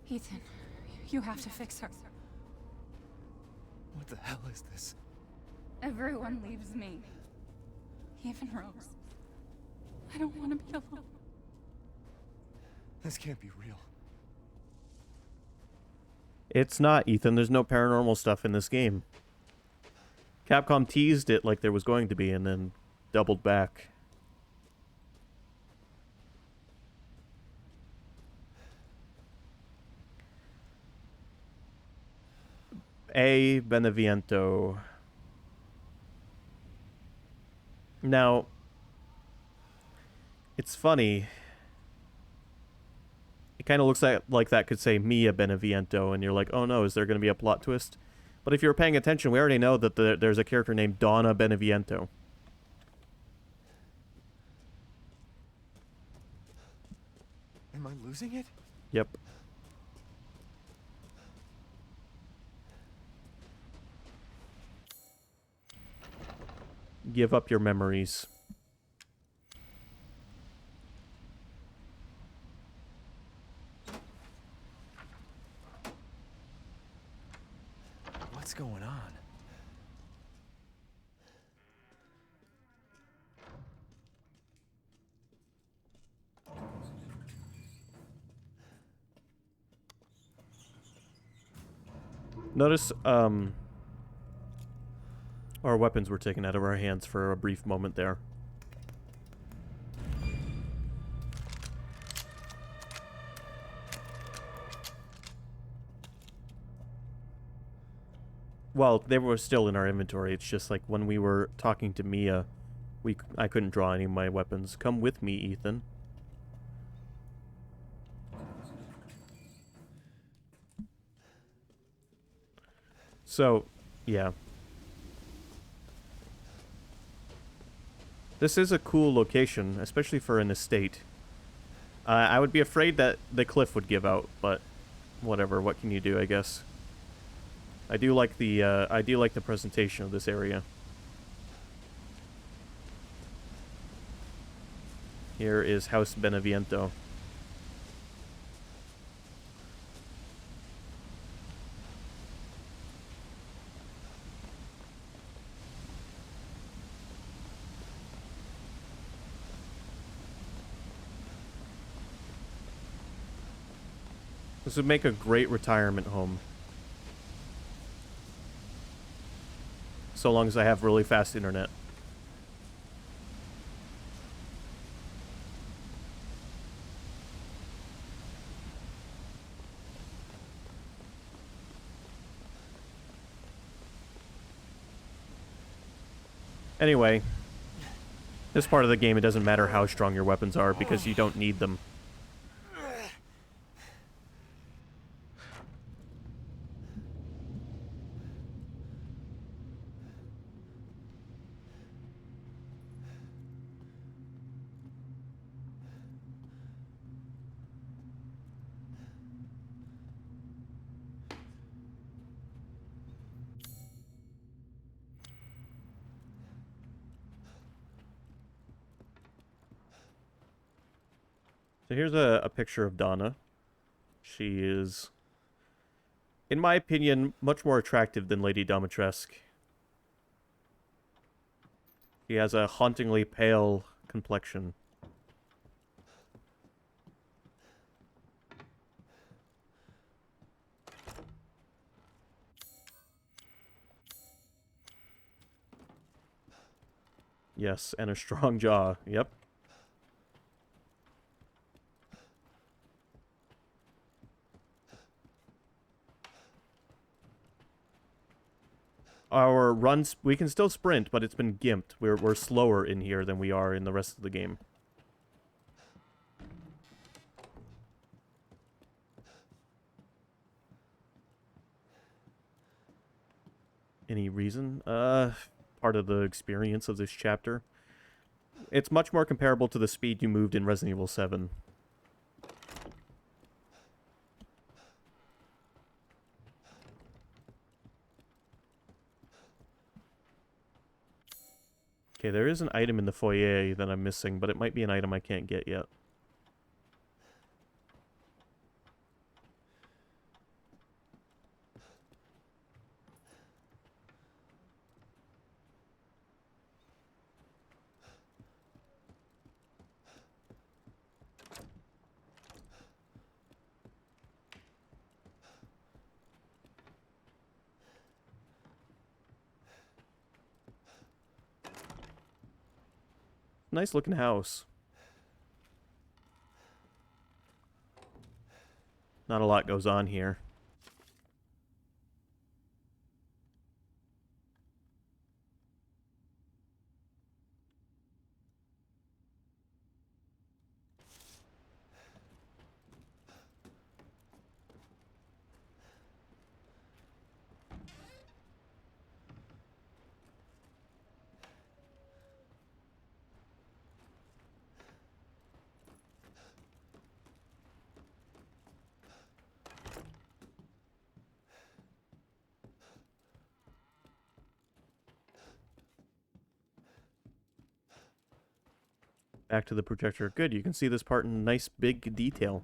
[SPEAKER 13] Ethan, you have to fix her.
[SPEAKER 5] What the hell is this?
[SPEAKER 13] Everyone leaves me. Even Rose. I don't want to be alone.
[SPEAKER 5] This can't be real.
[SPEAKER 1] It's not, Ethan. There's no paranormal stuff in this game. Capcom teased it like there was going to be and then doubled back. A. Beneviento. Now, it's funny. It kind of looks like that could say Mia Beneviento, and you're like, oh no, is there going to be a plot twist? But if you're paying attention, we already know that there's a character named Donna Beneviento.
[SPEAKER 5] Am I losing it?
[SPEAKER 1] Yep. Give up your memories.
[SPEAKER 5] What's going on?
[SPEAKER 1] Notice, our weapons were taken out of our hands for a brief moment there. Well, they were still in our inventory. It's just like when we were talking to Mia, I couldn't draw any of my weapons. Come with me, Ethan. So, yeah. This is a cool location, especially for an estate. I would be afraid that the cliff would give out, but whatever. What can you do, I guess? I do like the presentation of this area. Here is House Beneviento. This would make a great retirement home. So long as I have really fast internet. Anyway, this part of the game, it doesn't matter how strong your weapons are because you don't need them. So here's a picture of Donna. She is, in my opinion, much more attractive than Lady Dimitrescu. She has a hauntingly pale complexion. Yes, and a strong jaw. Yep. Our runs, we can still sprint, but it's been gimped. We're slower in here than we are in the rest of the game. Any reason? Part of the experience of this chapter. It's much more comparable to the speed you moved in Resident Evil 7. Okay, there is an item in the foyer that I'm missing, but it might be an item I can't get yet. nice looking house. Not a lot goes on here. Back to the projector. Good, you can see this part in nice big detail.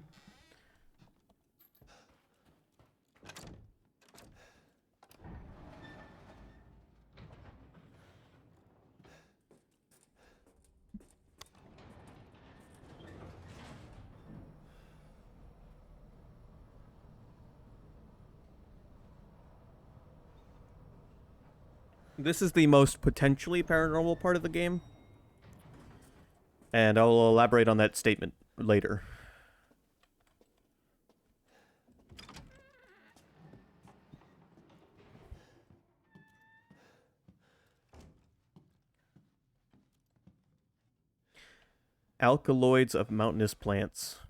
[SPEAKER 1] This is the most potentially paranormal part of the game. And I will elaborate on that statement later. Alkaloids of mountainous plants.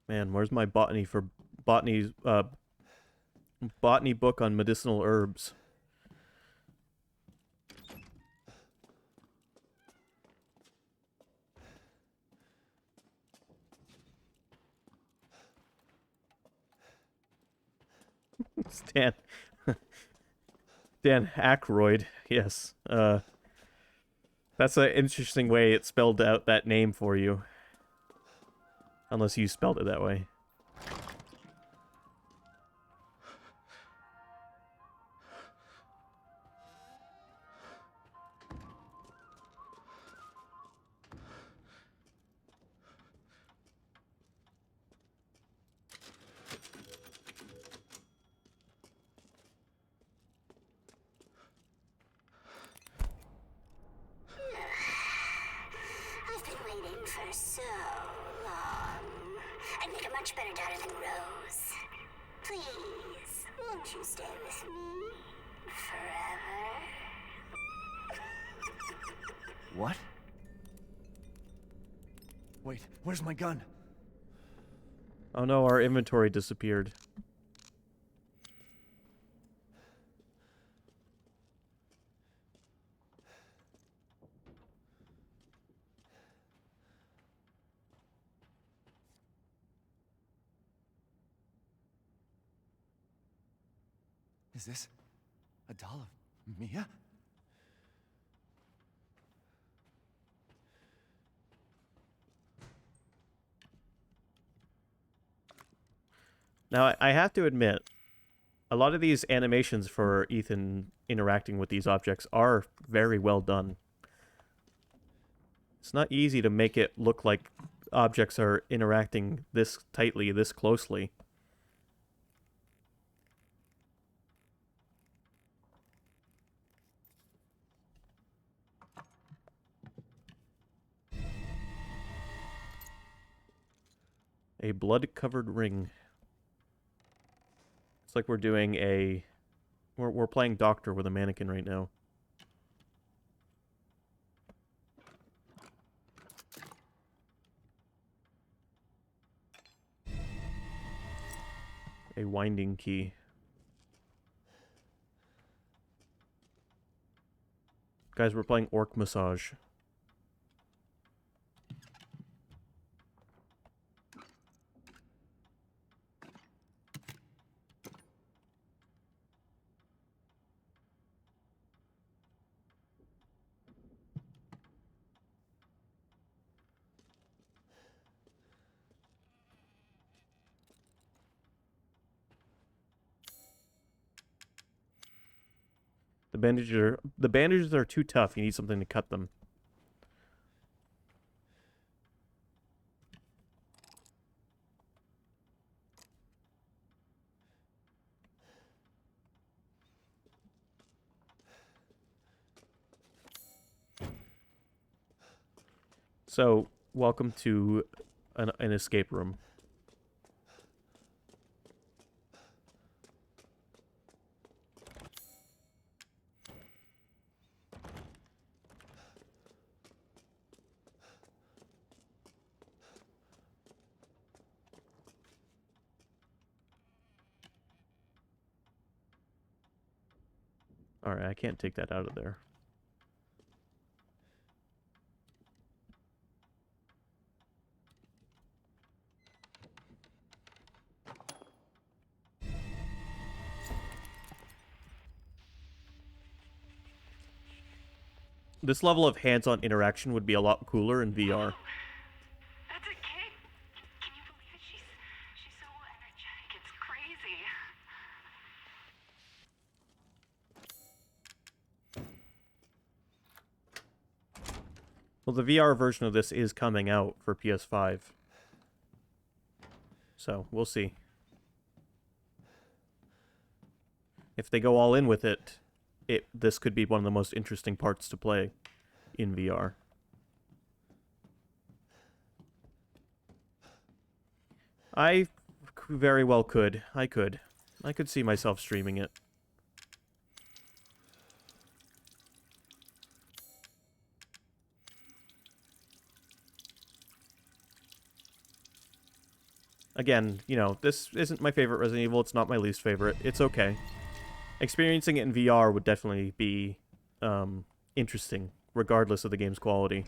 [SPEAKER 1] Man, where's my botany for botany book on medicinal herbs? Dan Aykroyd, yes. That's an interesting way it spelled out that name for you. Unless you spelled it that way.
[SPEAKER 14] I've been waiting for so long. I'd make a much better daughter than Rose. Please, won't you stay with me forever?
[SPEAKER 5] What? Wait, where's my gun?
[SPEAKER 1] Oh no, our inventory disappeared.
[SPEAKER 5] Is this a doll of Mia?
[SPEAKER 1] Now, I have to admit, a lot of these animations for Ethan interacting with these objects are very well done. It's not easy to make it look like objects are interacting this tightly, this closely. A blood-covered ring. It's like we're doing a... We're playing doctor with a mannequin right now. A winding key. Guys, we're playing Orc Massage. The bandages are too tough. You need something to cut them. So, welcome to an escape room. Alright, I can't take that out of there. This level of hands-on interaction would be a lot cooler in VR.
[SPEAKER 11] That's a kid. Can you believe it? She's so energetic. It's crazy.
[SPEAKER 1] Well, the VR version of this is coming out for PS5. So, we'll see. If they go all in with it, this could be one of the most interesting parts to play in VR. I very well could. I could see myself streaming it. Again, you know, this isn't my favorite Resident Evil. It's not my least favorite. It's okay. Experiencing it in VR would definitely be interesting, regardless of the game's quality.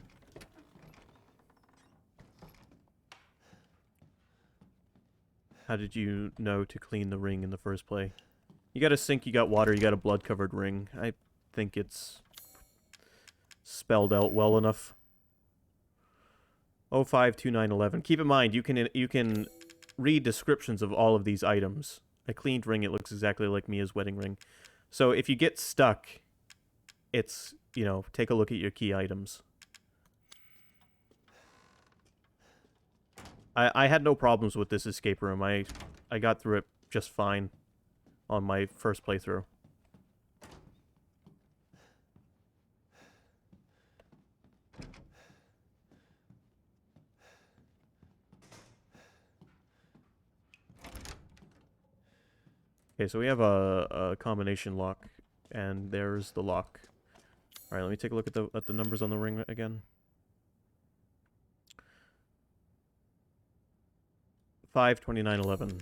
[SPEAKER 1] How did you know to clean the ring in the first play? You got a sink, you got water, you got a blood-covered ring. I think it's spelled out well enough. 052911. Keep in mind, you can read descriptions of all of these items. A cleaned ring, it looks exactly like Mia's wedding ring. So if you get stuck, it's, you know, take a look at your key items. I had no problems with this escape room. I got through it just fine on my first playthrough. Okay, so we have a combination lock, and there's the lock. All right, let me take a look at the numbers on the ring again. 52911.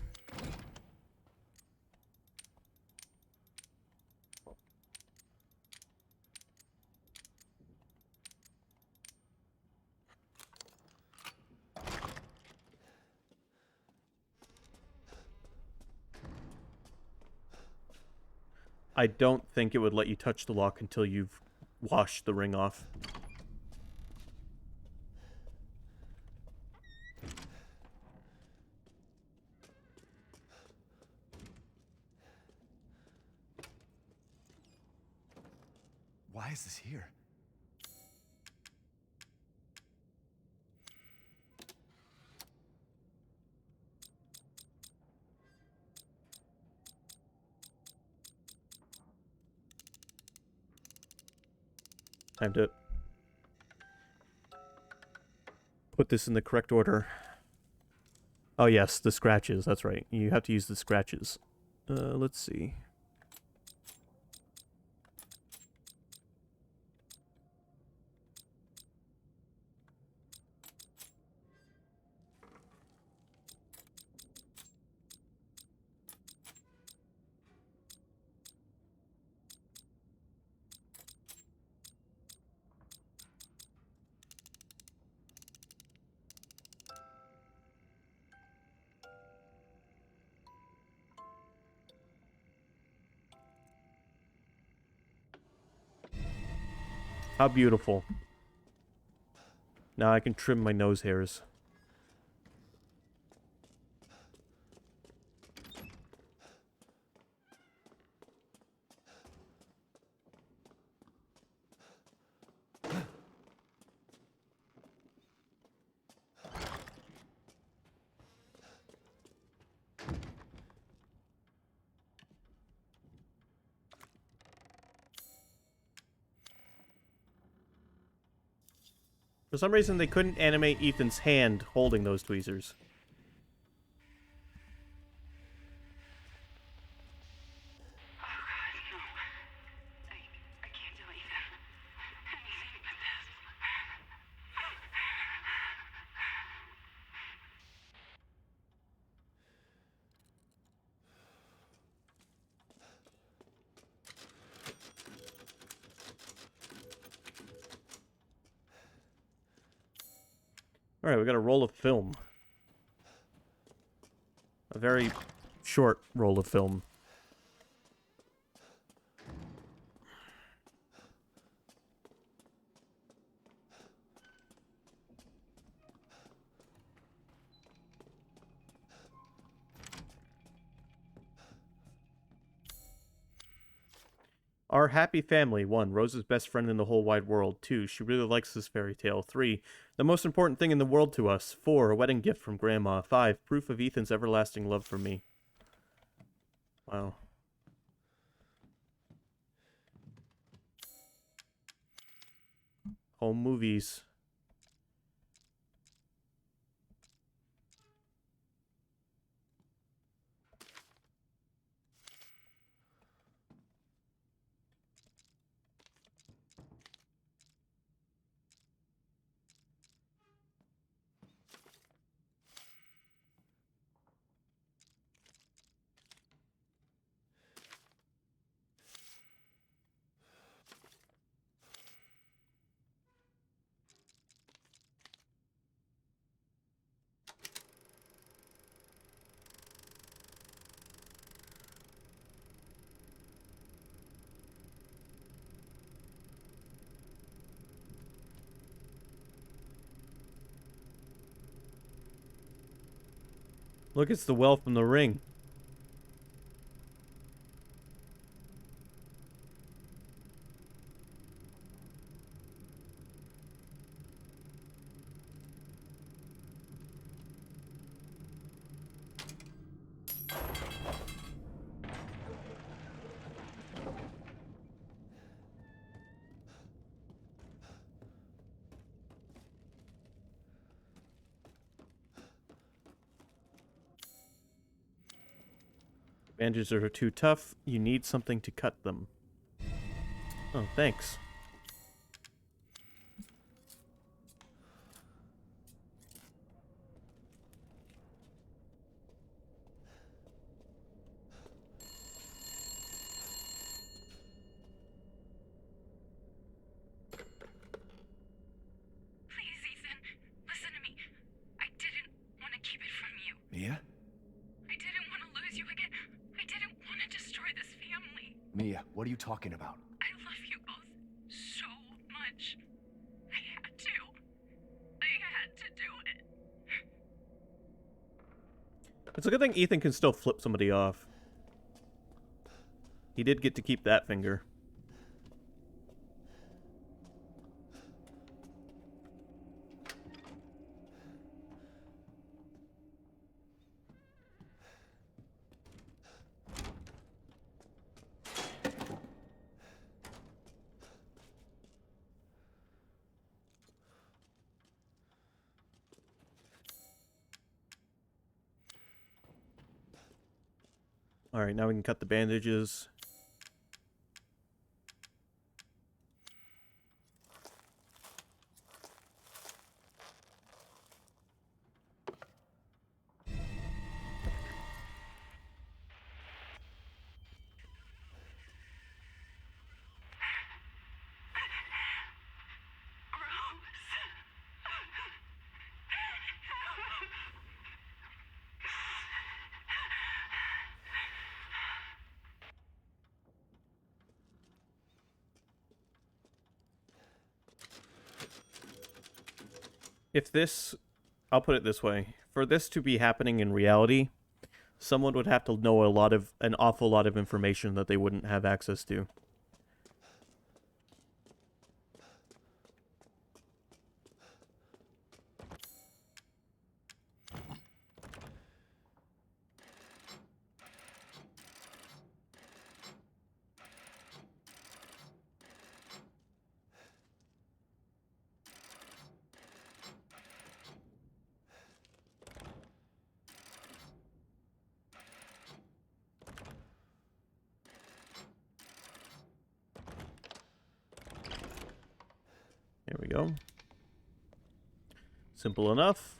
[SPEAKER 1] I don't think it would let you touch the lock until you've washed the ring off.
[SPEAKER 5] Why is this here?
[SPEAKER 1] Time to put this in the correct order. Oh yes, the scratches, that's right. You have to use the scratches. Let's see. How beautiful. Now I can trim my nose hairs. For some reason, they couldn't animate Ethan's hand holding those tweezers. Alright, we got a roll of film. A very short roll of film. Our happy family. 1. Rose's best friend in the whole wide world. 2. She really likes this fairy tale. 3. The most important thing in the world to us. 4. A wedding gift from Grandma. 5. Proof of Ethan's everlasting love for me. Wow. Home movies. Look, it's the well from the ring. Bandages are too tough. You need something to cut them. Oh, thanks.
[SPEAKER 11] Please, Ethan, listen to me. I didn't want to keep it from you.
[SPEAKER 5] Mia?
[SPEAKER 11] I didn't want to lose you again. I didn't want to destroy this family.
[SPEAKER 5] Mia, what are you talking about?
[SPEAKER 11] I love you both so much. I had to. I had to do it.
[SPEAKER 1] It's a good thing Ethan can still flip somebody off. He did get to keep that finger. Alright, now we can cut the bandages. If this, I'll put it this way, for this to be happening in reality, someone would have to know an awful lot of information that they wouldn't have access to. go. Simple enough.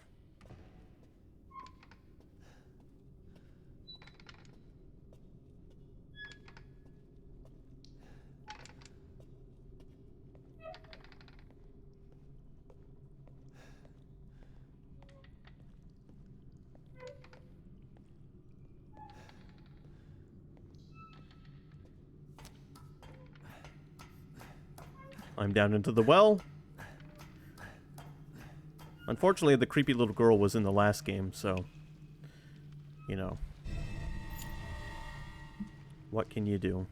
[SPEAKER 1] I'm down into the well. Unfortunately, the creepy little girl was in the last game, so... You know. What can you do?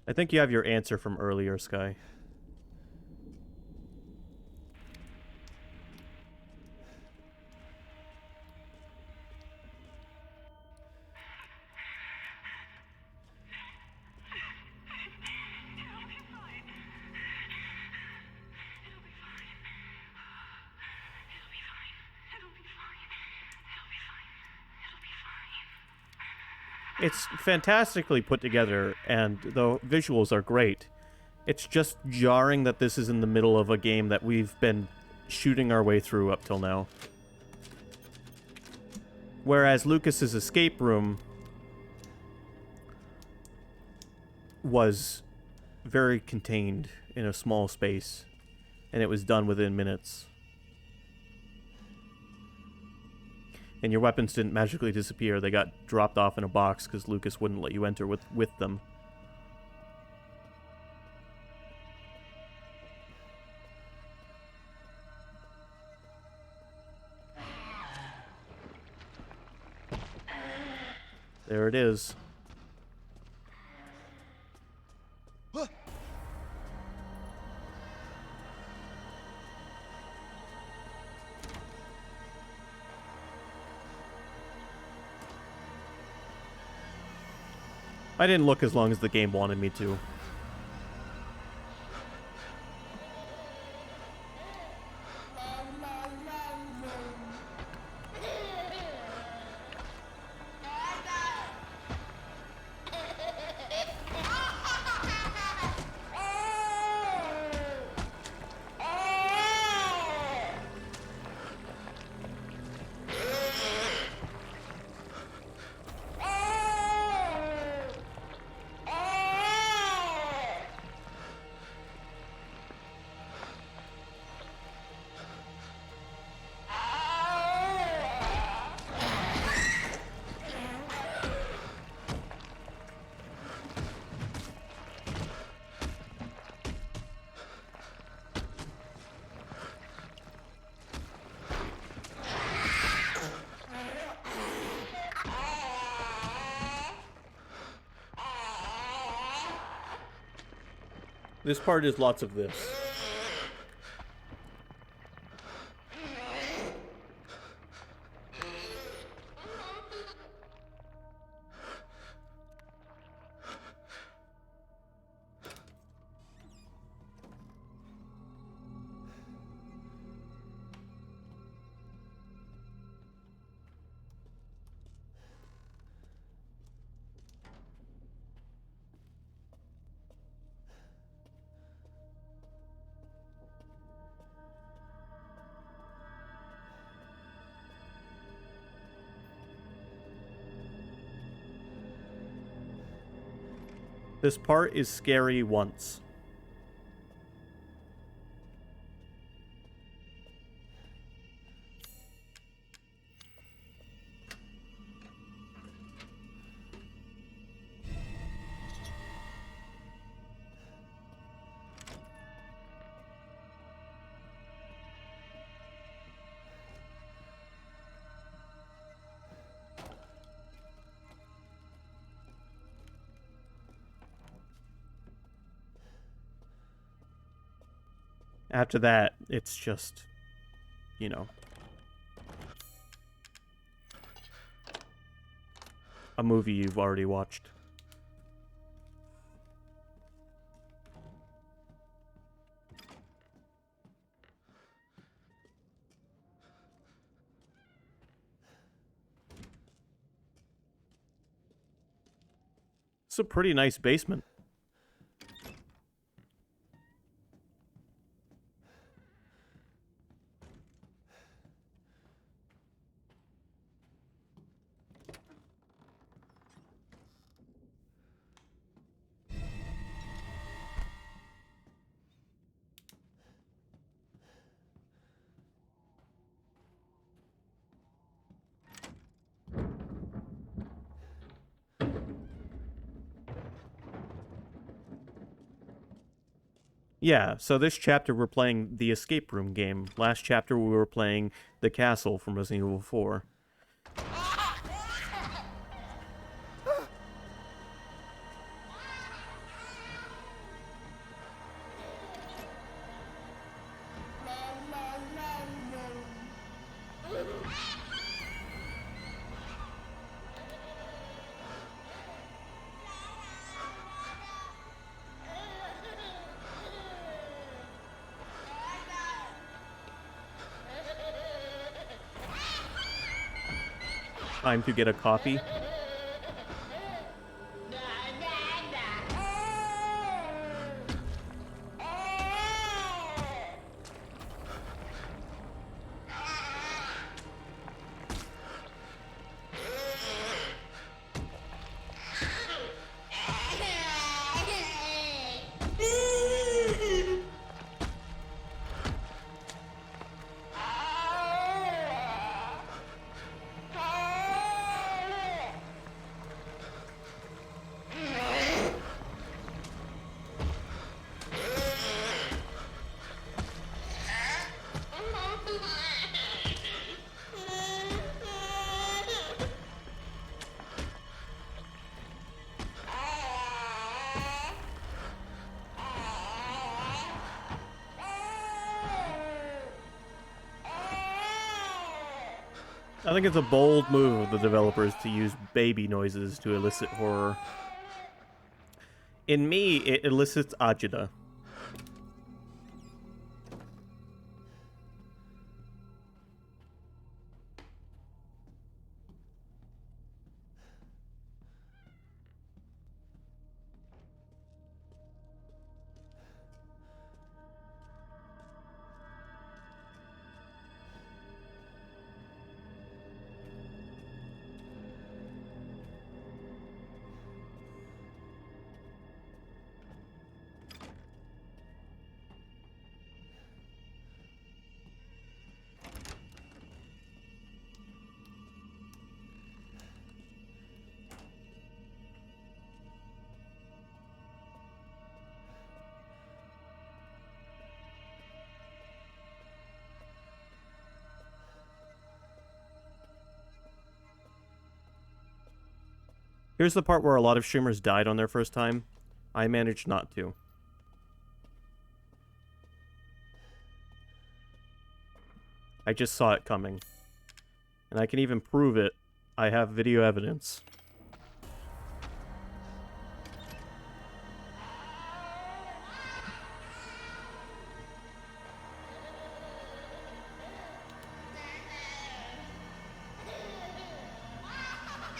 [SPEAKER 1] I think you have your answer from earlier, Sky. It's fantastically put together, and the visuals are great. It's just jarring that this is in the middle of a game that we've been shooting our way through up till now. Whereas Lucas's escape room was very contained in a small space, and it was done within minutes. And your weapons didn't magically disappear. They got dropped off in a box because Lucas wouldn't let you enter with them. There it is. I didn't look as long as the game wanted me to. This part is lots of this. This part is scary once. After that, it's just, you know, a movie you've already watched. It's a pretty nice basement. Yeah, so this chapter we're playing the escape room game. Last chapter we were playing the castle from Resident Evil 4. Time to get a coffee. I think it's a bold move of the developers to use baby noises to elicit horror. In me, it elicits agita. Here's the part where a lot of streamers died on their first time. I managed not to. I just saw it coming. And I can even prove it. I have video evidence.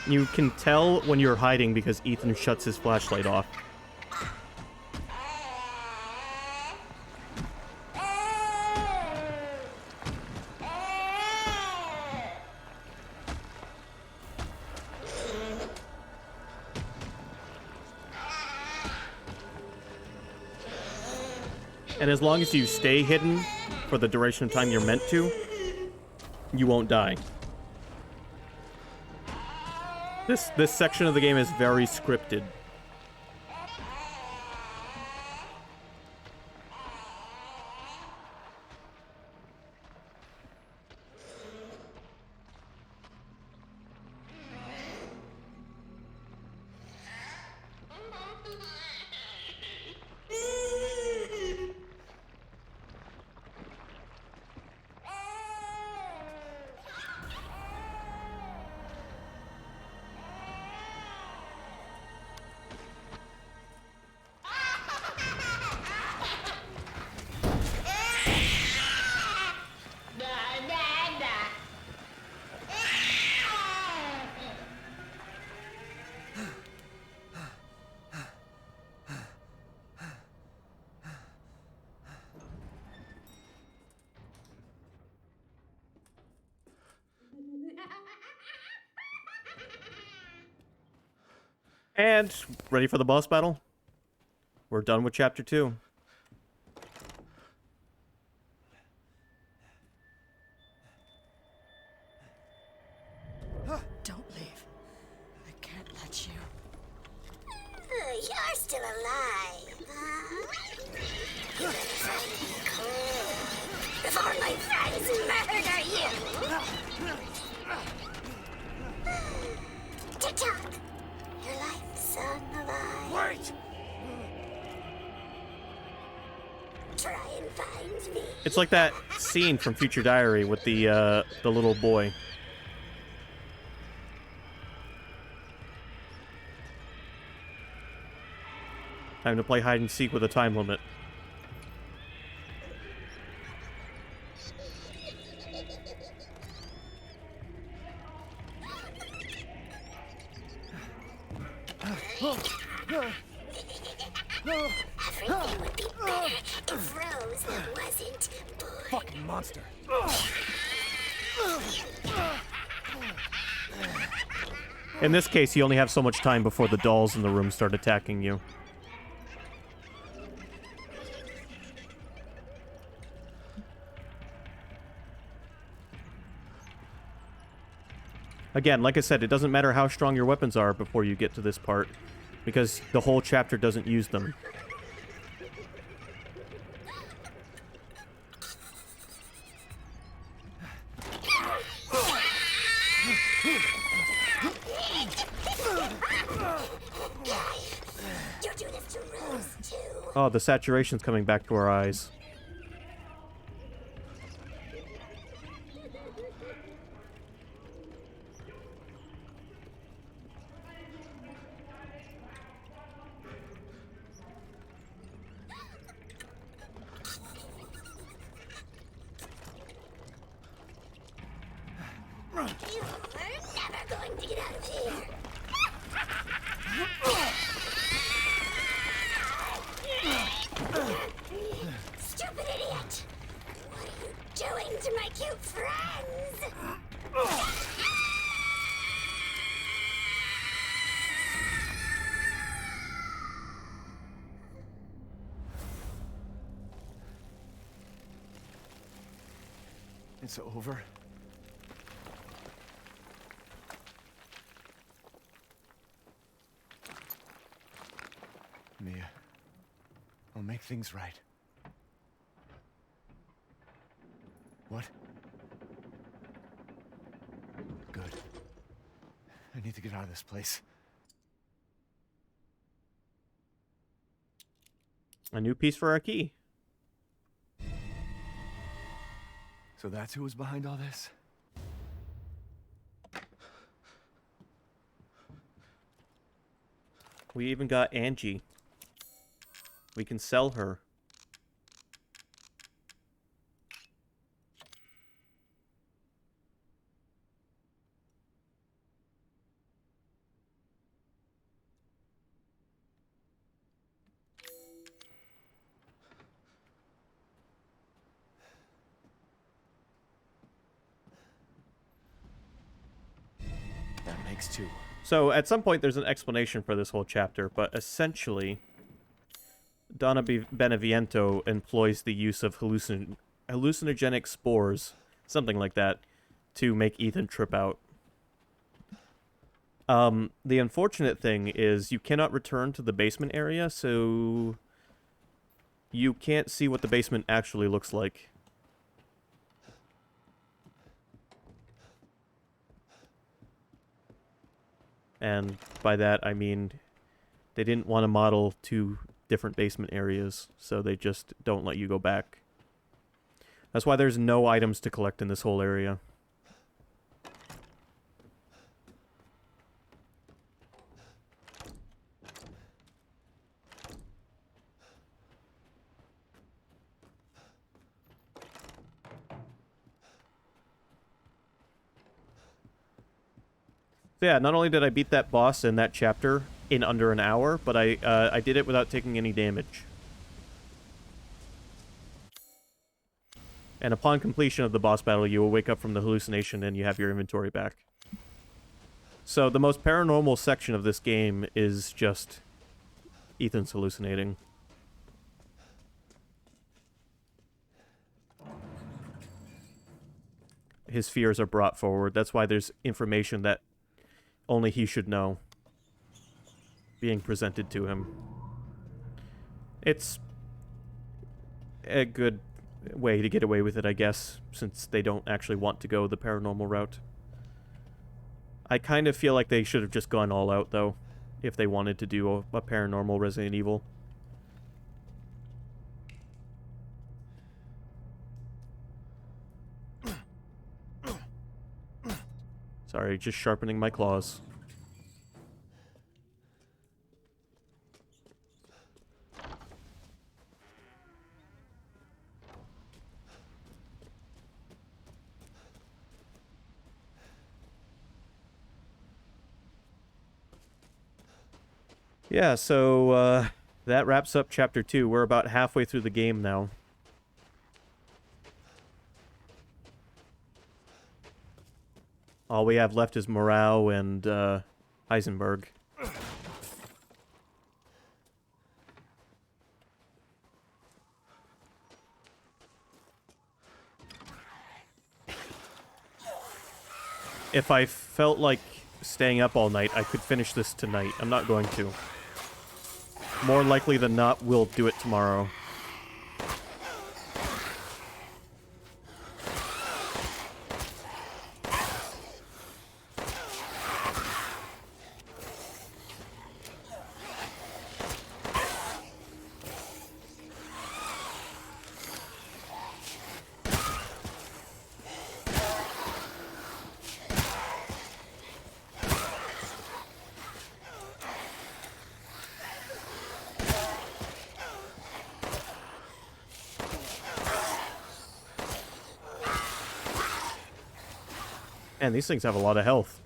[SPEAKER 1] You can tell when you're hiding because Ethan shuts his flashlight off. And as long as you stay hidden for the duration of time you're meant to, you won't die. This section of the game is very scripted. And ready for the boss battle? We're done with chapter 2.
[SPEAKER 12] Don't leave. I can't let you.
[SPEAKER 14] You're still alive, huh? You better find me cool before my friends murder you! Tick-tock! Your life's on the line.
[SPEAKER 5] Wait!
[SPEAKER 14] Try and find me.
[SPEAKER 1] It's like that scene from Future Diary with the little boy. Time to play hide and seek with a time limit.
[SPEAKER 14] Everything would be better if Rose wasn't born.
[SPEAKER 5] Fucking monster.
[SPEAKER 1] In this case, you only have so much time before the dolls in the room start attacking you. Again, like I said, it doesn't matter how strong your weapons are before you get to this part, because the whole chapter doesn't use them.
[SPEAKER 14] You do this to Rose too.
[SPEAKER 1] Oh, the saturation's coming back to our eyes.
[SPEAKER 14] You are never going to get out of here. Stupid idiot! What are you doing to my cute friends?
[SPEAKER 5] It's over. Mia, I'll make things right. What? Good. I need to get out of this place.
[SPEAKER 1] A new piece for our key.
[SPEAKER 5] So that's who was behind all this?
[SPEAKER 1] We even got Angie. We can sell her.
[SPEAKER 5] That makes two.
[SPEAKER 1] So, at some point, there's an explanation for this whole chapter, but essentially, Donna Beneviento employs the use of hallucinogenic spores, something like that, to make Ethan trip out. The unfortunate thing is you cannot return to the basement area, so you can't see what the basement actually looks like. And by that, I mean, they didn't want to model two different basement areas, so they just don't let you go back. That's why there's no items to collect in this whole area. So yeah, not only did I beat that boss in that chapter in under an hour, but I did it without taking any damage. And upon completion of the boss battle, you will wake up from the hallucination and you have your inventory back. So the most paranormal section of this game is just Ethan's hallucinating. His fears are brought forward. That's why there's information that only he should know being presented to him. It's a good way to get away with it, I guess, since they don't actually want to go the paranormal route. I kind of feel like they should have just gone all out, though, if they wanted to do a paranormal Resident Evil. Sorry, just sharpening my claws. Yeah, so that wraps up Chapter 2. We're about halfway through the game now. All we have left is Morale and Heisenberg. If I felt like staying up all night, I could finish this tonight. I'm not going to. More likely than not, we'll do it tomorrow. Man, these things have a lot of health.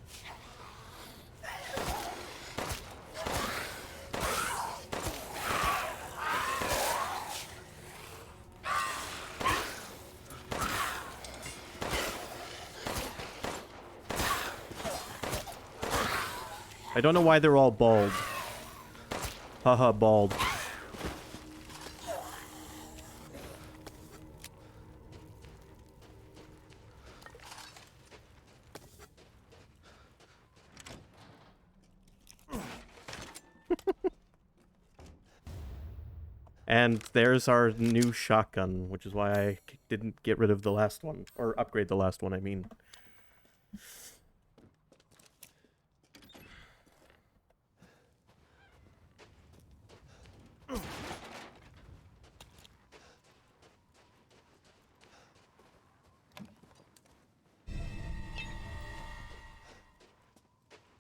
[SPEAKER 1] I don't know why they're all bald. Haha, bald. And there's our new shotgun, which is why I didn't get rid of the last one. Or upgrade the last one, I mean.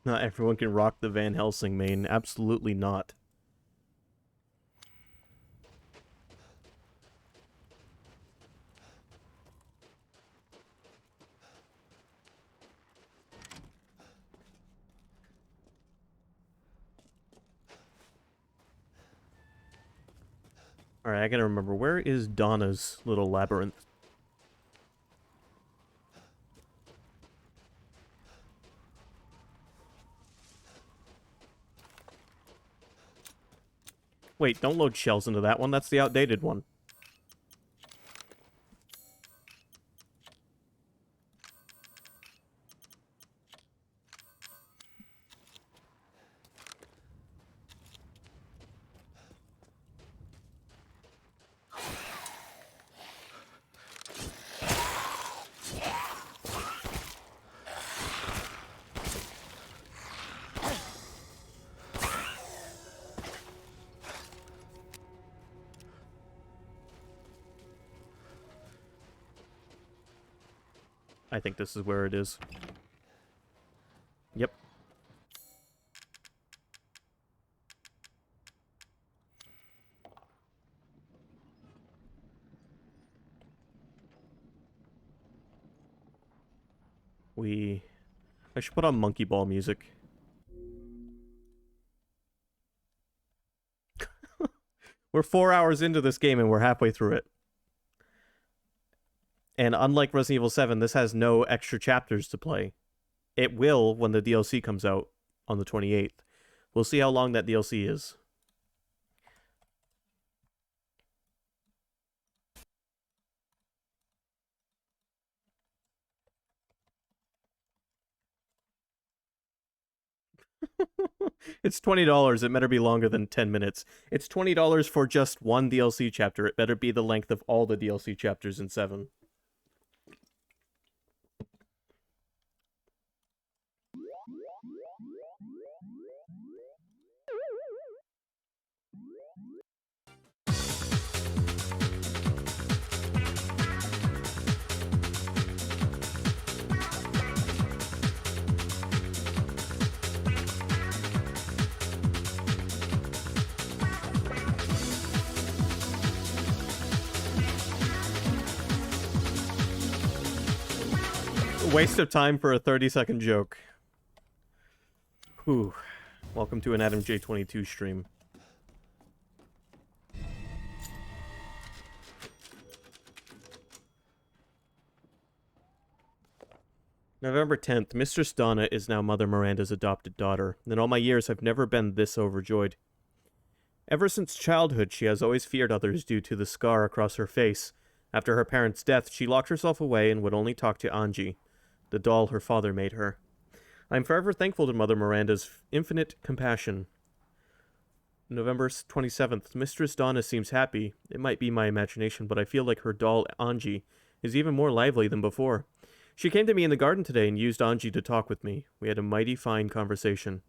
[SPEAKER 1] Not everyone can rock the Van Helsing main. Absolutely not. Alright, I gotta remember, where is Donna's little labyrinth? Wait, don't load shells into that one, that's the outdated one. I think this is where it is. Yep. I should put on Monkey Ball music. We're 4 hours into this game and we're halfway through it. And unlike Resident Evil 7, this has no extra chapters to play. It will when the DLC comes out on the 28th. We'll see how long that DLC is. It's $20. It better be longer than 10 minutes. It's $20 for just one DLC chapter. It better be the length of all the DLC chapters in 7. Waste of time for a 30-second joke. Whew. Welcome to an Adam J22 stream. November 10th. Mistress Donna is now Mother Miranda's adopted daughter. In all my years, I've never been this overjoyed. Ever since childhood, she has always feared others due to the scar across her face. After her parents' death, she locked herself away and would only talk to Angie, the doll her father made her. I'm forever thankful to Mother Miranda's infinite compassion. November 27th. Mistress Donna seems happy. It might be my imagination, but I feel like her doll, Angie, is even more lively than before. She came to me in the garden today and used Angie to talk with me. We had a mighty fine conversation.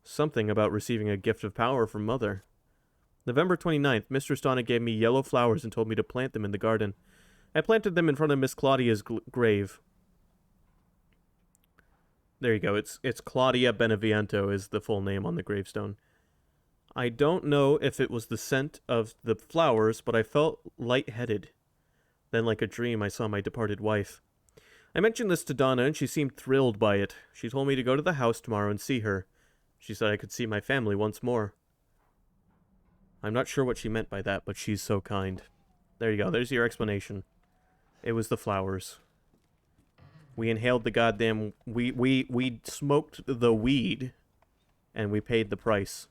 [SPEAKER 1] Something about receiving a gift of power from Mother. November 29th. Mistress Donna gave me yellow flowers and told me to plant them in the garden. I planted them in front of Miss Claudia's grave. There you go. It's Claudia Beneviento is the full name on the gravestone. I don't know if it was the scent of the flowers, but I felt lightheaded. Then, like a dream, I saw my departed wife. I mentioned this to Donna, and she seemed thrilled by it. She told me to go to the house tomorrow and see her. She said I could see my family once more. I'm not sure what she meant by that, but she's so kind. There you go. There's your explanation. It was the flowers. We inhaled the goddamn... We smoked the weed, and we paid the price.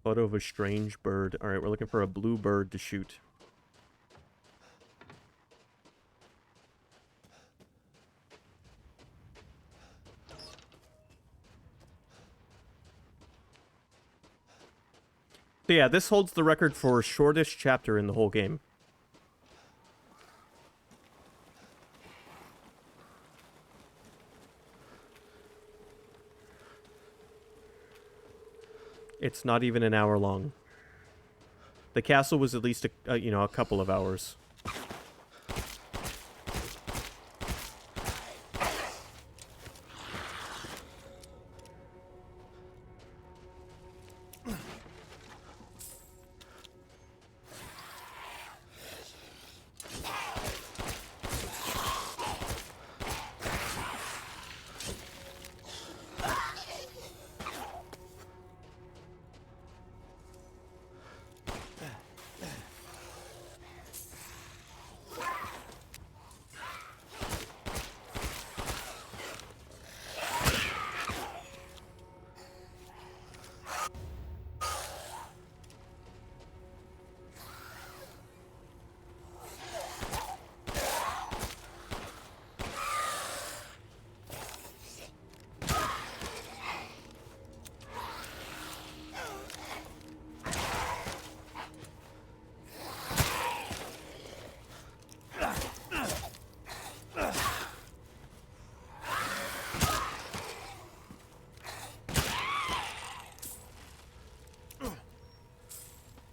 [SPEAKER 1] Photo of a strange bird. Alright, we're looking for a blue bird to shoot. So yeah, this holds the record for shortest chapter in the whole game. It's not even an hour long. The castle was at least a couple of hours.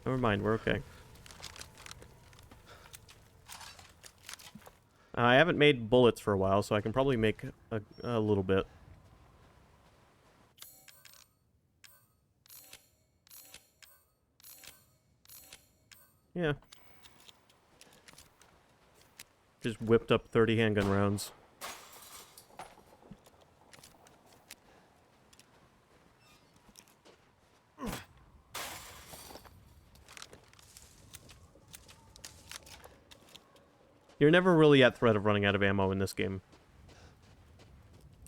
[SPEAKER 1] Never mind, we're okay. I haven't made bullets for a while, so I can probably make a little bit. Yeah. Just whipped up 30 handgun rounds. You're never really at threat of running out of ammo in this game.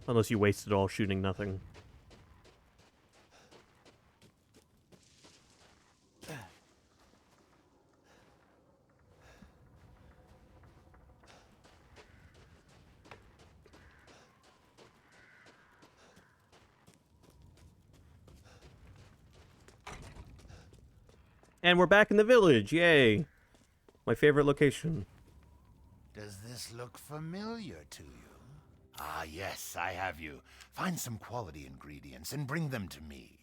[SPEAKER 1] Unless you waste it all shooting nothing. And we're back in the village, yay! My favorite location.
[SPEAKER 6] Does this look familiar to you? Ah, yes, I have you. Find some quality ingredients and bring them to me.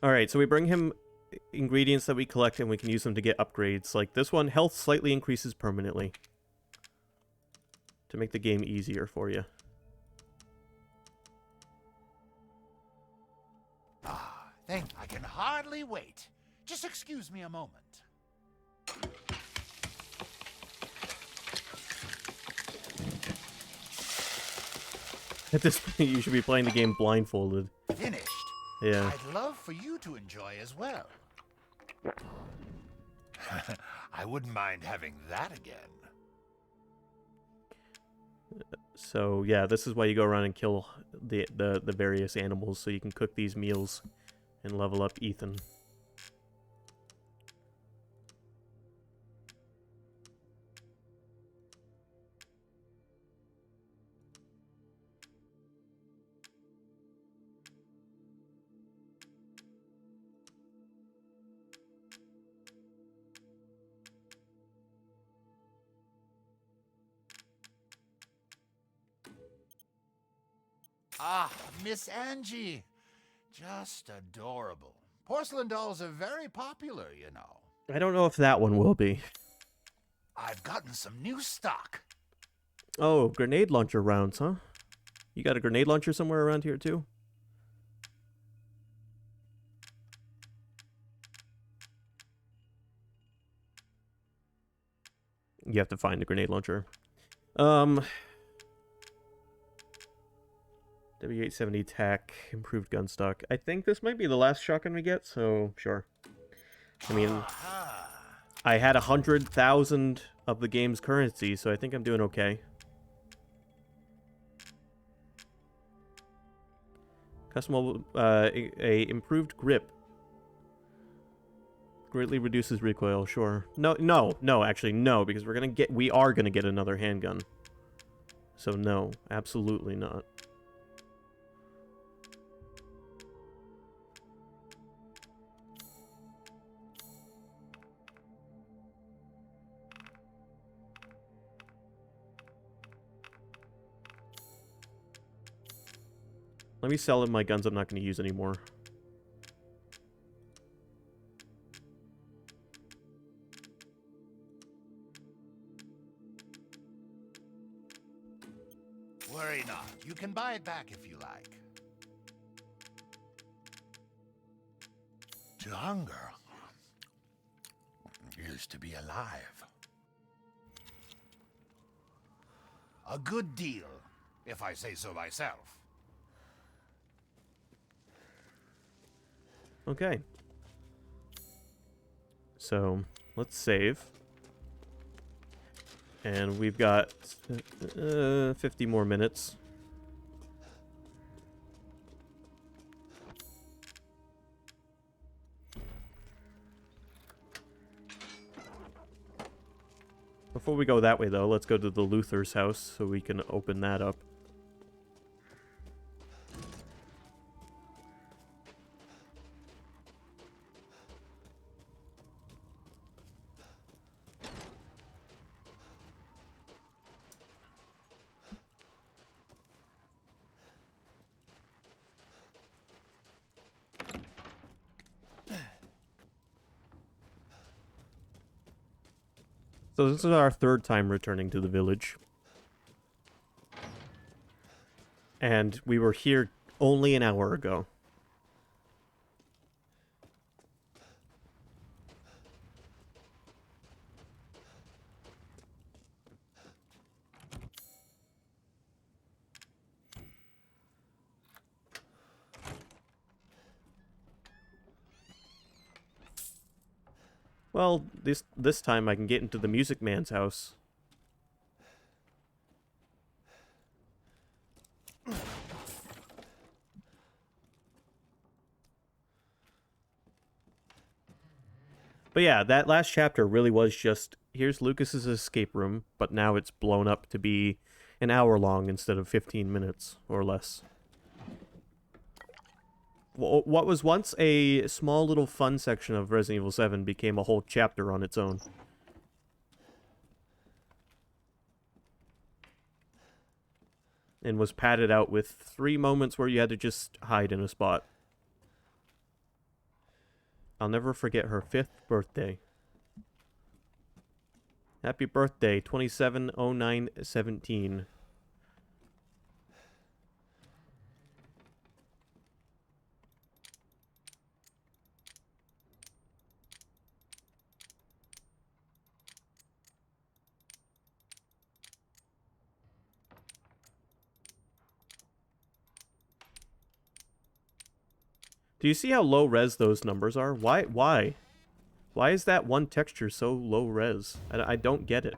[SPEAKER 1] Alright, so we bring him ingredients that we collect and we can use them to get upgrades. Like this one, health slightly increases permanently. To make the game easier for you.
[SPEAKER 6] Then I can hardly wait. Just excuse me a moment.
[SPEAKER 1] At this point, you should be playing the game blindfolded.
[SPEAKER 6] Finished?
[SPEAKER 1] Yeah.
[SPEAKER 6] I'd love for you to enjoy as well. I wouldn't mind having that again.
[SPEAKER 1] So yeah, this is why you go around and kill the various animals, so you can cook these meals and level up Ethan.
[SPEAKER 6] Ah, Miss Angie. Just adorable. Porcelain dolls are very popular, you know.
[SPEAKER 1] I don't know if that one will be.
[SPEAKER 6] I've gotten some new stock.
[SPEAKER 1] Oh, grenade launcher rounds, huh? You got a grenade launcher somewhere around here too? You have to find the grenade launcher. W870 TAC, improved gun stock. I think this might be the last shotgun we get, so sure. I mean, I had 100,000 of the game's currency, so I think I'm doing okay. Custom, a improved grip. Greatly reduces recoil, sure. No, actually, no, because we are gonna get another handgun. So no, absolutely not. Let me sell my guns I'm not going to use anymore.
[SPEAKER 6] Worry not. You can buy it back if you like. To hunger is to be alive. A good deal, if I say so myself.
[SPEAKER 1] Okay. So, let's save. And we've got 50 more minutes. Before we go that way, though, let's go to the Luther's house so we can open that up. So this is our third time returning to the village. And we were here only an hour ago. Well, this time I can get into the Music Man's house. But yeah, that last chapter really was just, here's Lucas's escape room, but now it's blown up to be an hour long instead of 15 minutes or less. What was once a small little fun section of Resident Evil 7 became a whole chapter on its own. And was padded out with 3 moments where you had to just hide in a spot. I'll never forget her 5th birthday. Happy birthday, 270917. Do you see how low res those numbers are? Why? Why is that one texture so low res? I don't get it.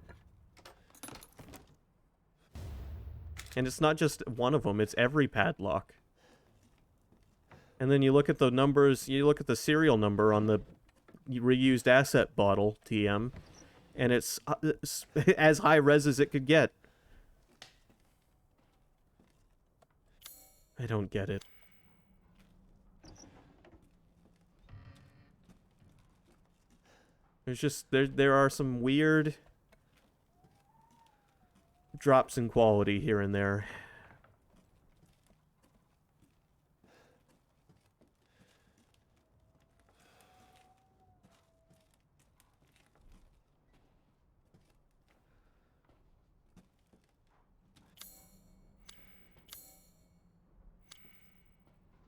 [SPEAKER 1] And it's not just one of them, it's every padlock. And then you look at the numbers, you look at the serial number on the reused asset bottle, TM, and it's as high res as it could get. I don't get it. There's just, there are some weird drops in quality here and there.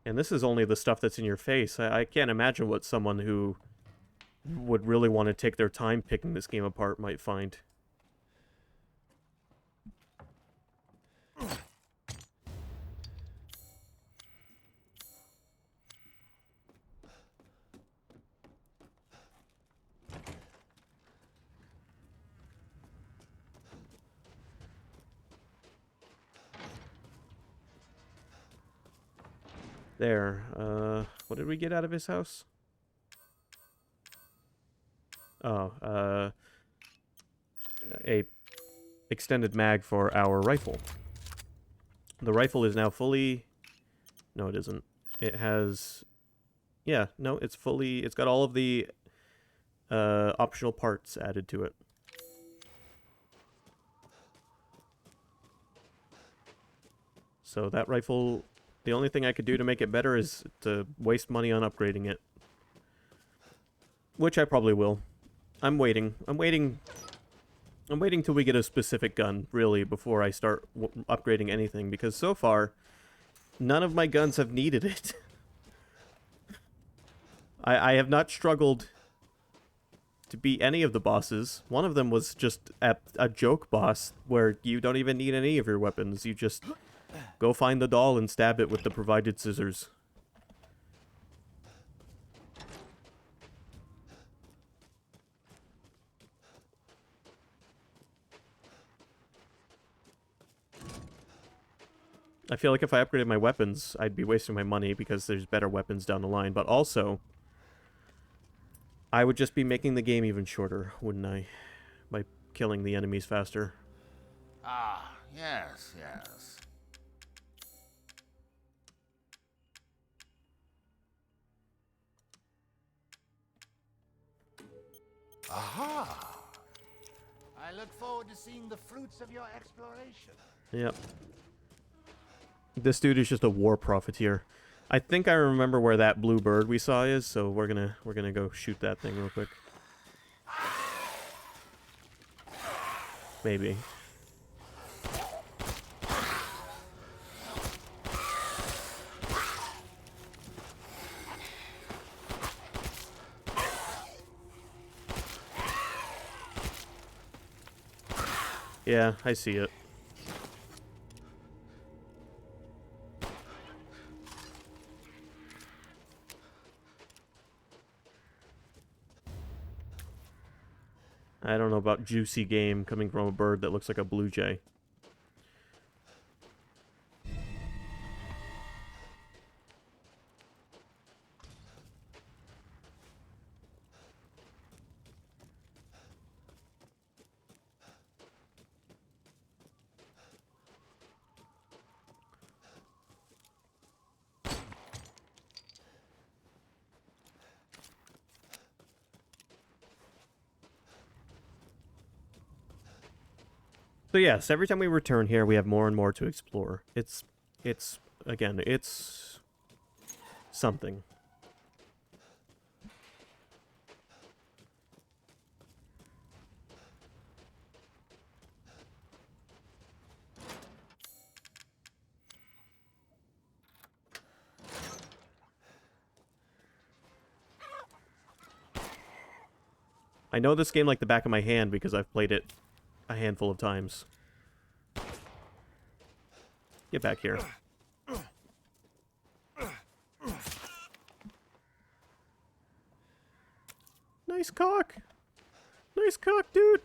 [SPEAKER 1] And this is only the stuff that's in your face. I can't imagine what someone who would really want to take their time picking this game apart might find. There, what did we get out of his house? Oh, a extended mag for our rifle. The rifle is now fully... No, it isn't. It has... Yeah, no, it's fully... It's got all of the optional parts added to it. So that rifle... The only thing I could do to make it better is to waste money on upgrading it. Which I probably will. I'm waiting till we get a specific gun, really, before I start upgrading anything, because so far, none of my guns have needed it. I have not struggled to beat any of the bosses. One of them was just a joke boss, where you don't even need any of your weapons. You just go find the doll and stab it with the provided scissors. I feel like if I upgraded my weapons, I'd be wasting my money because there's better weapons down the line. But also, I would just be making the game even shorter, wouldn't I? By killing the enemies faster.
[SPEAKER 6] Ah, yes, yes. Aha! I look forward to seeing the fruits of your exploration.
[SPEAKER 1] Yep. This dude is just a war profiteer. I think I remember where that blue bird we saw is, so we're gonna go shoot that thing real quick. Maybe. Yeah, I see it. I don't know about juicy game coming from a bird that looks like a blue jay. So yes, every time we return here, we have more and more to explore. It's again, it's something. I know this game like the back of my hand because I've played it a handful of times. Get back here. Nice cock. Nice cock, dude.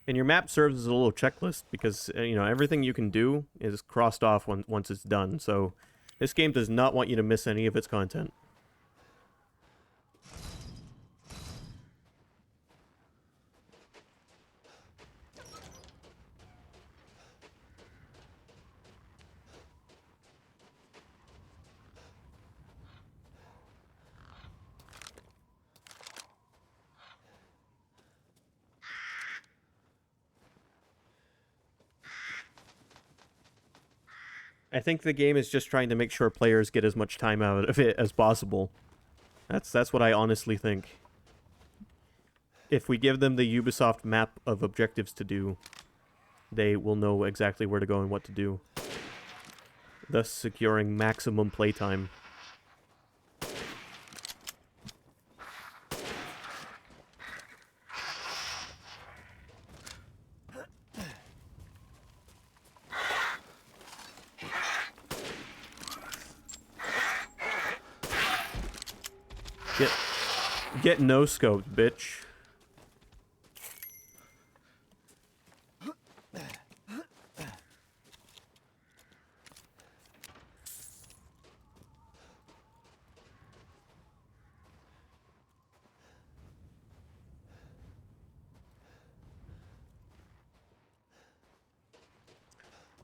[SPEAKER 1] And your map serves as a little checklist because, you know, everything you can do is crossed off once it's done. So this game does not want you to miss any of its content. I think the game is just trying to make sure players get as much time out of it as possible. That's what I honestly think. If we give them the Ubisoft map of objectives to do, they will know exactly where to go and what to do, thus securing maximum playtime. Get no-scoped, bitch.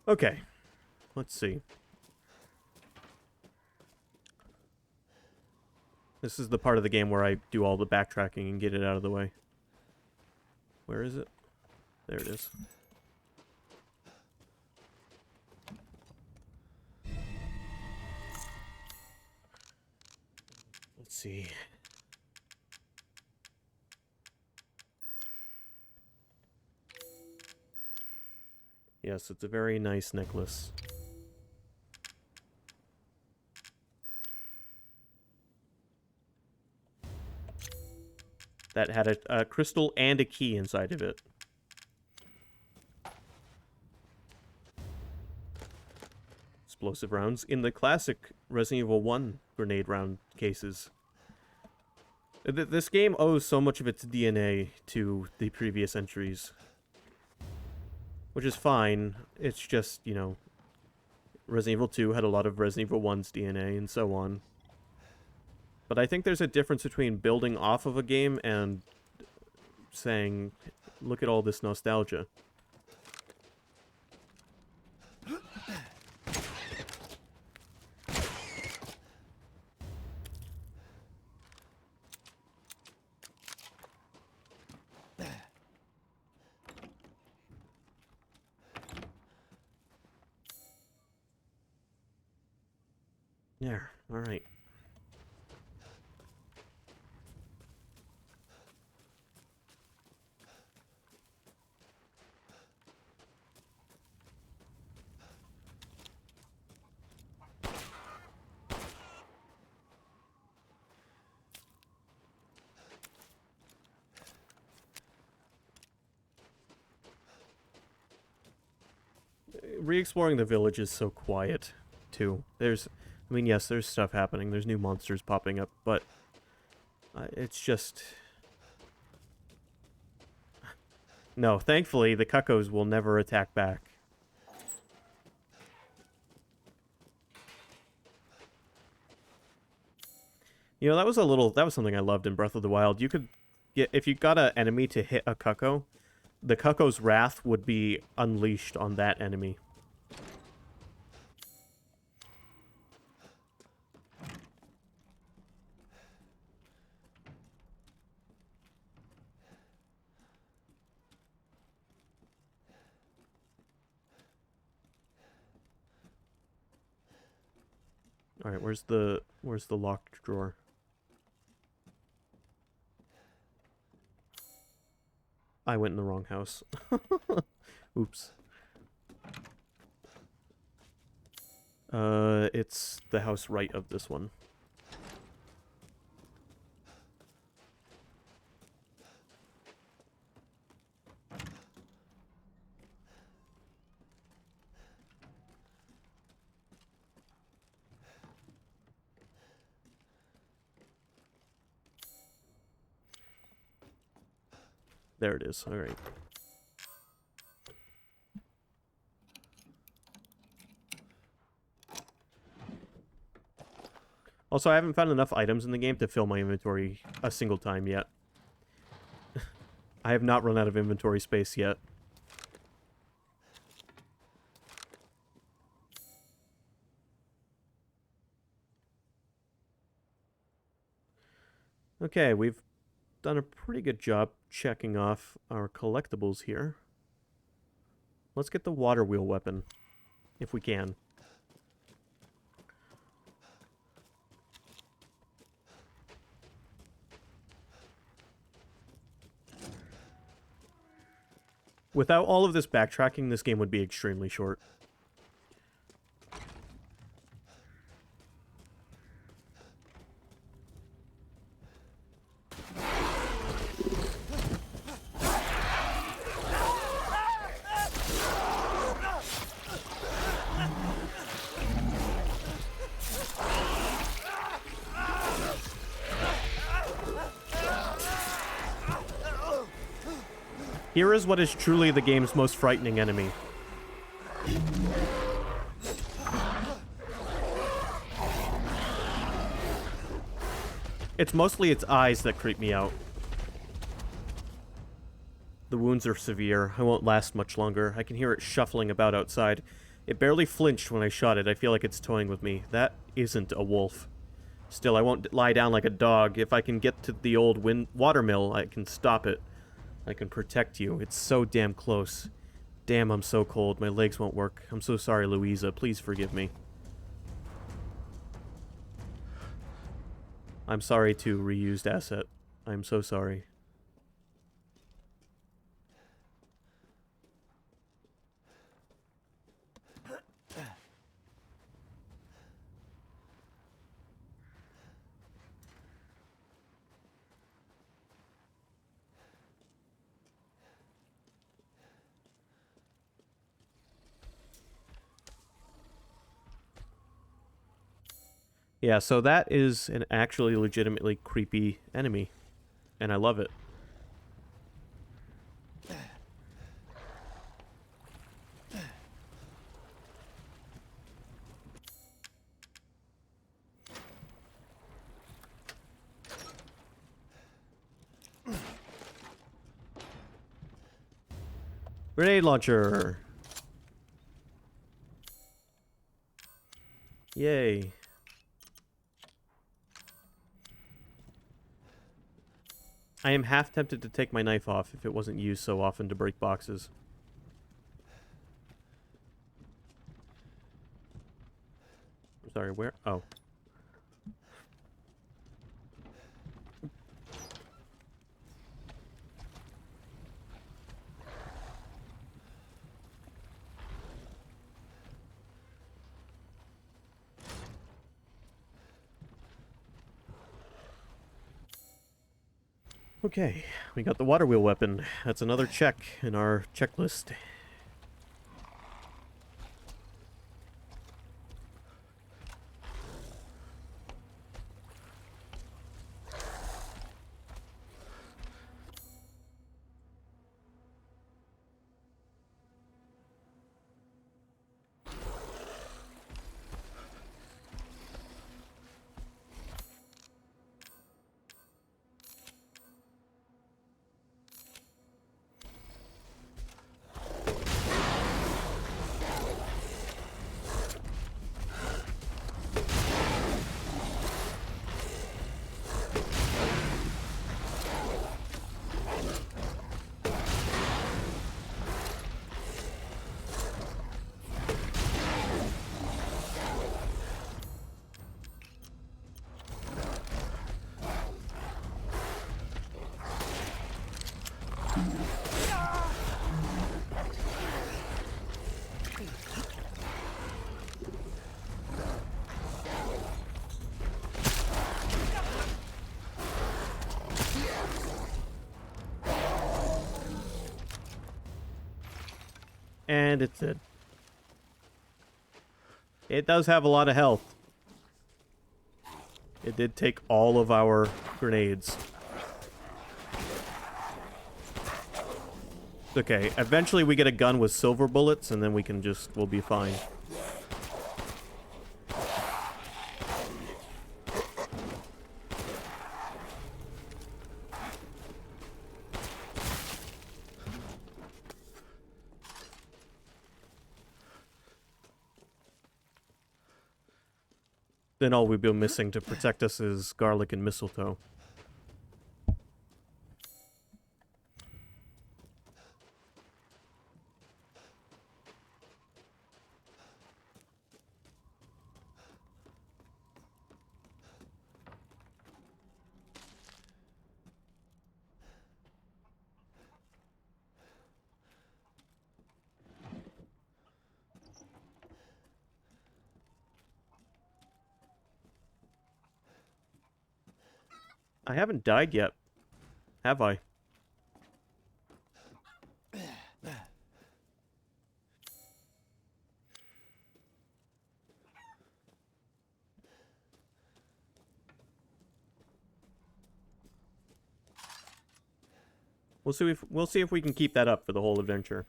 [SPEAKER 1] Okay, let's see. This is the part of the game where I do all the backtracking and get it out of the way. Where is it? There it is. Let's see. Yes, it's a very nice necklace. That had a crystal and a key inside of it. Explosive rounds in the classic Resident Evil 1 grenade round cases. This game owes so much of its DNA to the previous entries. Which is fine. It's just, you know, Resident Evil 2 had a lot of Resident Evil 1's DNA and so on. But I think there's a difference between building off of a game and saying, look at all this nostalgia. There, all right. re-exploring the village is so quiet, too. There's, I mean, yes, there's stuff happening. There's new monsters popping up, but it's just... No, thankfully, the cuckoos will never attack back. You know, that was something I loved in Breath of the Wild. You could get, if you got an enemy to hit a cuckoo, the cuckoo's wrath would be unleashed on that enemy. All right, where's the locked drawer? I went in the wrong house. Oops. It's the house right of this one. There it is. All right. Also, I haven't found enough items in the game to fill my inventory a single time yet. I have not run out of inventory space yet. Okay, we've done a pretty good job checking off our collectibles here. Let's get the water wheel weapon, if we can. Without all of this backtracking, this game would be extremely short. Here is what is truly the game's most frightening enemy. It's mostly its eyes that creep me out. The wounds are severe. I won't last much longer. I can hear it shuffling about outside. It barely flinched when I shot it. I feel like it's toying with me. That isn't a wolf. Still, I won't lie down like a dog. If I can get to the old watermill, I can stop it. I can protect you. It's so damn close. Damn, I'm so cold. My legs won't work. I'm so sorry, Louisa. Please forgive me. I'm sorry too, reused asset. I'm so sorry. Yeah, so that is an actually legitimately creepy enemy, and I love it. Grenade launcher! Yay. I am half tempted to take my knife off if it wasn't used so often to break boxes. I'm sorry, where? Oh. Okay, we got the water wheel weapon. That's another check in our checklist. And it's dead. It does have a lot of health. It did take all of our grenades. Okay, eventually we get a gun with silver bullets, and then we'll be fine. Then all we've been missing to protect us is garlic and mistletoe. I haven't died yet, have I? We'll see if we can keep that up for the whole adventure.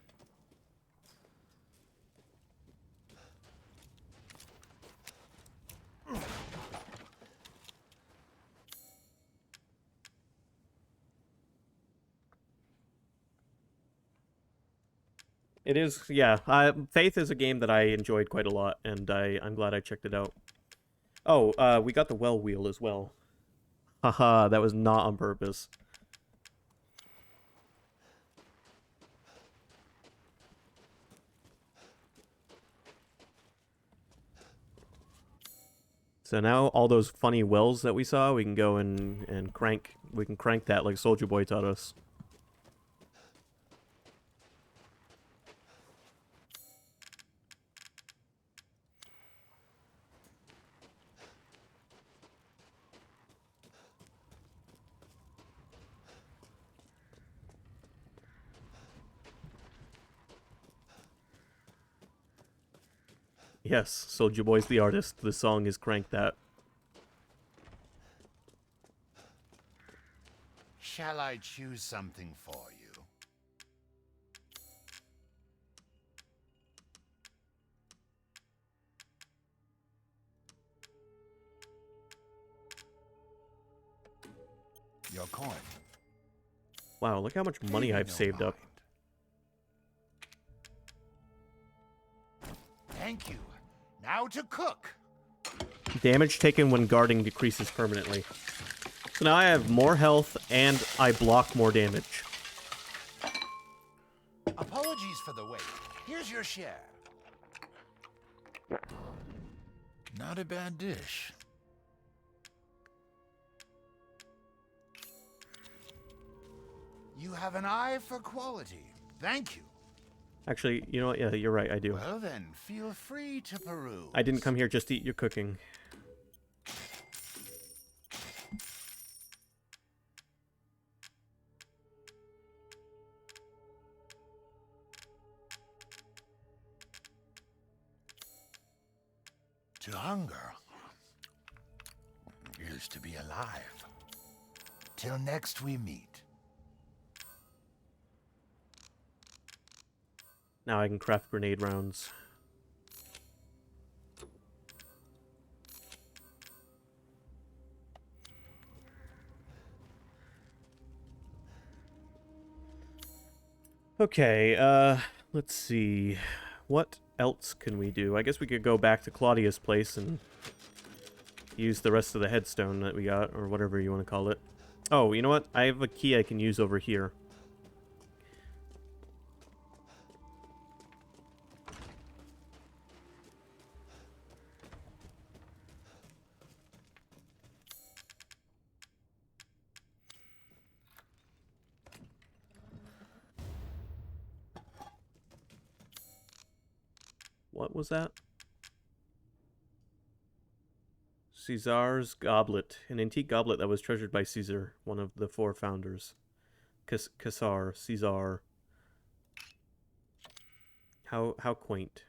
[SPEAKER 1] It is, yeah. Faith is a game that I enjoyed quite a lot, and I'm glad I checked it out. Oh, we got the well wheel as well. Haha, that was not on purpose. So now all those funny wells that we saw, we can go and crank. We can crank that like Soldier Boy taught us. Yes, Soldier Boy's the artist. The song is Crank That.
[SPEAKER 6] Shall I choose something for you? Your coin.
[SPEAKER 1] Wow, look how much money I've saved up.
[SPEAKER 6] Thank you. Now to cook.
[SPEAKER 1] Damage taken when guarding decreases permanently. So now I have more health and I block more damage.
[SPEAKER 6] Apologies for the wait. Here's your share. Not a bad dish. You have an eye for quality. Thank you.
[SPEAKER 1] Actually, you know what? Yeah, you're right, I do.
[SPEAKER 6] Well then, feel free to peruse.
[SPEAKER 1] I didn't come here just to eat your cooking.
[SPEAKER 6] To hunger is to be alive. Till next we meet.
[SPEAKER 1] Now I can craft grenade rounds. Okay, let's see. What else can we do? I guess we could go back to Claudia's place and use the rest of the headstone that we got, or whatever you want to call it. Oh, you know what? I have a key I can use over here. What was that? Caesar's goblet. An antique goblet that was treasured by Caesar, one of the 4 founders. Caesar. How quaint.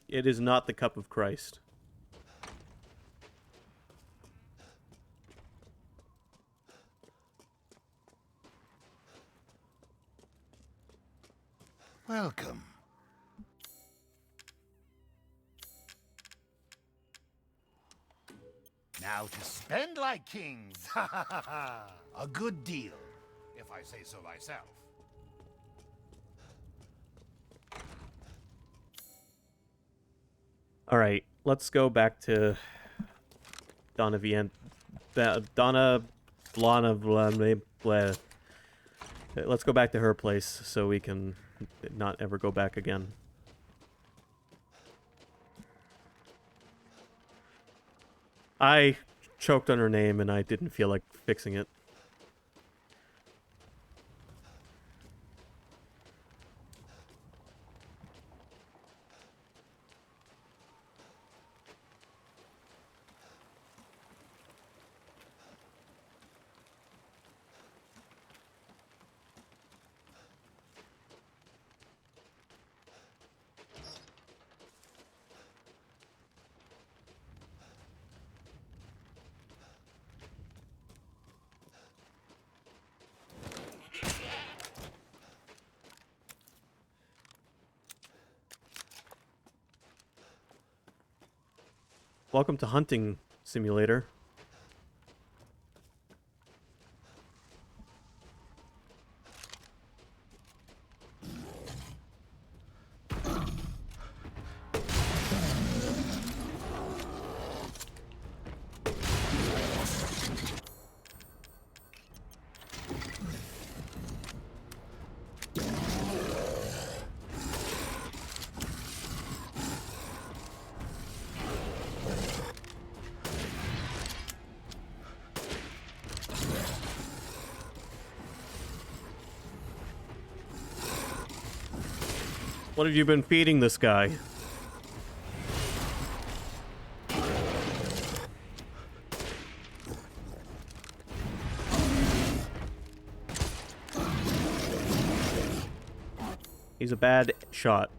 [SPEAKER 1] It is not the cup of Christ.
[SPEAKER 6] Welcome. Now to spend like kings. A good deal, if I say so myself.
[SPEAKER 1] All right, let's go back to Donna Blana. Let's go back to her place so we can not ever go back again. I choked on her name and I didn't feel like fixing it. Welcome to Hunting Simulator. What have you been feeding this guy? He's a bad shot.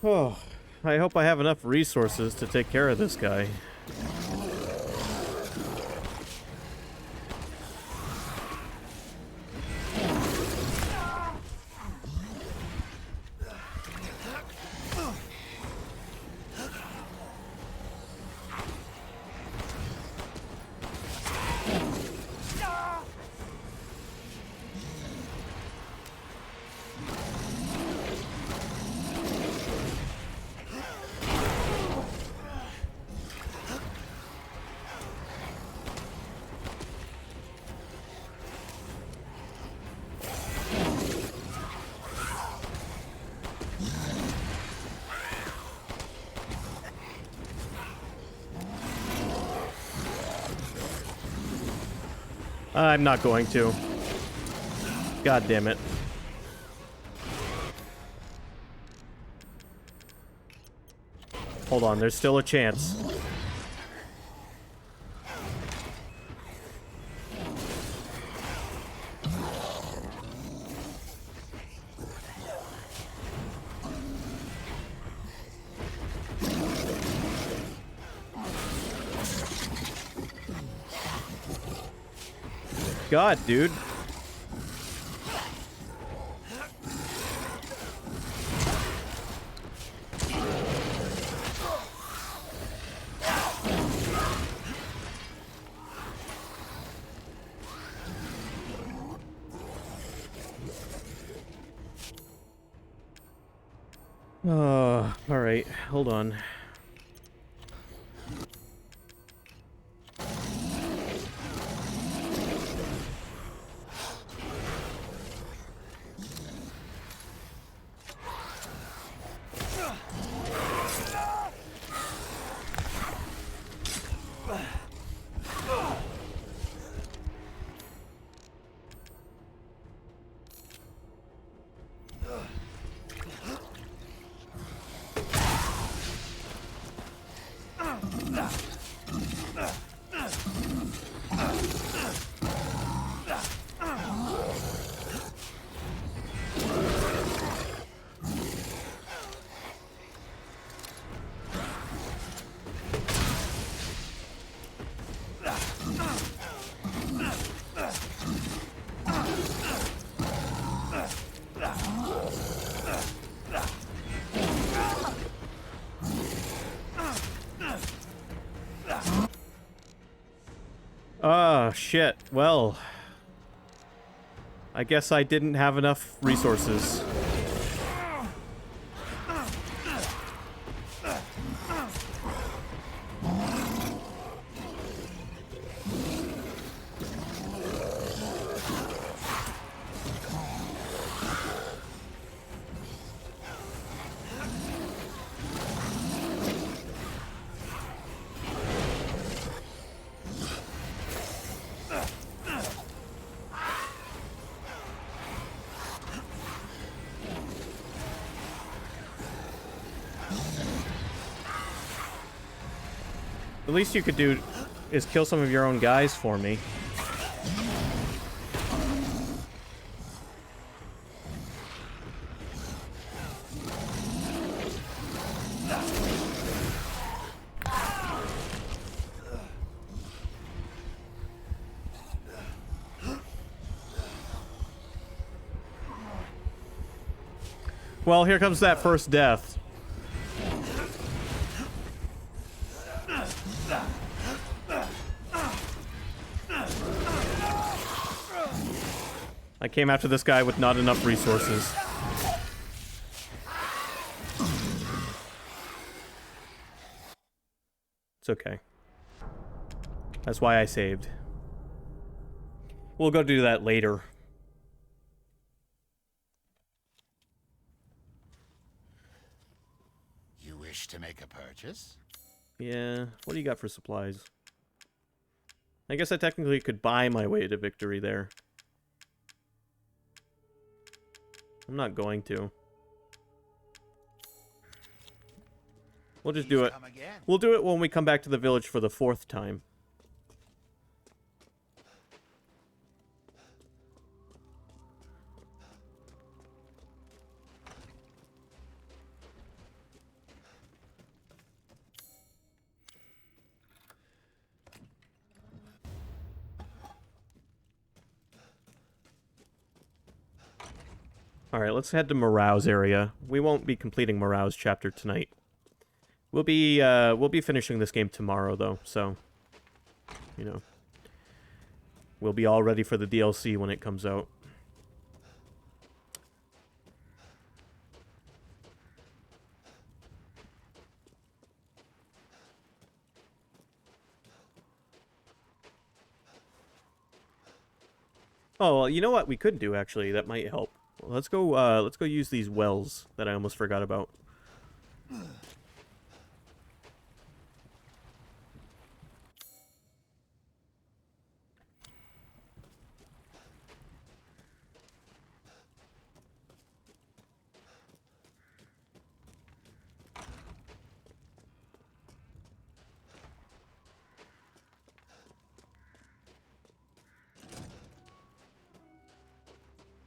[SPEAKER 1] Oh, I hope I have enough resources to take care of this guy. I'm not going to. God damn it. Hold on, there's still a chance. God, dude. All right, hold on. Oh, shit. Well, I guess I didn't have enough resources. The least you could do is kill some of your own guys for me. Well, here comes that first death. I came after this guy with not enough resources. It's okay. That's why I saved. We'll go do that later.
[SPEAKER 6] You wish to make a purchase?
[SPEAKER 1] Yeah, what do you got for supplies? I guess I technically could buy my way to victory there. I'm not going to. We'll just do it. We'll do it when we come back to the village for the 4th time. Alright, let's head to Morau's area. We won't be completing Morau's chapter tonight. We'll be finishing this game tomorrow, though, so... You know. We'll be all ready for the DLC when it comes out. Oh, well, you know what we could do, actually, that might help. Let's go use these wells that I almost forgot about.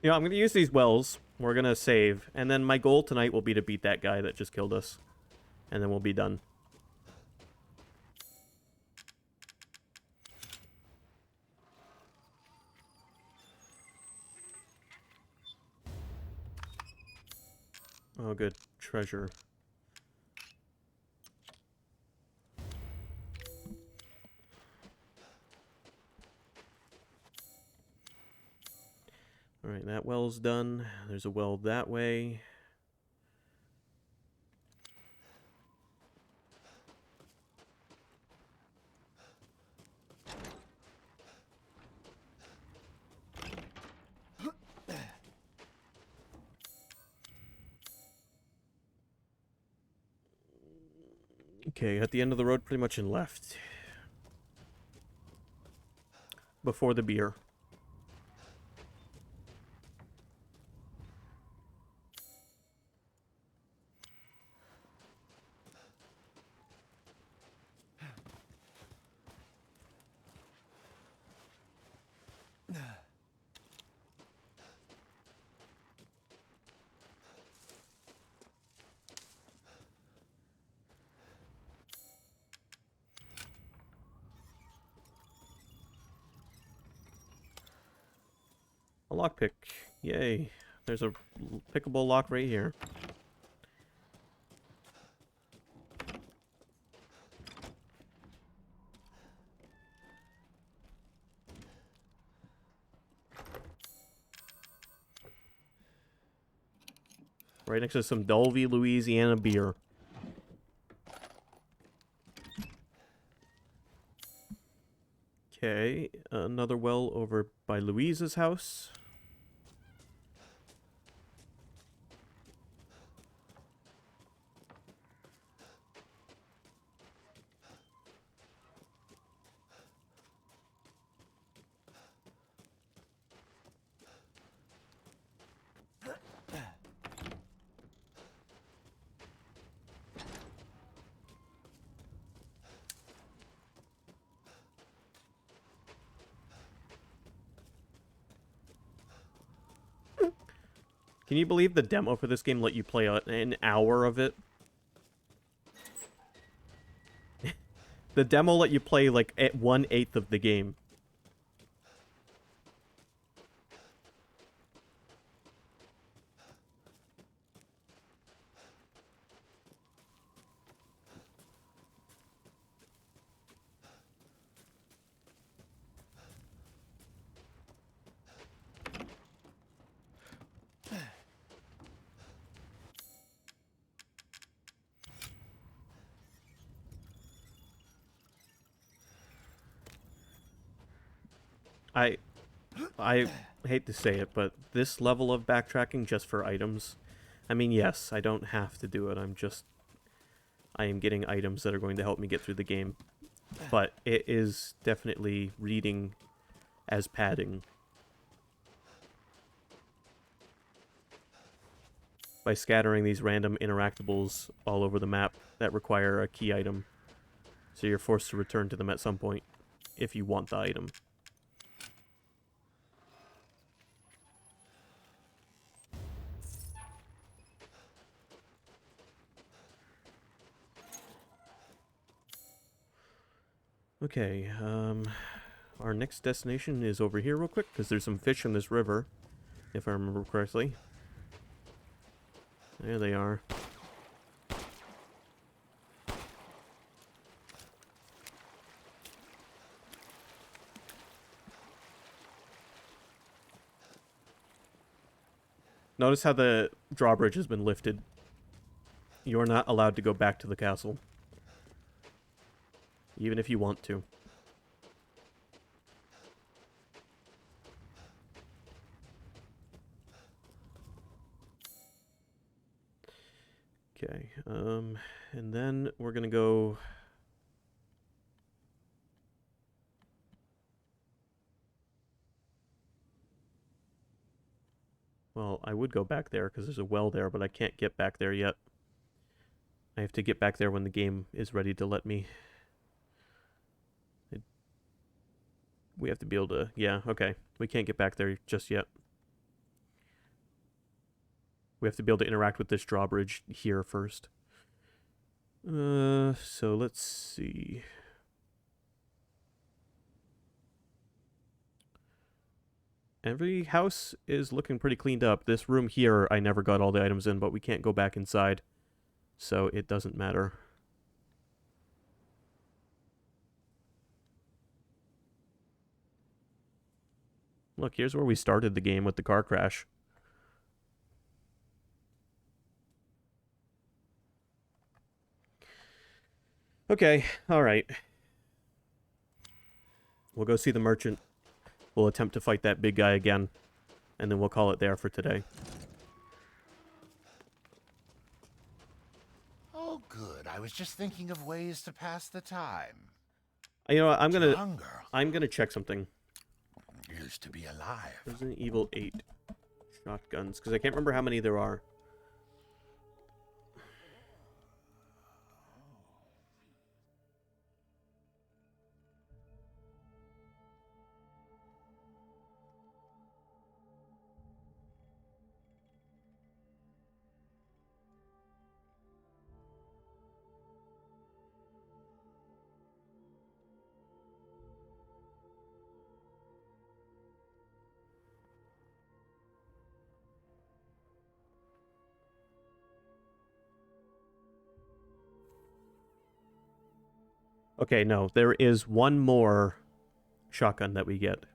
[SPEAKER 1] You know, I'm going to use these wells. We're going to save. And then my goal tonight will be to beat that guy that just killed us. And then we'll be done. Oh, good. Treasure. Alright, that well's done. There's a well that way. Okay, at the end of the road, pretty much in left. Before the beer. A lockpick. Yay. There's a pickable lock right here. Right next to some Dulvey, Louisiana beer. Okay, another well over by Louise's house. Can you believe the demo for this game let you play an hour of it? The demo let you play like at 1/8 of the game. I hate to say it, but this level of backtracking just for items, I mean, yes, I don't have to do it. I am getting items that are going to help me get through the game. But it is definitely reading as padding. By scattering these random interactables all over the map that require a key item. So you're forced to return to them at some point if you want the item. Okay, our next destination is over here real quick, because there's some fish in this river, if I remember correctly. There they are. Notice how the drawbridge has been lifted. You're not allowed to go back to the castle. Even if you want to. Okay, and then we're gonna go... Well, I would go back there because there's a well there, but I can't get back there yet. I have to get back there when the game is ready to let me. We have to be able to... Yeah, okay. We can't get back there just yet. We have to be able to interact with this drawbridge here first. So let's see. Every house is looking pretty cleaned up. This room here, I never got all the items in, but we can't go back inside. So it doesn't matter. Look, here's where we started the game with the car crash. Okay, alright. We'll go see the merchant. We'll attempt to fight that big guy again. And then we'll call it there for today.
[SPEAKER 6] Oh, good. I was just thinking of ways to pass the time.
[SPEAKER 1] You know what, I'm gonna check something.
[SPEAKER 6] Used to be alive.
[SPEAKER 1] Resident Evil 8 shotguns, because I can't remember how many there are. Okay, no, there is one more shotgun that we get.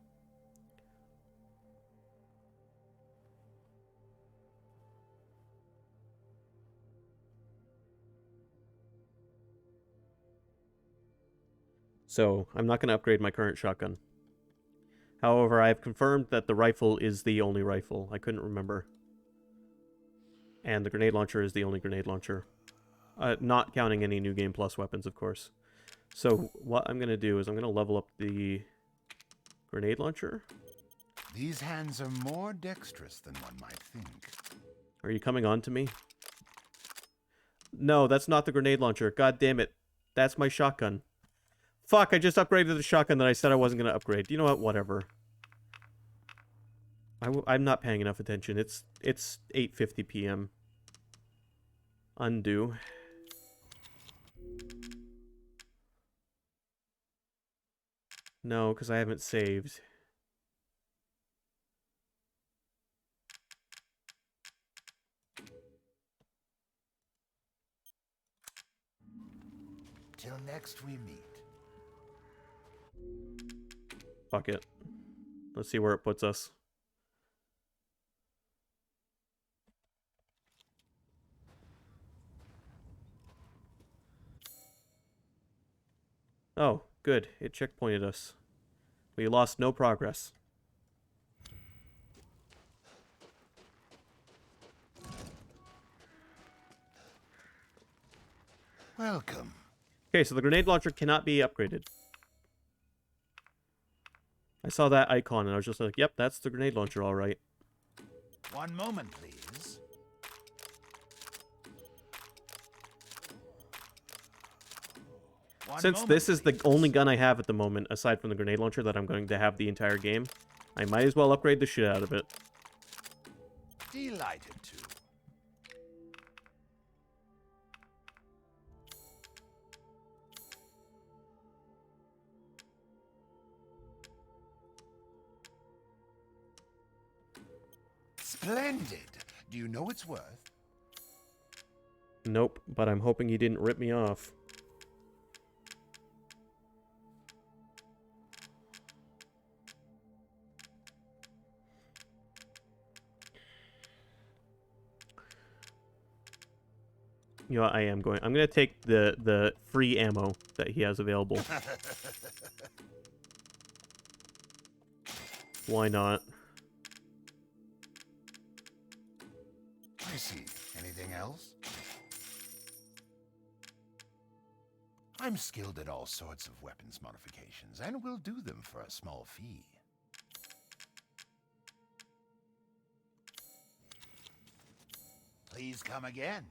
[SPEAKER 1] So, I'm not going to upgrade my current shotgun. However, I have confirmed that the rifle is the only rifle. I couldn't remember. And the grenade launcher is the only grenade launcher. Not counting any New Game Plus weapons, of course. So what I'm going to do is I'm going to level up the grenade launcher.
[SPEAKER 6] These hands are more dexterous than one might think.
[SPEAKER 1] Are you coming on to me? No, that's not the grenade launcher. God damn it. That's my shotgun. Fuck, I just upgraded the shotgun that I said I wasn't going to upgrade. You know what? Whatever. I'm not paying enough attention. It's 8:50 p.m. Undo. No, because I haven't saved.
[SPEAKER 6] Till next we meet.
[SPEAKER 1] Fuck it. Let's see where it puts us. Oh, good. It checkpointed us. We lost no progress.
[SPEAKER 6] Welcome.
[SPEAKER 1] Okay, so the grenade launcher cannot be upgraded. I saw that icon and I was just like, yep, that's the grenade launcher, all right.
[SPEAKER 6] One moment, please.
[SPEAKER 1] Since this is the only gun I have at the moment, aside from the grenade launcher that I'm going to have the entire game, I might as well upgrade the shit out of it.
[SPEAKER 6] Delighted to. Splendid. Do you know its worth?
[SPEAKER 1] Nope, but I'm hoping he didn't rip me off. You know what, I'm going to take the free ammo that he has available. Why not?
[SPEAKER 6] I see. Anything else? I'm skilled at all sorts of weapons modifications, and will do them for a small fee. Please come again.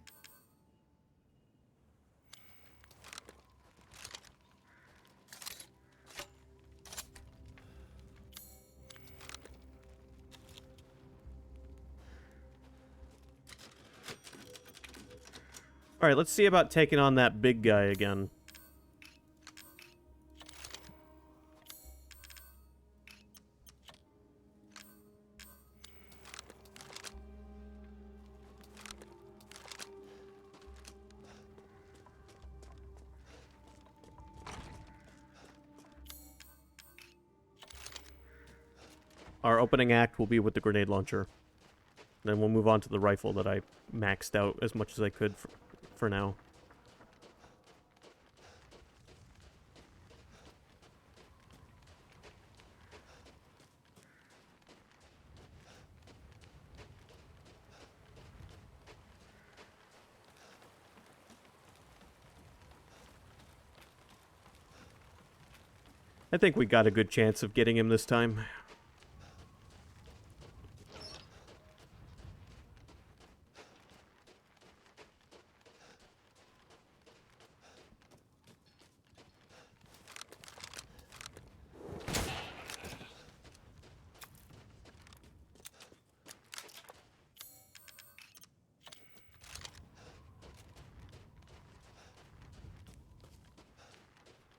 [SPEAKER 1] Alright, let's see about taking on that big guy again. Our opening act will be with the grenade launcher. Then we'll move on to the rifle that I maxed out as much as I could for now. I think we got a good chance of getting him this time.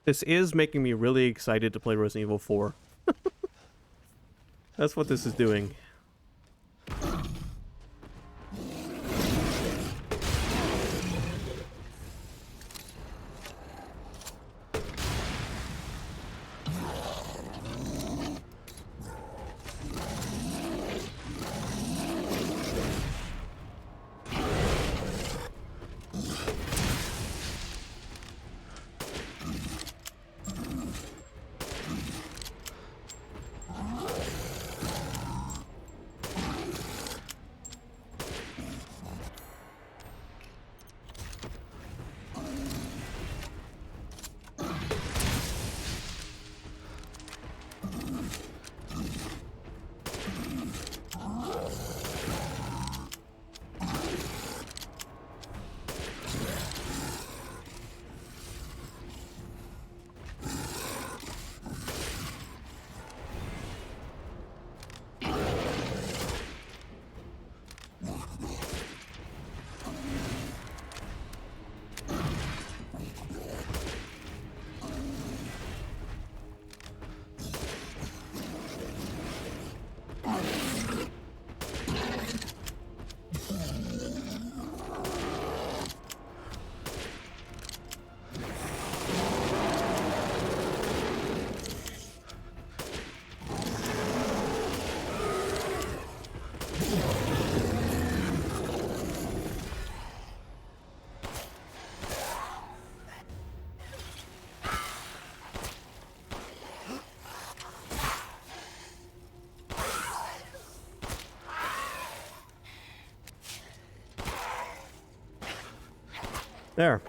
[SPEAKER 1] This is making me really excited to play Resident Evil 4. That's what this is doing. There.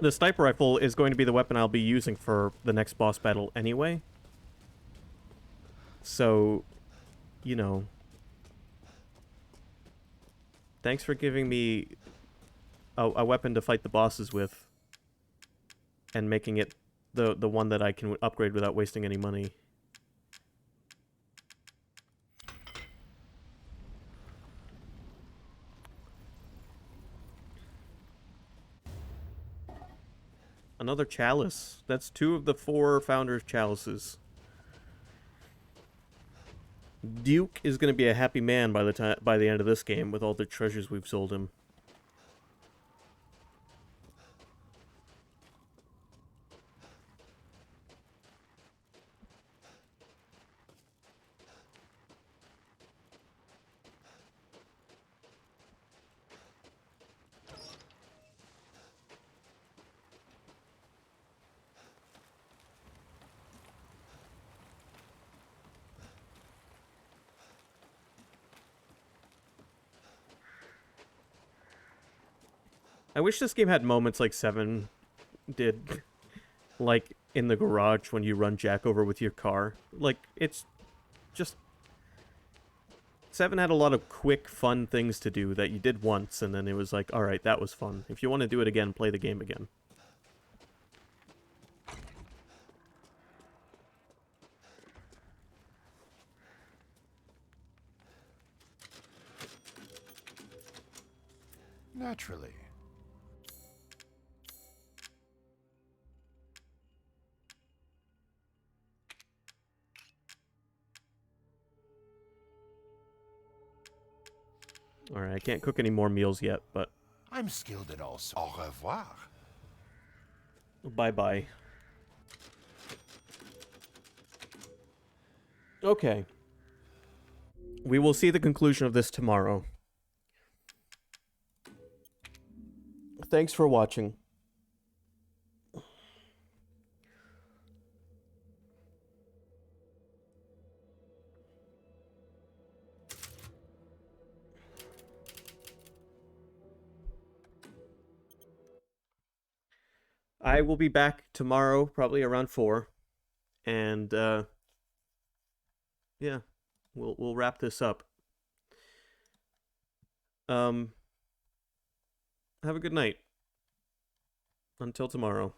[SPEAKER 1] The sniper rifle is going to be the weapon I'll be using for the next boss battle anyway. So, you know. Thanks for giving me a weapon to fight the bosses with. And making it the one that I can upgrade without wasting any money. Another chalice. That's 2 of the 4 founders' chalices. Duke is going to be a happy man by the end of this game with all the treasures we've sold him. I wish this game had moments like 7 did, like in the garage when you run Jack over with your car. Like, it's just... 7 had a lot of quick, fun things to do that you did once, and then it was like, alright, that was fun. If you want to do it again, play the game again.
[SPEAKER 6] Naturally.
[SPEAKER 1] Alright, I can't cook any more meals yet, but...
[SPEAKER 6] I'm skilled at all. Au revoir.
[SPEAKER 1] Bye-bye. Okay. We will see the conclusion of this tomorrow. Thanks for watching. I will be back tomorrow, probably around 4. And, yeah, we'll wrap this up. Have a good night. Until tomorrow.